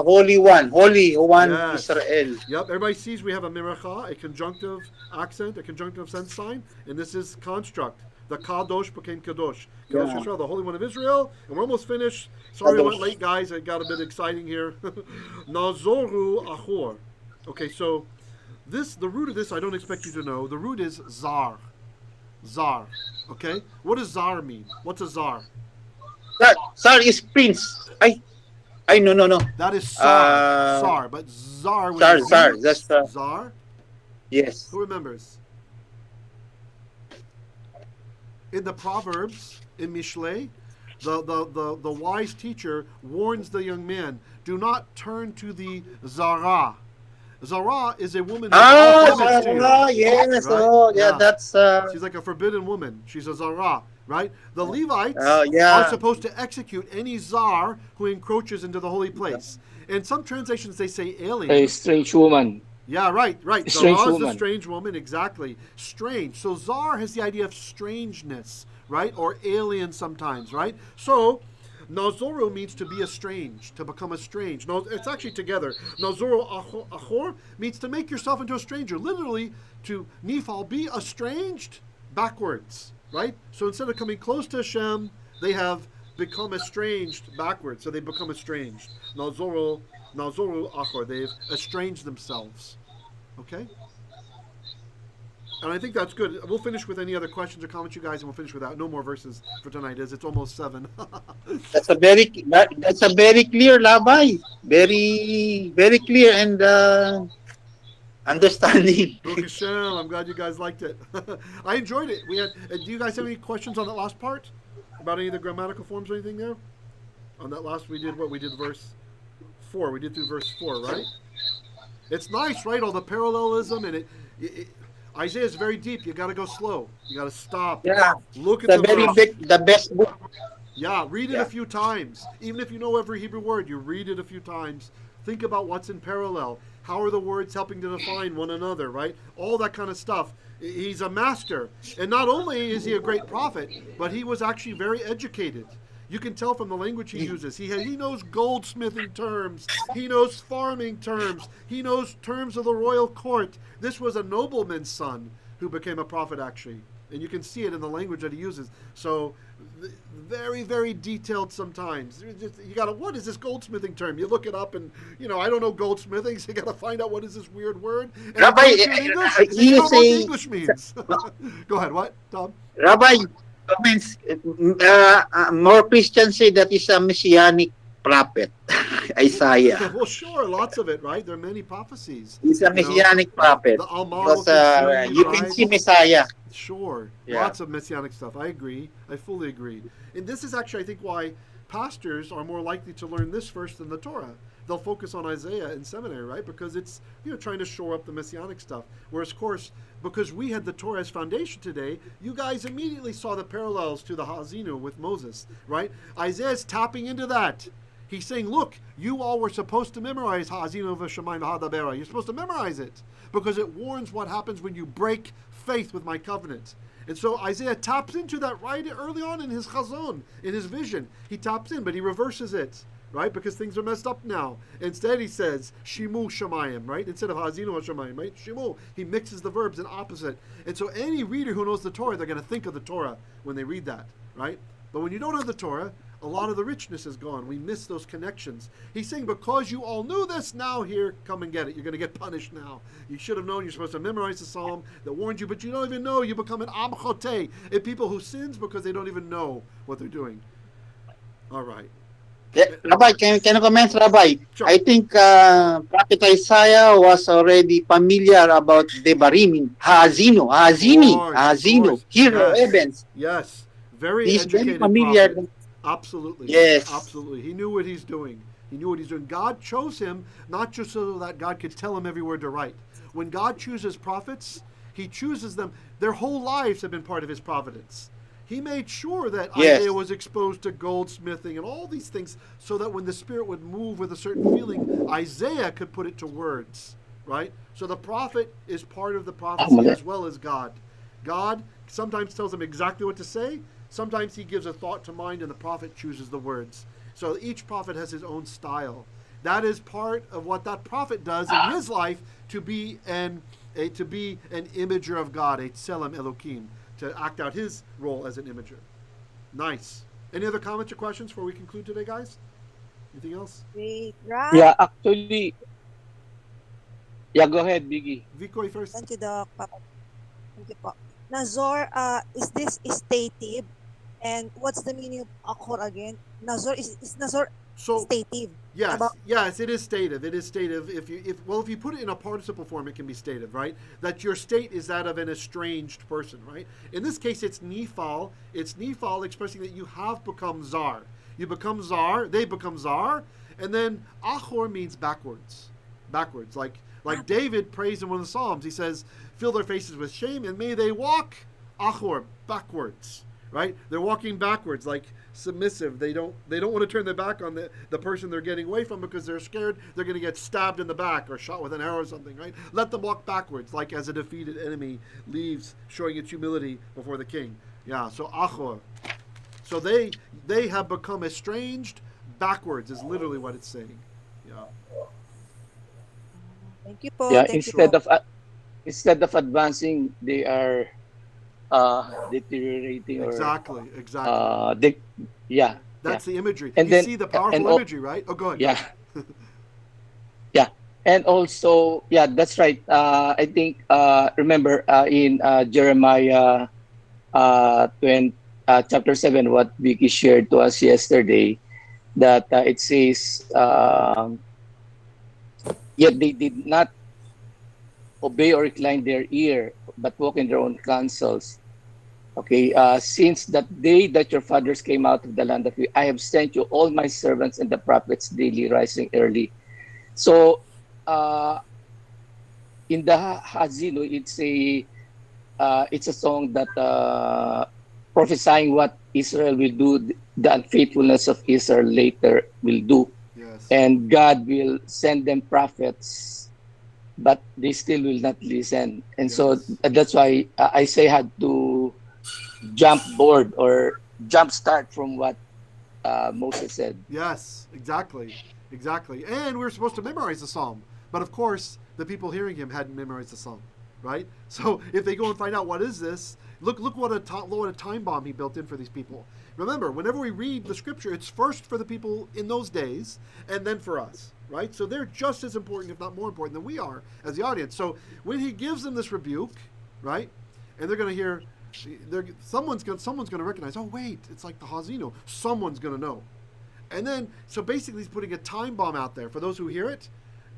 Holy One. Holy One, yes. Israel. Yep. Everybody sees we have a miracha, a conjunctive accent, a conjunctive sense sign, and this is construct. The Kadosh became Kadosh. Kadosh Yisrael, the Holy One of Israel. And we're almost finished. Sorry, I went late, guys. It got a bit exciting here. Nazoru Achor. Okay, so the root of this, I don't expect you to know. The root is zar. Zar. Okay? What does zar mean? What's a zar? Zar is prince. No. That is sar. Sar. But zar. Zar. That's zar? Yes. Who remembers? In the Proverbs, in Mishlei, the wise teacher warns the young man, do not turn to the zara. Zara is a woman. Zara, yes. Right? Oh, yeah, that's. She's like a forbidden woman. She's a Zara, right? The Levites are supposed to execute any Zar who encroaches into the holy place. In some translations, they say alien. A strange woman. Yeah, right. Zara is a strange woman, exactly. Strange. So Zar has the idea of strangeness, right? Or alien sometimes, right? So Nazoro means to be estranged, to become estranged. No, it's actually together. Nazoro achor means to make yourself into a stranger. Literally, to nifal, be estranged backwards, right? So instead of coming close to Hashem, they have become estranged backwards. So they become estranged. Nazoro achor, they've estranged themselves. Okay? And I think that's good. We'll finish with any other questions or comments, you guys, and we'll finish with that. No more verses for tonight, as it's almost 7. That's a very clear, Rabbi. Very clear and understanding. Baruch Hashem, I'm glad you guys liked it. I enjoyed it. We had. Do you guys have any questions on that last part about any of the grammatical forms or anything there? On that last, we did verse 4. We did through verse 4, right? It's nice, right? All the parallelism and it Isaiah is very deep. You got to go slow. You got to stop. Yeah. Look at the best book. Yeah, read it a few times. Even if you know every Hebrew word, you read it a few times. Think about what's in parallel. How are the words helping to define one another, right? All that kind of stuff. He's a master. And not only is he a great prophet, but he was actually very educated. You can tell from the language he uses. He knows goldsmithing terms. He knows farming terms. He knows terms of the royal court. This was a nobleman's son who became a prophet, actually. And you can see it in the language that he uses. So, very, very detailed sometimes. You got to, what is this goldsmithing term? You look it up and, I don't know goldsmithing, so you got to find out what is this weird word. And Rabbi, you know what English means. Go ahead, what, Tom? Rabbi, means more Christians say that is a messianic prophet, Isaiah. Well, sure, lots of it, right? There are many prophecies. He's a messianic prophet. Because you can see Messiah. Sure, lots of messianic stuff. I agree. I fully agree. And this is actually, I think, why pastors are more likely to learn this verse than the Torah. They'll focus on Isaiah in seminary, right? Because it's, trying to shore up the messianic stuff. Whereas, of course, because we had the Torah as foundation today, you guys immediately saw the parallels to the Ha'azinu with Moses, right? Isaiah's tapping into that. He's saying, look, you all were supposed to memorize Ha'azinu v'shamayim v'hadabera. You're supposed to memorize it because it warns what happens when you break faith with my covenant. And so Isaiah taps into that right early on in his chazon, in his vision. He taps in, but he reverses it, right? Because things are messed up now. Instead, he says, Shimu Shamayim, right? Instead of Ha'azinu Shamayim, right? Shimu. He mixes the verbs in opposite. And so any reader who knows the Torah, they're going to think of the Torah when they read that, right? But when you don't have the Torah, a lot of the richness is gone. We miss those connections. He's saying, because you all knew this, now here, come and get it. You're going to get punished now. You should have known you're supposed to memorize the psalm that warned you, but you don't even know. You become an am chotei, a people who sins because they don't even know what they're doing. All right. Rabbi, can I comment, Rabbi? Sure. I think Prophet Isaiah was already familiar about Devarim, Ha'azinu, Hero, Evans. Yes, very He's educated very familiar. prophet. Absolutely. Yes. Absolutely. He knew what he's doing. God chose him not just so that God could tell him every word to write. When God chooses prophets, he chooses them. Their whole lives have been part of his providence. He made sure that Isaiah was exposed to goldsmithing and all these things so that when the Spirit would move with a certain feeling, Isaiah could put it to words, right? So the prophet is part of the prophecy as well as God. God sometimes tells him exactly what to say. Sometimes he gives a thought to mind and the prophet chooses the words. So each prophet has his own style. That is part of what that prophet does in his life to be an imager of God, a tselem Elokim, to act out his role as an imager. Nice. Any other comments or questions before we conclude today, guys? Anything else? Wait, right? Yeah, actually, go ahead, Biggie. Vikoy first. Thank you, Doc. Papa. Thank you po. Nazor, is this stative? And what's the meaning of akor again? Nazor, is Nazor stative? Yes, it is stative. It is stative. If you put it in a participle form, it can be stative, right? That your state is that of an estranged person, right? In this case, it's nifal. It's nifal expressing that you have become zar. You become zar. They become zar, and then achor means backwards. Backwards, like David prays in one of the Psalms. He says, "Fill their faces with shame, and may they walk achor, backwards." Right? They're walking backwards, like submissive. They don't want to turn their back on the person they're getting away from because they're scared they're going to get stabbed in the back or shot with an arrow or something, right? Let them walk backwards, like as a defeated enemy leaves, showing its humility before the king. Yeah, so achor. So they have become estranged backwards is literally what it's saying. Yeah. Thank you po. Yeah, Thank you po. instead of advancing, they are deteriorating or Exactly. they, yeah, That's the imagery. and You then see the powerful imagery, right? Oh, go ahead. yeah, yeah, and also yeah, that's right. I think remember in Jeremiah 20, chapter 7, what Vicky shared to us yesterday, that it says, yet they did not obey or incline their ear, but walk in their own counsels. Okay, since that day that your fathers came out of the land of you, I have sent you all my servants and the prophets daily rising early. So in the Hazinu, it's a song that prophesying what Israel will do, the unfaithfulness of Israel later will do. Yes. And God will send them prophets, but they still will not listen. And so that's why Isaiah had to jump board or jump start from what Moses said. Yes, exactly. And we were supposed to memorize the psalm. But of course, the people hearing him hadn't memorized the psalm, right? So if they go and find out what is this, look what a time bomb he built in for these people. Remember, whenever we read the scripture, it's first for the people in those days and then for us, right? So they're just as important, if not more important, than we are as the audience. So when he gives them this rebuke, right, and they're going to hear, someone's going to recognize, oh wait, it's like the Hazino. Someone's going to know. And then, so basically he's putting a time bomb out there for those who hear it.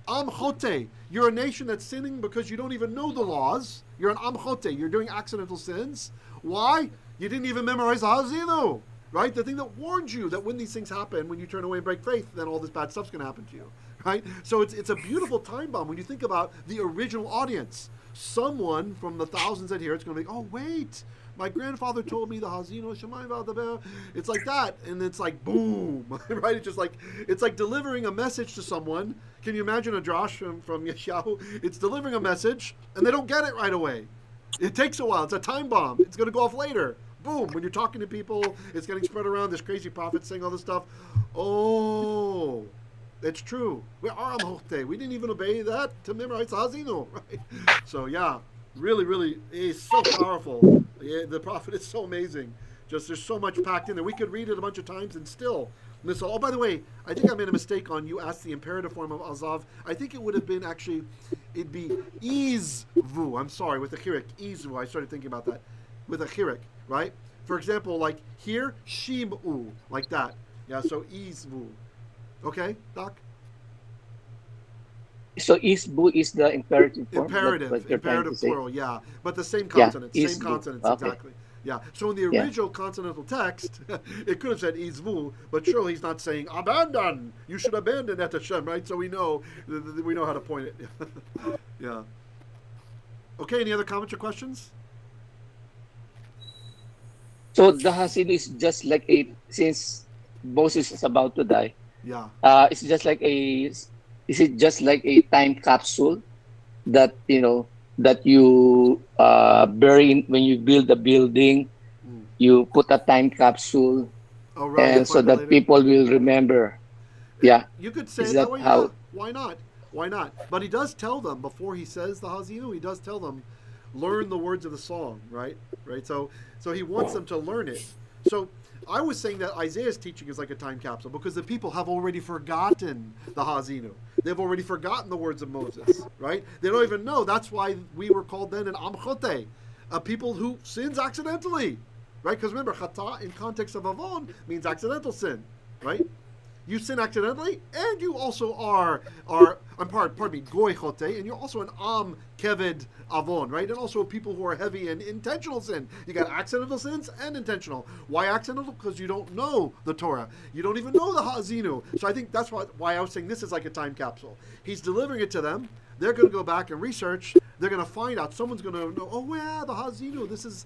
Amchote, you're a nation that's sinning because you don't even know the laws. You're an Amchote, you're doing accidental sins. Why? You didn't even memorize the Hazino, right? The thing that warned you that when these things happen, when you turn away and break faith, then all this bad stuff's going to happen to you, right? So it's a beautiful time bomb when you think about the original audience. Someone from the thousands that hear it's going to be, oh wait, my grandfather told me the Hazino Shemai V'Adaber. It's like that, and it's like boom, right? It's like delivering a message to someone. Can you imagine a Josh from Yesh'yahu? It's delivering a message, and they don't get it right away. It takes a while. It's a time bomb. It's going to go off later. Boom. When you're talking to people, it's getting spread around. This crazy prophet saying all this stuff. Oh, it's true. We are Amhote. We didn't even obey that to memorize Hazino, right? So yeah, really, it's so powerful. Yeah, the prophet is so amazing. Just there's so much packed in there. We could read it a bunch of times and still miss all. Oh, by the way, I think I made a mistake on you asked the imperative form of Azav. I think it would have been actually, it'd be Izvu. I'm sorry, with the Chirik. Izvu. I started thinking about that. With a Chirik, right? For example, like here, Shimu, like that. Yeah, so Izvu. Okay, Doc? So Isbu is the imperative form? Imperative plural, yeah. But the same consonants, yeah, same consonants, okay. Exactly. Yeah. So in the original consonantal text, it could have said Izvu, but surely he's not saying abandon. You should abandon Et Hashem, right? So we know how to point it. Yeah. Okay. Any other comments or questions? So the Hasid is just like since Moses is about to die. Yeah. It's just like Is it just like a time capsule that that you bury in, when you build a building? You put a time capsule, and so that people will remember. Yeah, you could say it that way. Yeah. Why not? But he does tell them before he says the Hazinu. He does tell them, learn the words of the song, right? So he wants them to learn it. So I was saying that Isaiah's teaching is like a time capsule because the people have already forgotten the Hazinu. They've already forgotten the words of Moses, right? They don't even know. That's why we were called then an Amchote, a people who sins accidentally, right? Because remember, Chata in context of Avon means accidental sin, right? You sin accidentally, and you also are pardon me, Goy Chote, and you're also an Am Keved Avon, right? And also people who are heavy in intentional sin. You got accidental sins and intentional. Why accidental? Because you don't know the Torah. You don't even know the Hazinu. So I think that's why I was saying this is like a time capsule. He's delivering it to them. They're going to go back and research. They're going to find out. Someone's going to know, oh, yeah, the Hazinu. This is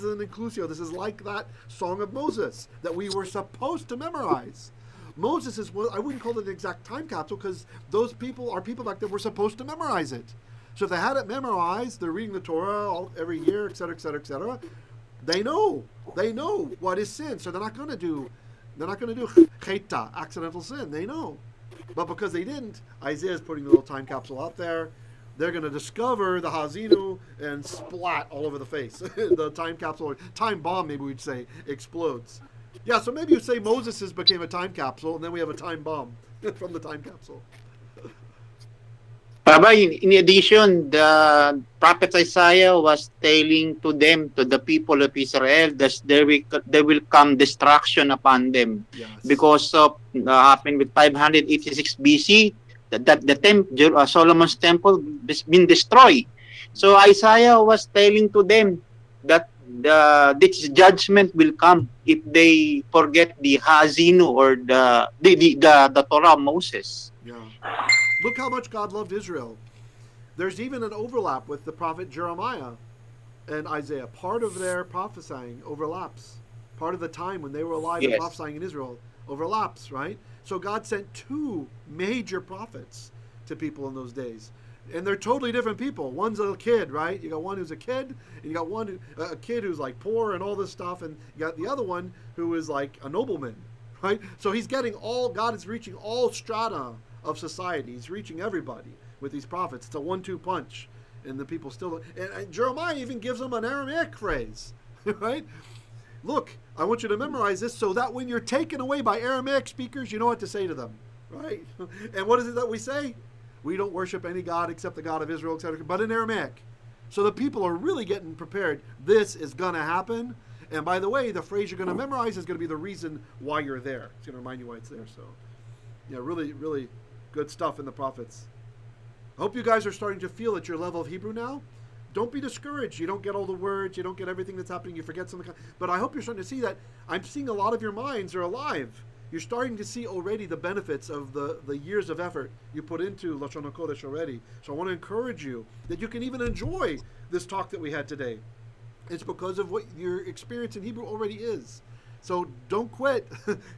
an inclusio. This is like that Song of Moses that we were supposed to memorize. Moses is, I wouldn't call it an exact time capsule because those people are people back then were supposed to memorize it. So if they had it memorized, they're reading the Torah every year, et cetera, et cetera, et cetera. They know what is sin, so they're not going to do cheta, accidental sin. They know. But because they didn't, Isaiah is putting a little time capsule out there. They're going to discover the Hazinu and splat all over the face. The time capsule, or time bomb, maybe we'd say, explodes. Yeah, so maybe you say Moses became a time capsule, and then we have a time bomb from the time capsule. Rabbi, in addition, the prophet Isaiah was telling to them, to the people of Israel, that there will come destruction upon them. Yes. Because of happened with 586 BC, that the Solomon's temple has been destroyed. So Isaiah was telling to them that this judgment will come if they forget the Hazinu, or the Torah of Moses. Yeah. Look how much God loved Israel. There's even an overlap with the prophet Jeremiah and Isaiah. Part of their prophesying overlaps. Part of the time when they were alive and prophesying in Israel overlaps, right? So God sent two major prophets to people in those days. And they're totally different people. One's a kid, right? You got one who's a kid, and you got a kid who's like poor and all this stuff, and you got the other one who is like a nobleman, right? So he's getting God is reaching all strata of society. He's reaching everybody with these prophets. It's a 1-2 punch, and the people still. And Jeremiah even gives them an Aramaic phrase, right? Look, I want you to memorize this so that when you're taken away by Aramaic speakers, you know what to say to them, right? And what is it that we say? We don't worship any God except the God of Israel, etc., but in Aramaic. So the people are really getting prepared. This is going to happen. And by the way, the phrase you're going to memorize is going to be the reason why you're there. It's going to remind you why it's there. So, yeah, really, really good stuff in the prophets. I hope you guys are starting to feel at your level of Hebrew now. Don't be discouraged. You don't get all the words. You don't get everything that's happening. You forget something. But I hope you're starting to see that. I'm seeing a lot of your minds are alive. You're starting to see already the benefits of the years of effort you put into Lashon HaKodesh already. So I want to encourage you that you can even enjoy this talk that we had today. It's because of what your experience in Hebrew already is. So don't quit.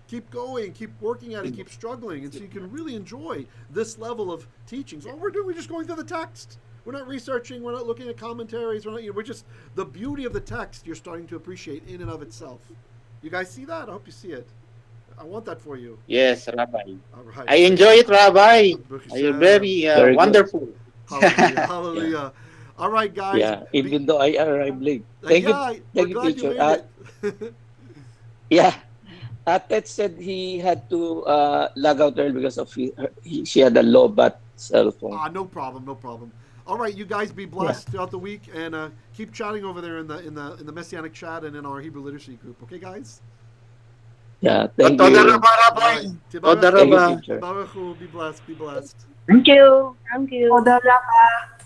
Keep going. Keep working at it. Keep struggling. And so you can really enjoy this level of teachings. All we're doing, we're just going through the text. We're not researching. We're not looking at commentaries. We're just, the beauty of the text you're starting to appreciate in and of itself. You guys see that? I hope you see it. I want that for you. Yes, Rabbi. All right. I enjoy it, Rabbi. You're very wonderful. Hallelujah. Hallelujah. All right, guys. Yeah, even though I arrived late. Thank you, teacher. Yeah. Ted said he had to log out early because of she had a low-bat cell phone. No problem, no problem. All right, you guys be blessed throughout the week, and keep chatting over there in the Messianic chat and in our Hebrew literacy group. Okay, guys? Yeah, thank you. Right. Thank you, teacher. Be blessed. Be blessed. Thank you. Thank you. Toda Rabba.